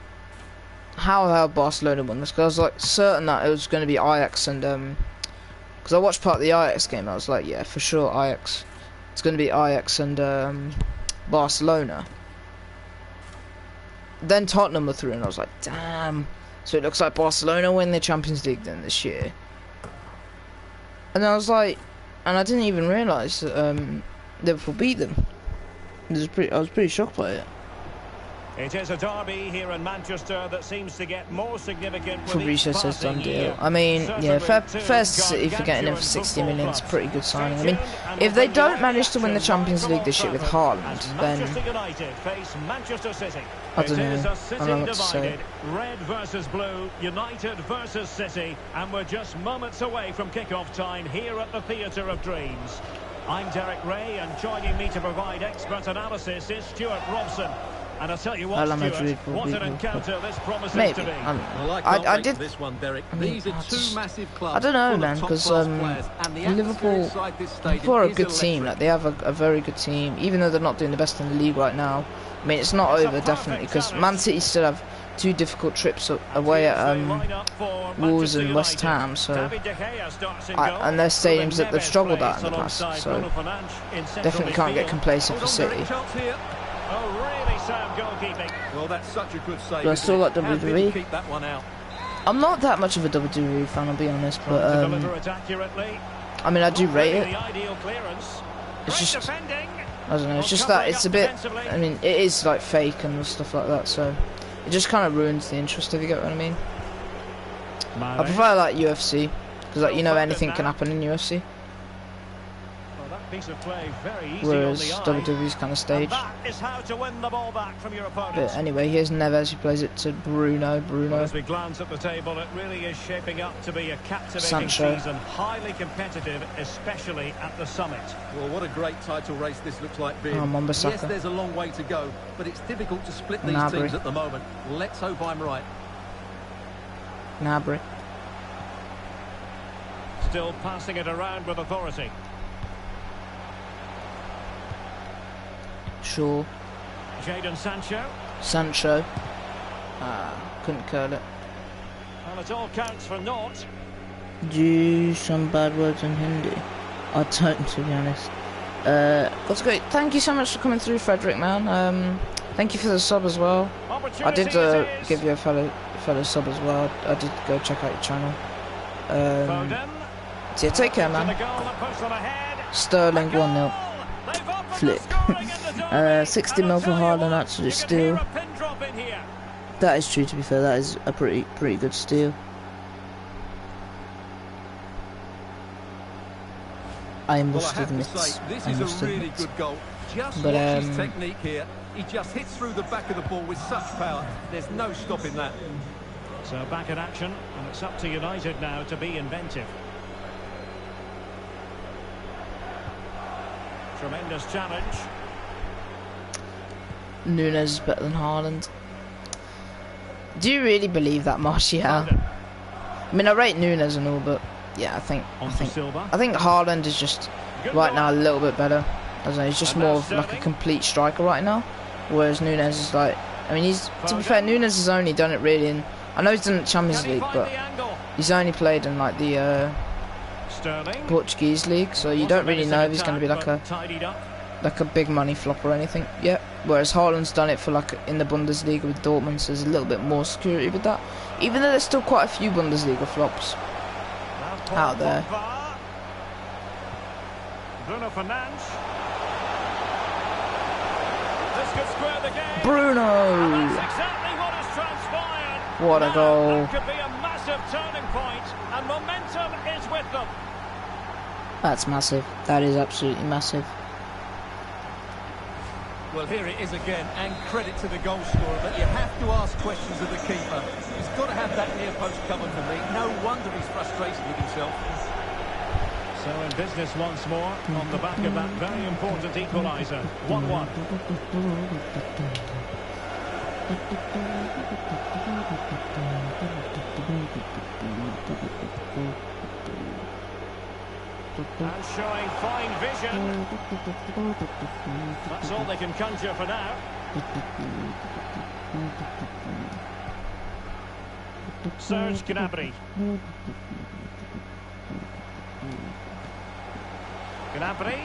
how Barcelona won this? Because I was like certain that it was going to be Ajax and because I watched part of the Ajax game. I was like, yeah, for sure Ajax. It's going to be Ajax and Barcelona. Then Tottenham were through, and I was like, damn. So it looks like Barcelona win the Champions League then this year. And I was like, and I didn't even realise that Liverpool beat them. I was pretty shocked by it. It is a derby here in Manchester that seems to get more significant. Fabrizio says done deal. I mean, yeah, fair City for getting him for 60 million. It's a pretty good signing. I mean, if they don't manage to win the Champions League this year with Haaland, then I don't know what to say. Red versus blue, United versus City, and we're just moments away from kick-off time here at the Theatre of Dreams. I'm Derek Ray, and joining me to provide expert analysis is Stuart Robson. And I'll tell you what, Stuart, what an encounter this promises to be. I did this one, Derek. These are two massive clubs. I don't know, man, because Liverpool are a good team. Like, they have a very good team, even though they're not doing the best in the league right now. I mean, it's not over, definitely, because Man City still have two difficult trips away at Wolves and West Ham, so and their stadiums that they've struggled at in the past, so definitely can't get complacent for City. Well, that's such a good save. But I still like WWE. I'm not that much of a WWE fan, I'll be honest, but I mean, I do rate it. It's just I don't know. It's just that it's a bit. I mean, it is like fake and stuff like that, so it just kind of ruins the interest. If you get what I mean. I prefer like UFC because like anything can happen in UFC. Piece of play very easy Whereas on the WWE's kind of staged. that is how to win the ball back from your opponent. But anyway, here's Neves who plays it to Bruno. Well, as we glance at the table, it really is shaping up to be a captivating season, highly competitive, especially at the summit. Well, what a great title race this looks like being. Yes, there's a long way to go, but it's difficult to split these teams at the moment. Let's hope I'm right. Gnabry. Still passing it around with authority. Shaw. Jadon Sancho. Couldn't curl it. Well, it all counts for naught. Do some bad words in Hindi. I don't, to be honest. That's great. Thank you so much for coming through, Frederick, man. Thank you for the sub as well. I did give you a fellow sub as well. I did go check out your channel. So yeah, take care, man. Sterling 1-0. Flip. 60 mil for Haaland, actually steal. That is true, to be fair. That is a pretty good steal. I must admit. This is a really good goal. Just watch his technique here. He just hits through the back of the ball with such power. There's no stopping that. So back in action, and it's up to United now to be inventive. Tremendous challenge. Nunes is better than Haaland. Do you really believe that, Martial? I mean, I rate Nunes and all, but yeah, I think Haaland is just right now a little bit better. I don't know, he's just more of like a complete striker right now, whereas Nunes is like, I mean, to be fair, Nunes has only done it really in. I know he's done it Champions League, but he's only played in like the Portuguese league, so you don't really know if he's going to be like a big money flop or anything. Yeah. Whereas Haaland's done it for like in the Bundesliga with Dortmund, so there's a little bit more security with that. Even though there's still quite a few Bundesliga flops out there. Bruno Fernandes. This could square the game. Bruno. And that's exactly what has transpired. What a goal. That could be a massive turning point, and momentum is with them. That's massive. That is absolutely massive. Well, here it is again, and credit to the goal scorer, but you have to ask questions of the keeper. He's got to have that near post covered for me. No wonder he's frustrated with himself. So in business once more, on the back of that very important equaliser. 1-1. And showing fine vision. That's all they can conjure for now. Serge Gnabry. Gnabry.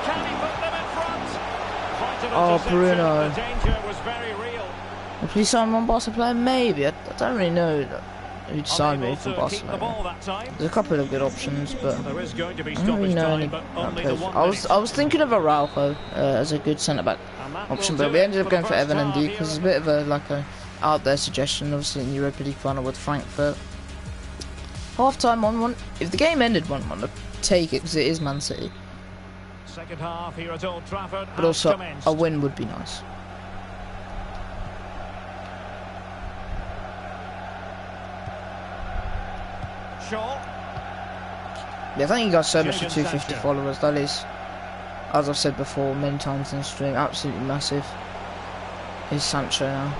Can he put them in front? Oh, Bruno. The danger was very real. Please sign one Barca player? Maybe. I don't really know who'd sign me for Barcelona. There's a couple of good options, but I don't really know any players. I was thinking of Araujo as a good centre-back option, but we ended up going for Evan and D because it's a bit of a out there suggestion, obviously in the Europa League final with Frankfurt. Half-time 1-1. If the game ended 1-1, I'd take it because it is Man City. Second half here at Old Trafford, but also a win would be nice. Yeah, thank you guys so much for 250 followers. That is, as I've said before many times in the stream, absolutely massive. Is Sancho now?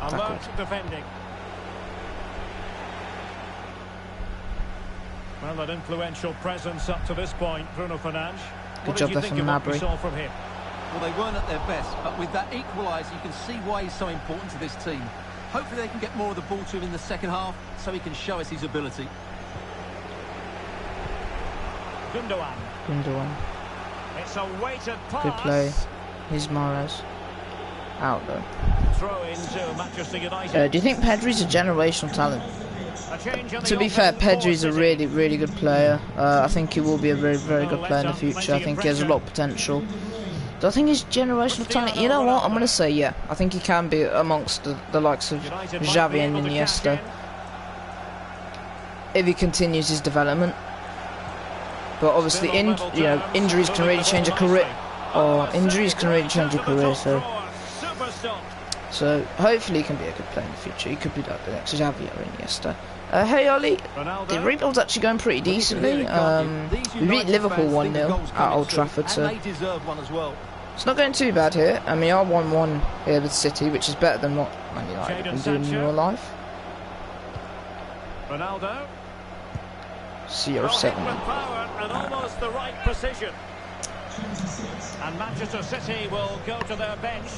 Alert defending. Well, an influential presence up to this point, Bruno Fernandes. Good job there from Gnabry. Well, they weren't at their best, but with that equaliser, you can see why he's so important to this team. Hopefully they can get more of the ball to him in the second half, so he can show us his ability. Gundogan. It's a weighted pass. Good play. Here's Mahrez. Out though. Throw into Manchester United. Do you think Pedri's a generational talent? To be fair, Pedri's a really, really good player. I think he will be a very, very good player in the future. I think he has a lot of potential. Do I think he's generational talent? You know what? I'm going to say yeah. I think he can be amongst the likes of Xavi and Iniesta if he continues his development. But obviously, injuries can really change a career. Injuries can really change a career. So hopefully he can be a good player in the future. He could be like the next Xavi or Iniesta. Hey Ollie, the rebuild's actually going pretty decently. We beat Liverpool 1-0 at Old Trafford, so it's not going too bad here. And we are 1-1 here with City, which is better than what Man United have been doing in real life. Ronaldo. CR7. And almost the right precision. And Manchester City will go to their bench.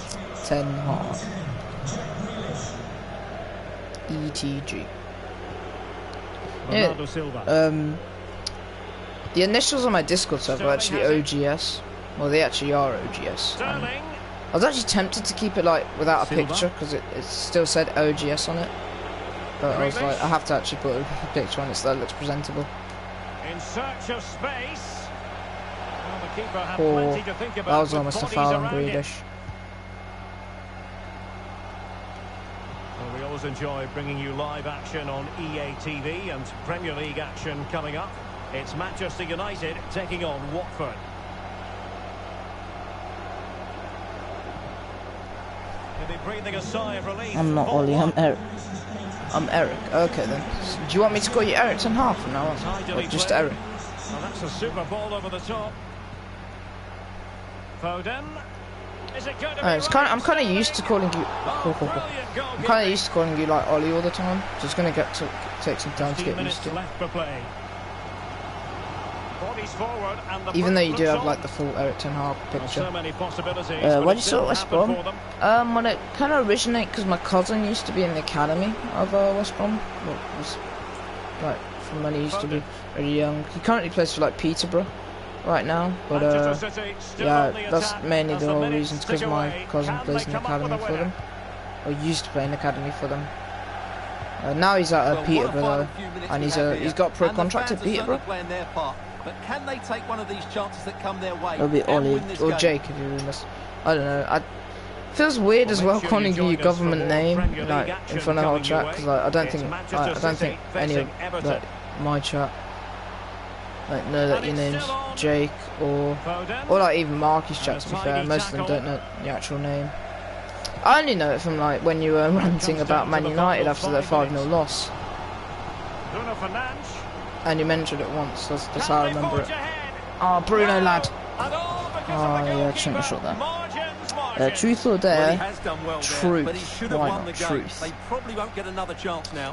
10 hard. ETG. Yeah, the initials on my Discord server are actually OGS. Well, they actually are OGS. I was actually tempted to keep it like without a picture because it still said OGS on it. But I was like, I have to actually put a picture on it so that it looks presentable. In search of space. Well, the keeper had Poor. plenty to think about. That was almost a foul on Grealish. Well, we always enjoy bringing you live action on EA TV and Premier League action coming up. It's Manchester United taking on Watford. He'll be breathing a sigh of relief. I'm not Ollie, I'm Eric. I'm Eric. Okay then. Do you want me to call you Eric Ten Hag from now on? Or just Eric? Well, that's a super ball over the top. Foden. I'm kind of used to calling you. I'm kind of used to calling you like Ollie all the time. So it's gonna take some time to get used to. Even though you do have like the full Eric Ten Hag picture. Why do you sort West Brom? Well, it kind of originated because my cousin used to be in the academy of West Brom. Well, was like from when he used to be really young. He currently plays for like Peterborough right now, but yeah, that's mainly the whole reason, because my cousin plays in the academy for them, or used to play in the academy for them. Now he's at Peterborough though, and he's got a pro contract at Peterborough. But can they take one of these chances that come their way? It'll be Ollie or Jake if you're in this. I don't know. It feels weird as well calling you your government name like in front of the whole chat, because like, I don't think any of like my chat like know that your name's Jake or like even Marky's chat. To be fair, most of them don't know the actual name. I only know it from like when you were ranting about Man United after their 5-0 loss. And you mentioned it once, that's how I remember it. Oh, Bruno, lad. Oh, yeah, shouldn't have shot that. Truth or dare? Truth. Why not truth?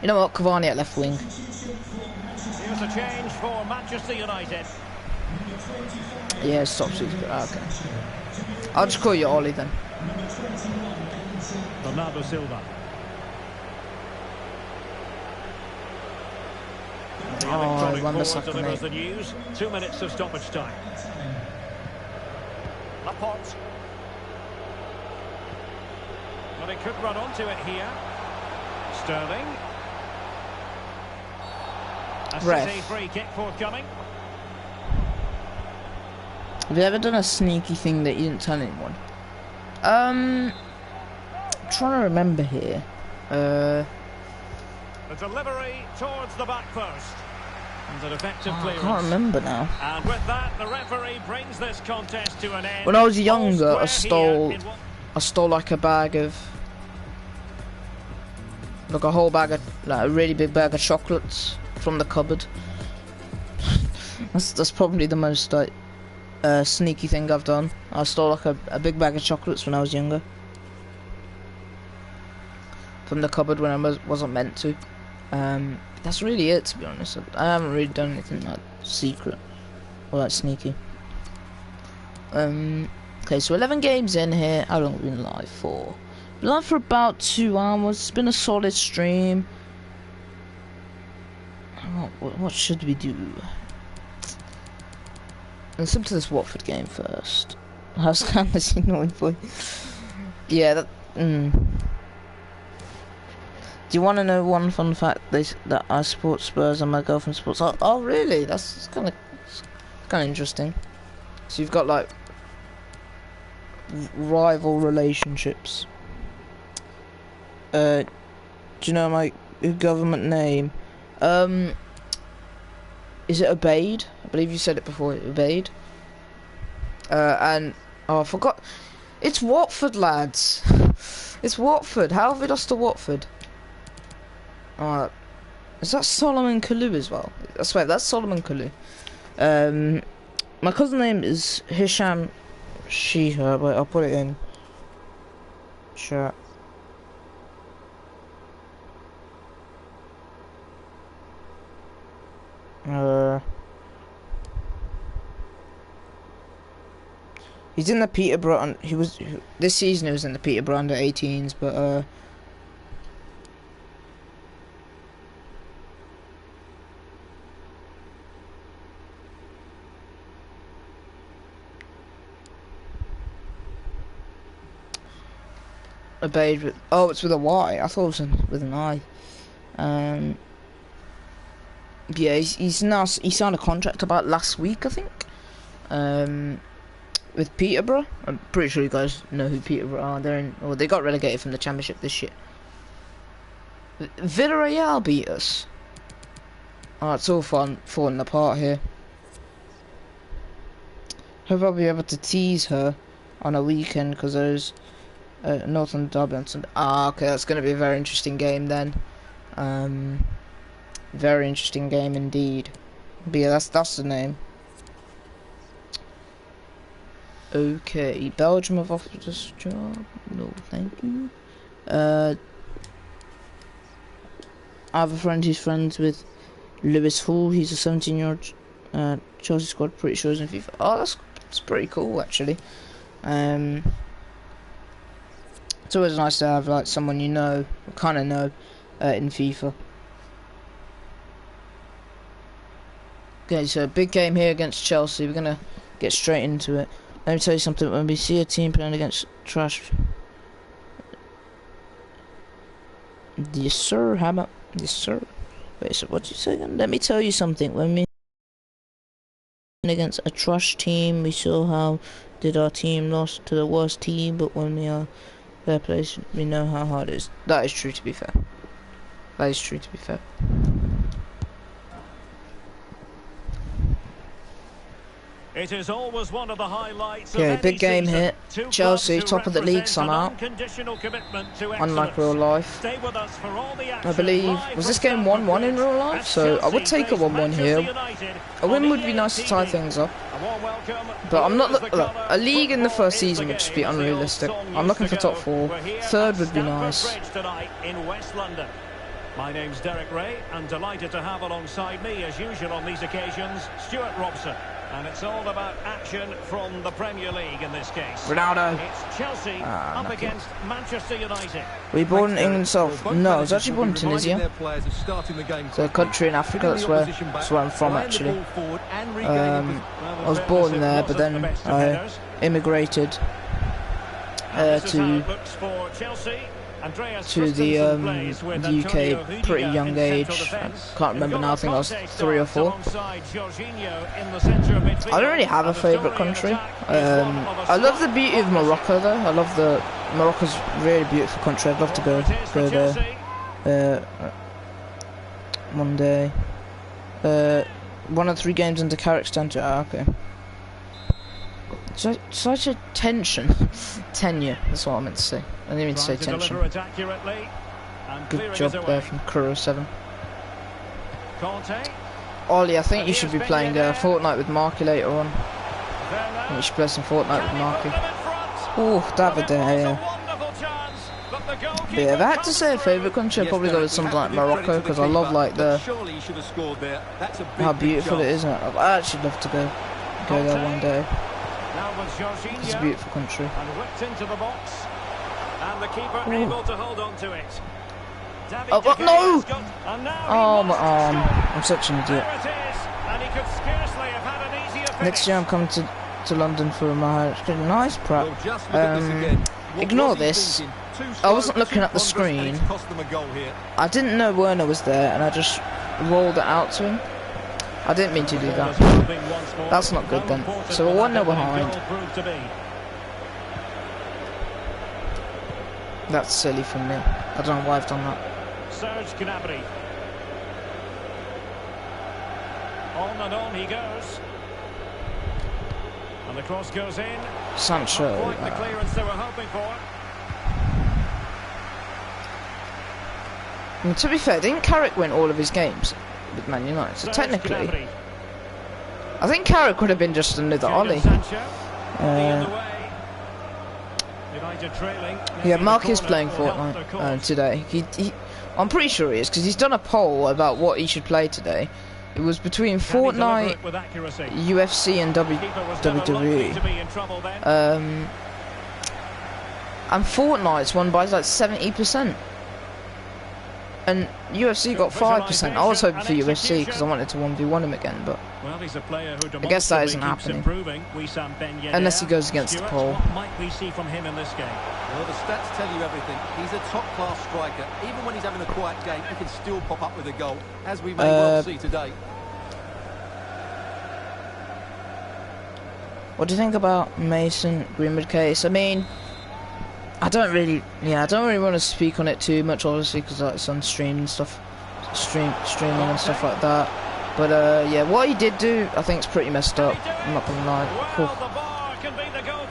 You know what, Cavani at left wing. Here's a change for Manchester United. Yeah, stop shooting. Okay. I'll just call you Ollie then. Bernardo Silva. Oh, I won the second delivers the news. 2 minutes of stoppage time. Laporte. Well, he could run onto it here. Sterling. A City free kick forthcoming. Have you ever done a sneaky thing that you didn't tell anyone? I'm trying to remember here. The delivery towards the back post. And an effective clearance. I can't remember now. And with that, the referee brings this contest to an end. When I was younger, I stole like a bag of, like a whole bag of, like a really big bag of chocolates from the cupboard. that's probably the most like sneaky thing I've done. I stole like a big bag of chocolates when I was younger from the cupboard when I wasn't meant to. That's really it, to be honest. I haven't really done anything like secret or like sneaky. Okay, so 11 games in here. How long have we been live for? Been live for about 2 hours. It's been a solid stream. What should we do? Let's jump to this Watford game first. How's Candace annoying boy? Yeah, that. Do you want to know one fun fact? That I support Spurs and my girlfriend supports. Oh really? That's kind of interesting. So you've got like rival relationships. Do you know my government name? Is it Obeyed? I believe you said it before. Obeyed. And oh, I forgot. It's Watford, lads. It's Watford. How have we lost to Watford? Is that Solomon Kalou as well? I swear that's Solomon Kalou. My cousin's name is Hisham Sheeha, but I'll put it in chat. He's in the Peterborough, and this season he was in the Peterborough under 18s, but Obeyed with, oh, it's with a Y. I thought it was with an I. Yeah, he signed a contract about last week, I think. With Peterborough. I'm pretty sure you guys know who Peterborough are. They got relegated from the Championship this year. Villarreal beat us. Oh, it's all falling apart here. Hope I'll be able to tease her on a weekend because there's Northern Derby on Sunday. Okay, that's going to be a very interesting game then. Very interesting game indeed. But yeah, that's the name. Okay, Belgium have offered us a job. No, thank you. I have a friend who's friends with Lewis Hall. He's a 17-year-old Chelsea squad. Pretty sure he's in FIFA. Oh, that's pretty cool actually. It's always nice to have like someone you know, kind of know, in FIFA. Okay, so big game here against Chelsea. We're gonna get straight into it. Let me tell you something. When we see a team playing against trash, yes sir. How about yes sir? Wait, so what you say again? Let me tell you something. When we against a trash team, we saw how did our team lost to the worst team. But when we are their place, we know how hard it is. That is true. To be fair, that is true. To be fair. It is always one of the highlights. Okay, big game here. Chelsea, top of the league somehow. Unlike real life. I believe, was this game 1-1 in real life? So I would take a 1-1 here. A win would be nice to tie things up. But I'm not look, a league in the first season would just be unrealistic. I'm looking for top 4. Third would be nice. My name's Derek Ray, and delighted to have alongside me, as usual on these occasions, Stuart Robson. And it's all about action from the Premier League in this case. Ronaldo. It's Chelsea up against Manchester United. Were you born in England yourself? No, I was actually born in Tunisia. It's a country in Africa, that's where I'm from actually. I was born there, but then I immigrated to the UK pretty young age. I can't remember now, I think I was 3 or 4. I don't really have a favourite country. I love the beauty of Morocco though. I love Morocco's a really beautiful country. I'd love to go there one day. 1 of 3 games into Kazakhstan to okay. Such a tenure, that's what I meant to say. I didn't mean to say tension. Good job there from Kuro 7. Ollie, I think you should be playing Fortnite with Marky later on. I think you should play some Fortnite with Marky. Oh, David there. Yeah, if I had to say a favourite country, I'd probably go with something like Morocco, because I love like how beautiful it is. I'd actually love to go there one day. It's a beautiful country. And whipped into the box. And the keeper able to hold on to it. Oh, what? No! Oh, my arm. I'm such an idiot. Next year I'm coming to London for my nice prep. Ignore this. I wasn't looking at the screen. I didn't know Werner was there, and I just rolled it out to him. I didn't mean to do that. That's not good then. So we're 1-0 behind. That's silly from me. I don't know why I've done that. On and on he goes. And the cross goes in. Sancho. Not quite the clearance they were hoping for. And to be fair, didn't Carrick win all of his games with Man United? So technically, I think Carrick would have been just another Ollie. Yeah, Mark is playing Fortnite today. I'm pretty sure he is, because he's done a poll about what he should play today. It was between Fortnite, UFC and WWE. And Fortnite's won by like 70%. And UFC got 5%. I was hoping for UFC because I wanted to 1v1 him again, but I guess that isn't happening. Unless he goes against the poll. What might we see from him in this game? Well, the stats tell you everything. He's a top-class striker. Even when he's having a quiet game, he can still pop up with a goal, as we may well see today. What do you think about Mason Greenwood case? I mean, I don't really want to speak on it too much, obviously, because it's on stream and stuff, streaming and stuff like that. But yeah, what he did do, I think, is pretty messed up. I'm not gonna lie. Cool.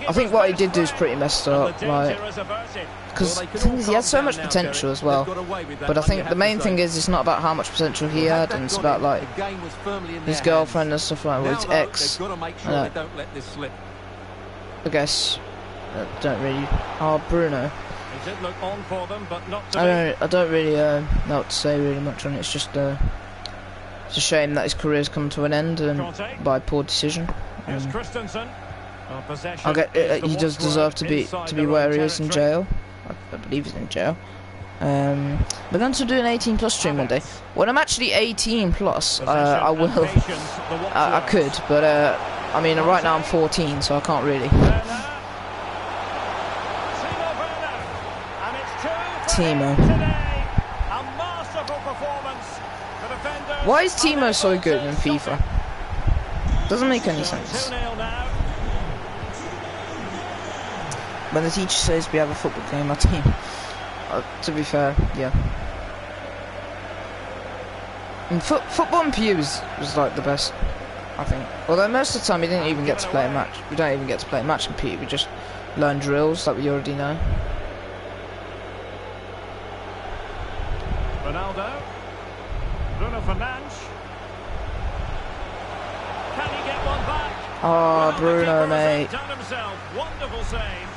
I think what he did do is pretty messed up, like, because the thing is, he had so much potential as well. But I think the main thing is, it's not about how much potential he had, and it's about like his girlfriend and stuff like that, with his ex. I guess. Don't really. Oh, Bruno. I don't really know what to say really much on it. It's just it's a shame that his career's come to an end by poor decision. He does deserve to be where he is in jail. I believe he's in jail. We're going to do an 18+ stream one day. When I'm actually 18+, I will. I could, but I mean, right now I'm 14, so I can't really. Timo. Why is Timo so good in FIFA? Doesn't make any sense. When the teacher says we have a football game, our team. To be fair, yeah. And football in PU was like the best, I think. Although most of the time we didn't even get to play a match. We don't even get to play a match in PU. We just learn drills that we already know. Ronaldo. Bruno Fernandes. Can he get one back? Oh, Bruno, mate. Wonderful save.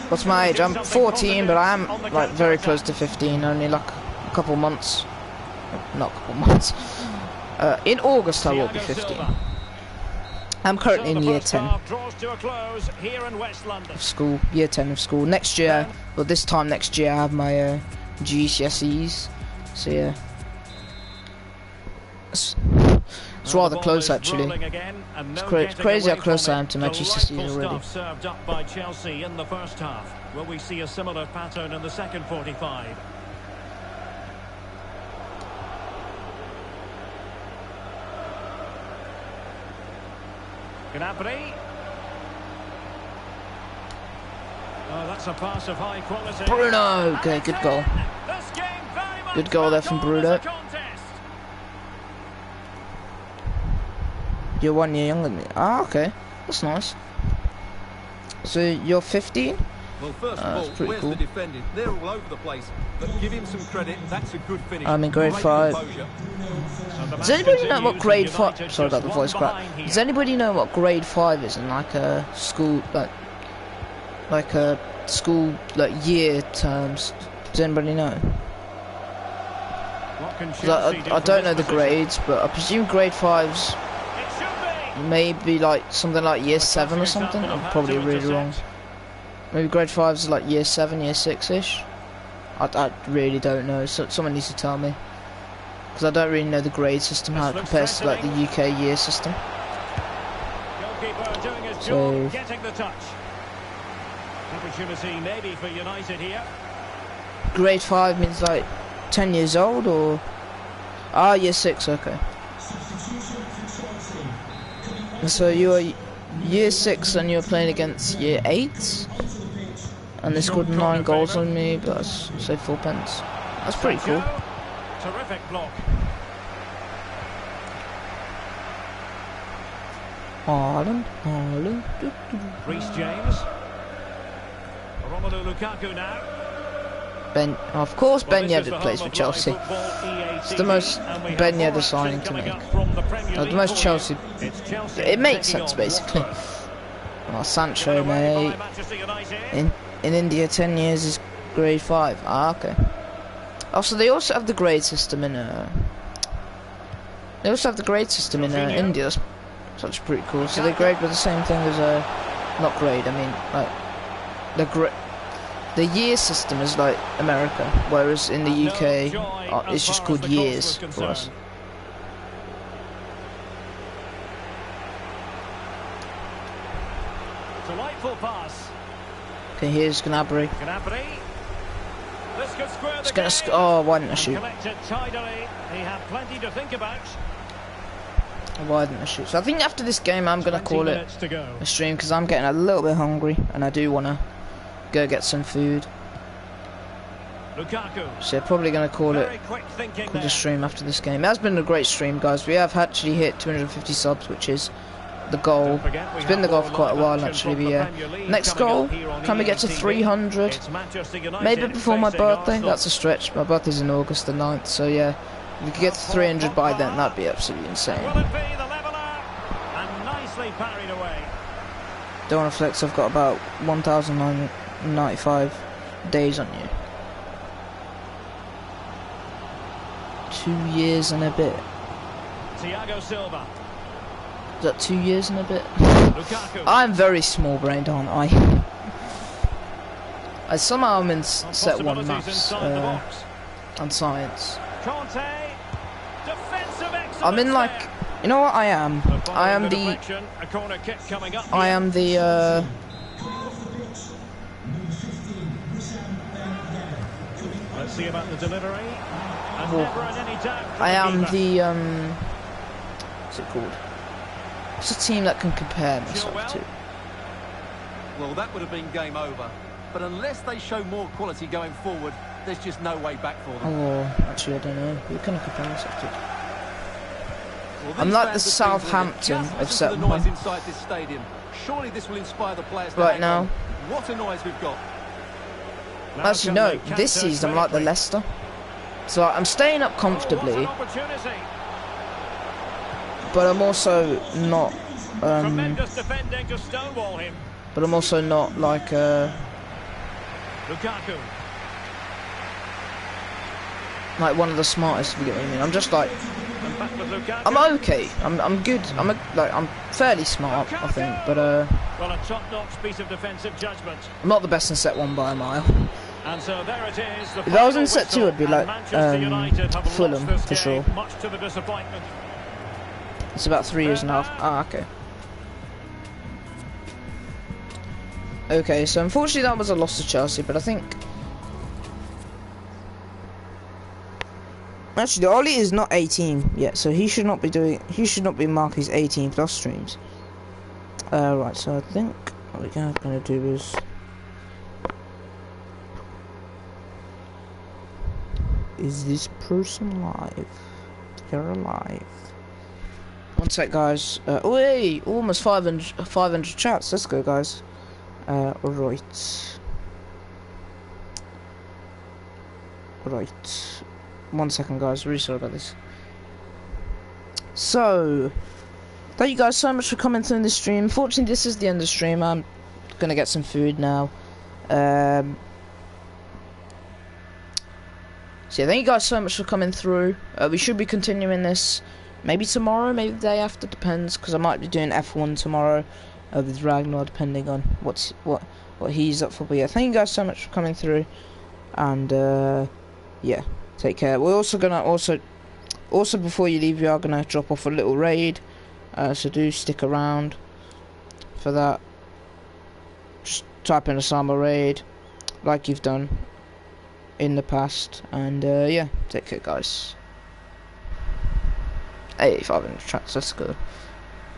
What's my age? I'm 14, but I am like very close to 15. Only like a couple months. Not a couple months. In August I will be 15. I'm currently in year 10 of school. Year 10 of school. Next year, well, this time next year, I have my GCSEs. So yeah, it's rather close actually. It's crazy how close I am to my GCSEs already. Served up by Chelsea in the first half. Will we see a similar pattern in the second 45? Gnabry. Oh, that's a pass of high quality. Bruno, okay, good goal. Good goal there from Bruno. You're 1 year younger than me. Ah, okay. That's nice. So you're 15? Well, first of all, pretty cool. The defending? They're all over the place. But give him some credit. That's a good finish. I'm in grade 5. Does anybody know what grade 5? Sorry about the voice crack. Does anybody know what grade 5 is in like a school, like a school year terms? Does anybody know? I don't know the grades, but I presume grade 5's maybe like something like year 7 or something. I'm probably really wrong. Maybe grade 5's like year 7, year 6-ish. I really don't know. So someone needs to tell me, because I don't really know the grade system, how it compares to like the UK year system. So Opportunity maybe for United here. Grade 5 means like 10 years old, or year 6, okay. So you are year 6 and you're playing against year 8, and they scored 9 goals on me, but that's say 4 pence. That's pretty cool. Terrific block. Haaland. Reece James. Romelu Lukaku now. Of course, Ben Yedder plays for Chelsea. It's the most Ben Yedder signing to make. The most Chelsea. It makes sense, basically. Oh, Sancho, mate. In India, 10 years is grade 5. Okay. Also, they also have the grade system in India. That's such pretty cool. So they grade with the same thing as not grade. I mean, like the year system is like America, whereas in the UK it's just called years for us. Delightful pass. Okay, here's Gnabry. It's gonna why didn't I shoot? He had plenty to think about. Why didn't I shoot? So I think after this game I'm gonna call it a stream, because I'm getting a little bit hungry and I do wanna go get some food. Lukaku. So probably gonna call it a stream after this game. It has been a great stream, guys. We have actually hit 250 subs, which is the goal. It's been the goal for quite a while actually, but yeah. Next goal, can we get to 300? Maybe before my birthday. That's a stretch. My birthday's in August the 9th, so yeah. If we could get to 300 by then, that'd be absolutely insane. Don't want to flex, I've got about 1,995 days on you. 2 years and a bit. Thiago Silva. Is that 2 years and a bit? I'm very small brained, aren't I? Somehow I'm in set 1 maths and science. I'm in like, you know what I am? I am the let's see about the delivery. I am the what's it called? What's a team that can compare myself to? Well, that would have been game over. But unless they show more quality going forward, there's just no way back for them. Oh, actually I don't know. Who can I compare myself to? Well, I'm like the Southampton of set 1. Inside this stadium. Surely this will inspire the players right now. What a noise we've got. Actually no, this season I'm like the Leicester. So I'm staying up comfortably, but I'm also not but I'm also not like Lukaku. Like one of the smartest, if you get what I mean. I'm just like, I'm okay. I'm good. I'm fairly smart, I think, but well, a top-notch piece of defensive judgment. I'm not the best in set 1 by a mile. And so there it is. If I was in set 2, I'd be like Fulham for sure. Much to the disappointment. It's about 3 years and a half. Ah, okay. Okay, so unfortunately that was a loss to Chelsea, but I think actually Ollie is not 18 yet, so he should not be marking his 18 plus streams. Right, so I think what we're gonna do is this person live? You're alive. One sec, guys. Wait, almost 500 chats. Let's go, guys. Right. 1 second, guys. Really sorry about this. So, thank you guys so much for coming through the stream. Fortunately, this is the end of the stream. I'm gonna get some food now. So yeah, thank you guys so much for coming through. We should be continuing this maybe tomorrow, maybe the day after, depends, because I might be doing F1 tomorrow with Ragnar, depending on what he's up for. But yeah, thank you guys so much for coming through, and yeah, take care. We're also gonna also before you leave, we are gonna drop off a little raid, so do stick around for that. Just type in Osama Raid, like you've done in the past, and yeah, take care, guys. Hey, 500 tracks, let's go.